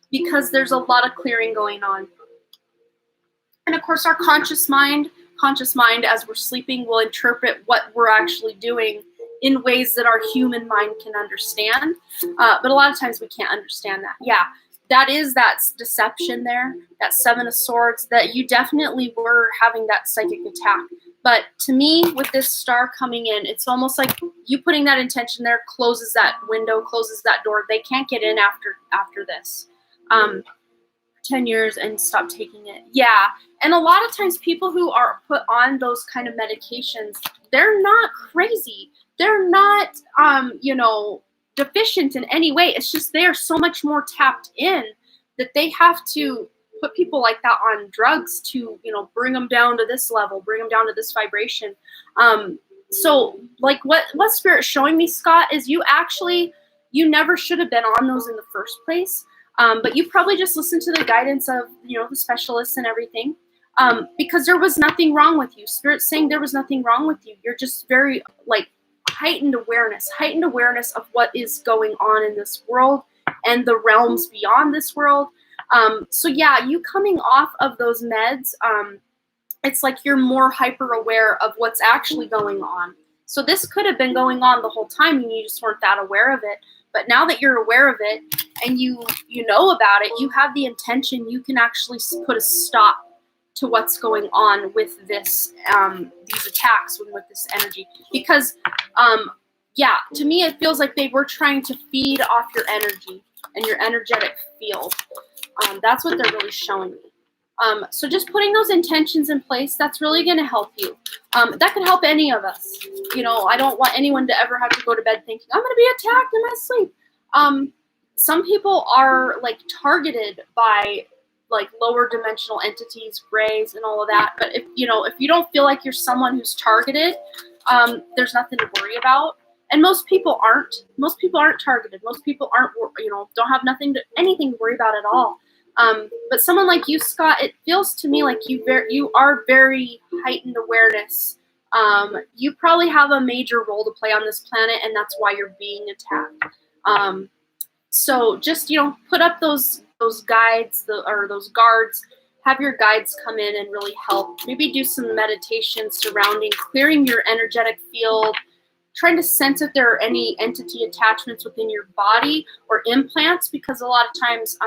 because there's a lot of clearing going on. And of course, our conscious mind, as we're sleeping, will interpret what we're actually doing in ways that our human mind can understand. But a lot of times we can't understand that. Yeah, that is that deception there, that Seven of Swords, that you definitely were having that psychic attack. But to me, with this Star coming in, it's almost like you putting that intention there closes that window, closes that door. They can't get in after this. 10 years and stop taking it. Yeah. And a lot of times people who are put on those kind of medications, they're not crazy. They're not, you know, deficient in any way. It's just they are so much more tapped in that they have to put people like that on drugs to, you know, bring them down to this level, bring them down to this vibration. So like what Spirit's showing me, Scott, is you never should have been on those in the first place. But you probably just listened to the guidance of, you know, the specialists and everything, because there was nothing wrong with you. Spirit's saying there was nothing wrong with you. You're just very like heightened awareness of what is going on in this world and the realms beyond this world. So yeah, you coming off of those meds, it's like you're more hyper aware of what's actually going on. So this could have been going on the whole time and you just weren't that aware of it. But now that you're aware of it and you know about it, you have the intention, you can actually put a stop to what's going on with this, these attacks with this energy. Because, yeah, to me it feels like they were trying to feed off your energy and your energetic field. That's what they're really showing me. So just putting those intentions in place, that's really going to help you. That could help any of us. You know, I don't want anyone to ever have to go to bed thinking, I'm going to be attacked in my sleep. Some people are like targeted by like lower dimensional entities, grays and all of that. But if you don't feel like you're someone who's targeted, there's nothing to worry about. And most people aren't. Most people aren't targeted. Most people aren't, don't have anything to worry about at all. But someone like you, Scott, it feels to me like you are very heightened awareness. You probably have a major role to play on this planet, and that's why you're being attacked. So just, put up those guides or those guards. Have your guides come in and really help. Maybe do some meditation surrounding clearing your energetic field, trying to sense if there are any entity attachments within your body or implants, because a lot of times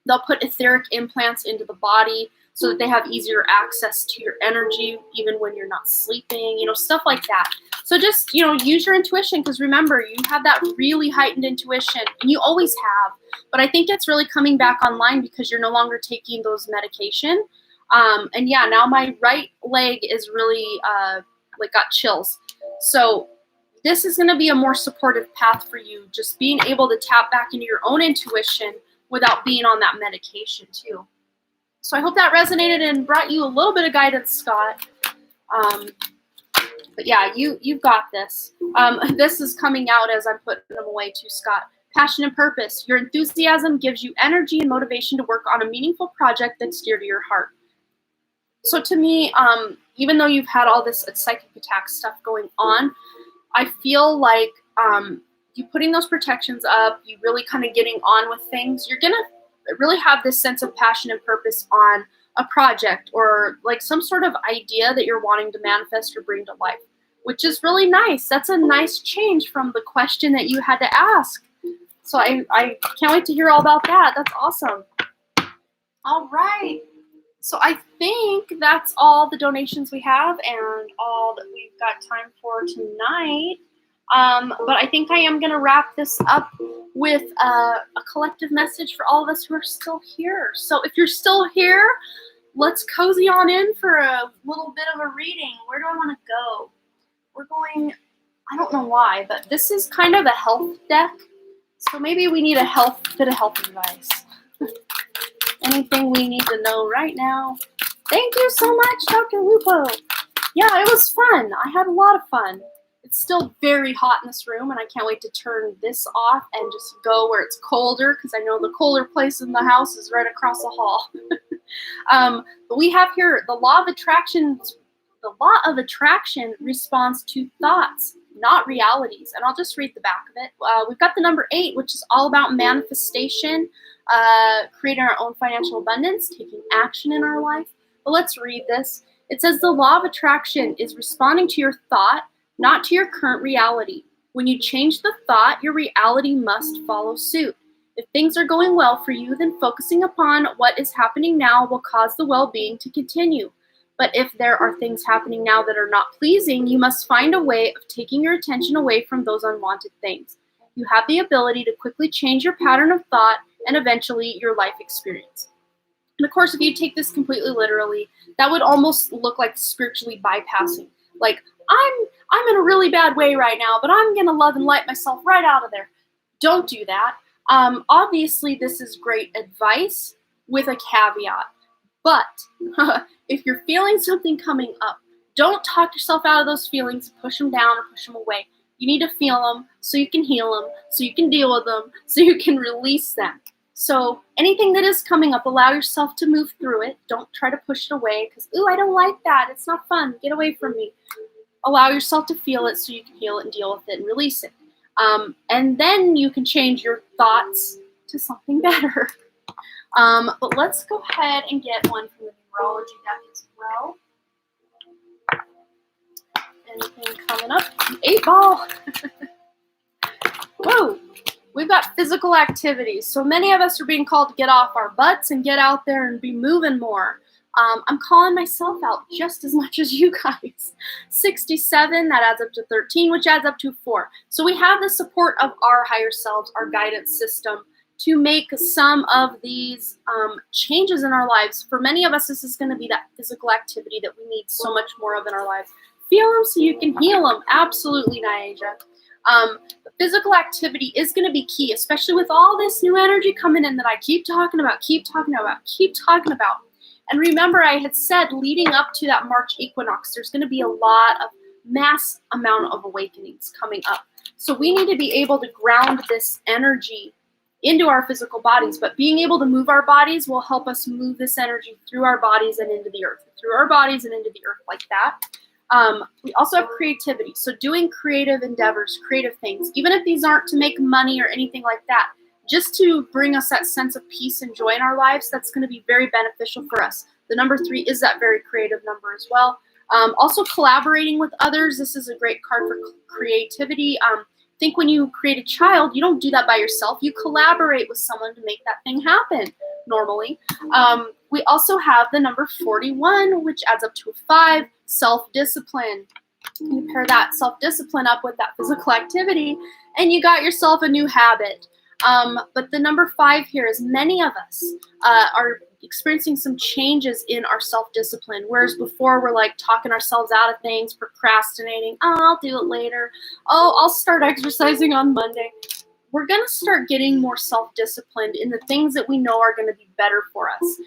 they'll put etheric implants into the body so that they have easier access to your energy even when you're not sleeping, stuff like that. So just, use your intuition, because remember, you have that really heightened intuition, and you always have. But I think it's really coming back online because you're no longer taking those medication. And yeah, now my right leg is really got chills. So this is going to be a more supportive path for you, just being able to tap back into your own intuition without being on that medication too. So I hope that resonated and brought you a little bit of guidance, Scott. But yeah, you've got this. This is coming out as I'm putting them away too, Scott. Passion and purpose. Your enthusiasm gives you energy and motivation to work on a meaningful project that's dear to your heart. So to me, even though you've had all this psychic attack stuff going on, I feel like you putting those protections up, you really kind of getting on with things, you're going to really have this sense of passion and purpose on a project or like some sort of idea that you're wanting to manifest or bring to life, which is really nice. That's a nice change from the question that you had to ask. So I can't wait to hear all about that. That's awesome. All right. So I think that's all the donations we have and all that we've got time for tonight. But I think I am going to wrap this up with a collective message for all of us who are still here. So if you're still here, let's cozy on in for a little bit of a reading. Where do I want to go? We're going, I don't know why, but this is kind of a health deck. So maybe we need a bit of health advice. Anything we need to know right now. Thank you so much, Dr. Lupo. Yeah, it was fun. I had a lot of fun. It's still very hot in this room, and I can't wait to turn this off and just go where it's colder, because I know the colder place in the house is right across the hall. But we have here the law of attraction. The law of attraction responds to thoughts, not realities. And I'll just read the back of it. We've got the number 8, which is all about manifestation, creating our own financial abundance, taking action in our life. But let's read this. It says the law of attraction is responding to your thought, not to your current reality. When you change the thought, your reality must follow suit. If things are going well for you, then focusing upon what is happening now will cause the well-being to continue. But if there are things happening now that are not pleasing, you must find a way of taking your attention away from those unwanted things. You have the ability to quickly change your pattern of thought and eventually your life experience. And of course, if you take this completely literally, that would almost look like spiritually bypassing. Like, I'm in a really bad way right now, but I'm going to love and light myself right out of there. Don't do that. Obviously, this is great advice with a caveat. But if you're feeling something coming up, don't talk yourself out of those feelings, push them down or push them away. You need to feel them so you can heal them, so you can deal with them, so you can release them. So anything that is coming up, allow yourself to move through it. Don't try to push it away because, ooh, I don't like that. It's not fun. Get away from me. Allow yourself to feel it so you can heal it and deal with it and release it. And then you can change your thoughts to something better. But let's go ahead and get one from the numerology deck as well. Anything coming up? 8 ball. Whoa. We've got physical activities. So many of us are being called to get off our butts and get out there and be moving more. I'm calling myself out just as much as you guys. 67, that adds up to 13, which adds up to 4. So we have the support of our higher selves, our guidance system, to make some of these changes in our lives. For many of us, this is going to be that physical activity that we need so much more of in our lives. Feel them so you can heal them. Absolutely, Niaja. The physical activity is going to be key, especially with all this new energy coming in that I keep talking about. And remember, I had said leading up to that March equinox, there's going to be a lot of mass amount of awakenings coming up. So we need to be able to ground this energy into our physical bodies, but being able to move our bodies will help us move this energy through our bodies and into the earth, like that. We also have creativity. So doing creative endeavors, creative things, even if these aren't to make money or anything like that, just to bring us that sense of peace and joy in our lives, that's going to be very beneficial for us. The number 3 is that very creative number as well. Also collaborating with others. This is a great card for creativity. Think when you create a child, you don't do that by yourself. You collaborate with someone to make that thing happen normally. We also have the number 41, which adds up to a 5, self-discipline. You pair that self-discipline up with that physical activity, and you got yourself a new habit. But the number 5 here is many of us are experiencing some changes in our self-discipline, whereas before we're like talking ourselves out of things, procrastinating. Oh, I'll do it later. Oh, I'll start exercising on Monday. We're going to start getting more self-disciplined in the things that we know are going to be better for us.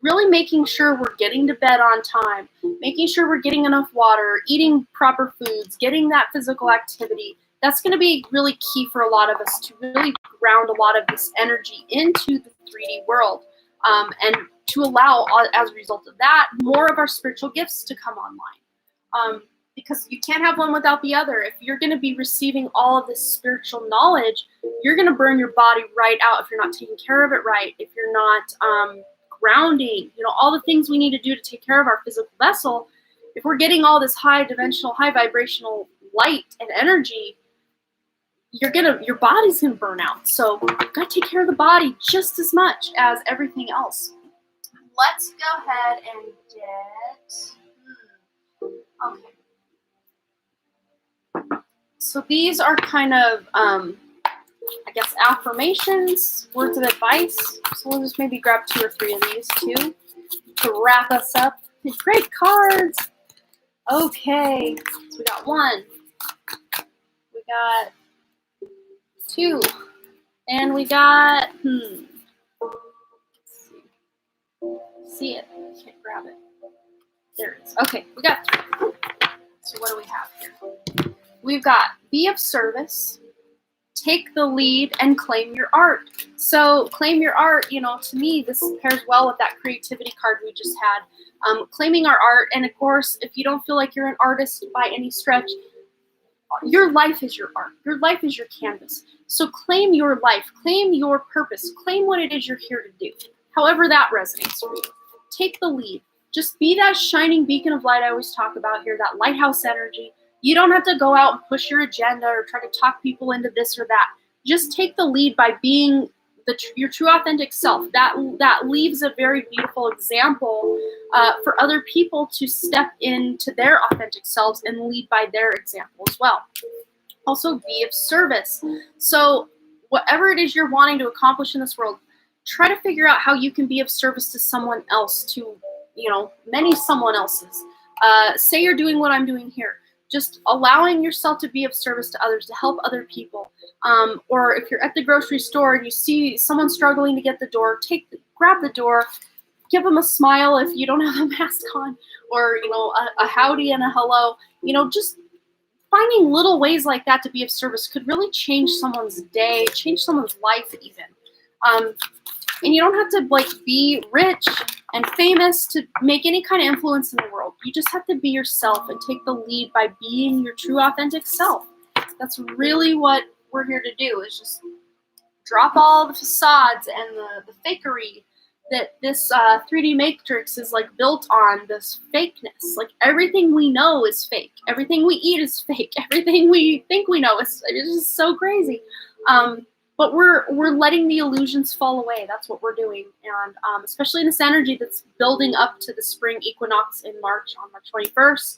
Really making sure we're getting to bed on time, making sure we're getting enough water, eating proper foods, getting that physical activity. That's going to be really key for a lot of us to really ground a lot of this energy into the 3D world, and to allow, as a result of that, more of our spiritual gifts to come online. Because you can't have one without the other. If you're going to be receiving all of this spiritual knowledge, you're going to burn your body right out if you're not taking care of it right, if you're not grounding, all the things we need to do to take care of our physical vessel. If we're getting all this high dimensional, high vibrational light and energy, your body's gonna burn out. So you've got to take care of the body just as much as everything else. Let's go ahead and get okay. So these are kind of I guess affirmations, words of advice. So we'll just maybe grab 2 or 3 of these too to wrap us up. Great cards. Okay, so we got 1. We got 2, and we got, let's see it, I can't grab it, there it is, okay, we got 3, so what do we have here? We've got be of service, take the lead, and claim your art. So claim your art, to me, this pairs well with that creativity card we just had, claiming our art, and of course, if you don't feel like you're an artist by any stretch, your life is your art. Your life is your canvas. So claim your life, claim your purpose, claim what it is you're here to do, however that resonates for you. Take the lead. Just be that shining beacon of light I always talk about here, that lighthouse energy. You don't have to go out and push your agenda or try to talk people into this or that. Just take the lead by being your true authentic self. That leaves a very beautiful example for other people to step into their authentic selves and lead by their example as well. Also, be of service. So whatever it is you're wanting to accomplish in this world, try to figure out how you can be of service to someone else, to many someone else's. Say you're doing what I'm doing here. Just allowing yourself to be of service to others, to help other people. Or if you're at the grocery store and you see someone struggling to get the door, grab the door, give them a smile if you don't have a mask on, or a howdy and a hello. Just finding little ways like that to be of service could really change someone's day, change someone's life even. And you don't have to be rich and famous to make any kind of influence in the world. You just have to be yourself and take the lead by being your true authentic self. That's really what we're here to do, is just drop all the facades and the fakery that this 3D matrix is built on, this fakeness. Everything we know is fake. Everything we eat is fake. Everything we think we know is just so crazy. but we're letting the illusions fall away. That's what we're doing. And especially in this energy that's building up to the spring equinox in March, on March 21st,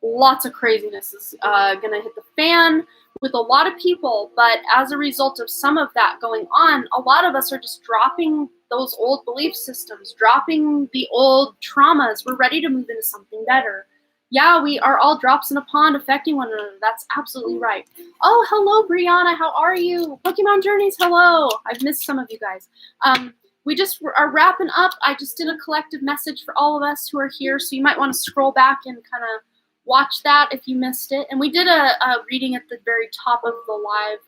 lots of craziness is going to hit the fan with a lot of people. But as a result of some of that going on, a lot of us are just dropping those old belief systems, dropping the old traumas. We're ready to move into something better. Yeah, we are all drops in a pond affecting one another. That's absolutely right. Oh, hello, Brianna. How are you? Pokemon Journeys, hello. I've missed some of you guys. We just are wrapping up. I just did a collective message for all of us who are here, so you might want to scroll back and kind of watch that if you missed it. And we did a reading at the very top of the live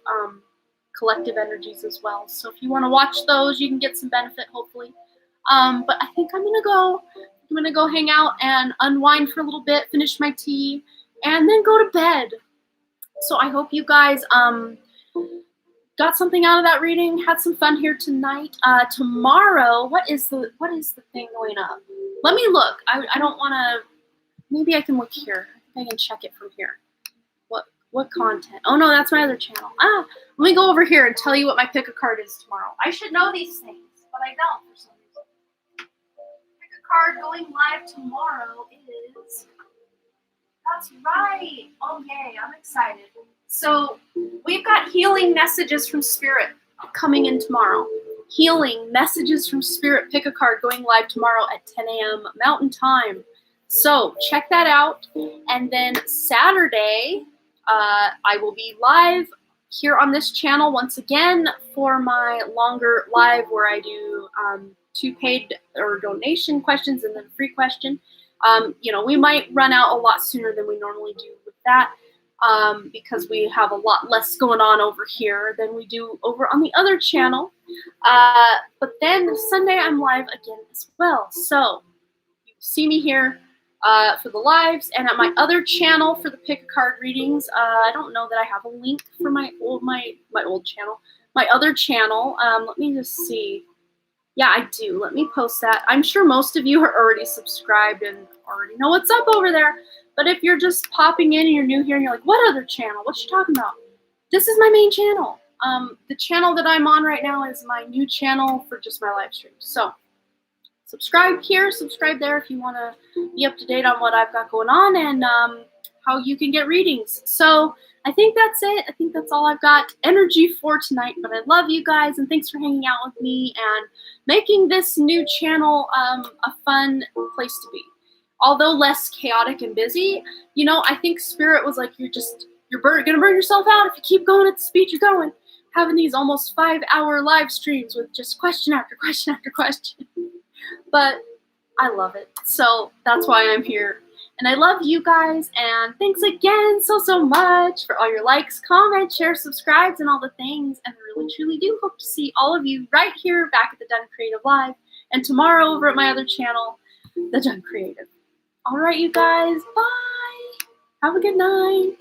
collective energies as well. So if you want to watch those, you can get some benefit, hopefully. But I think I'm gonna go hang out and unwind for a little bit, finish my tea, and then go to bed. So I hope you guys got something out of that reading, had some fun here tonight. Tomorrow, what is the thing going up? Let me look. I don't want to. Maybe I can look here. I can check it from here. What content? Oh no, that's my other channel. Let me go over here and tell you what my pick a card is tomorrow. I should know these things, but I don't for some reason. Pick a card going live tomorrow is. That's right. Oh yay, I'm excited. So we've got healing messages from Spirit coming in tomorrow. Healing messages from Spirit. Pick a card going live tomorrow at 10 a.m. Mountain Time. So check that out. And then Saturday, I will be live here on this channel once again for my longer live where I do 2 paid or donation questions and then free question. We might run out a lot sooner than we normally do with that because we have a lot less going on over here than we do over on the other channel. But then Sunday I'm live again as well. So you see me here for the lives and at my other channel for the pick a card readings. I don't know that I have a link for my old channel. My other channel, let me just see. Yeah, I do. Let me post that. I'm sure most of you are already subscribed and already know what's up over there. But if you're just popping in and you're new here and you're like, what other channel? What you talking about? This is my main channel. The channel that I'm on right now is my new channel for just my live streams. So subscribe here, subscribe there if you want to be up to date on what I've got going on and how you can get readings. So I think that's it. I think that's all I've got energy for tonight. But I love you guys and thanks for hanging out with me and making this new channel a fun place to be. Although less chaotic and busy, I think Spirit was like, you're gonna burn yourself out if you keep going at the speed you're going. Having these almost 5-hour live streams with just question after question after question. But I love it. So that's why I'm here. And I love you guys. And thanks again so much for all your likes, comments, shares, subscribes, and all the things. And I really, truly do hope to see all of you right here back at the Done Creative Live. And tomorrow over at my other channel, The Done Creative. All right, you guys. Bye. Have a good night.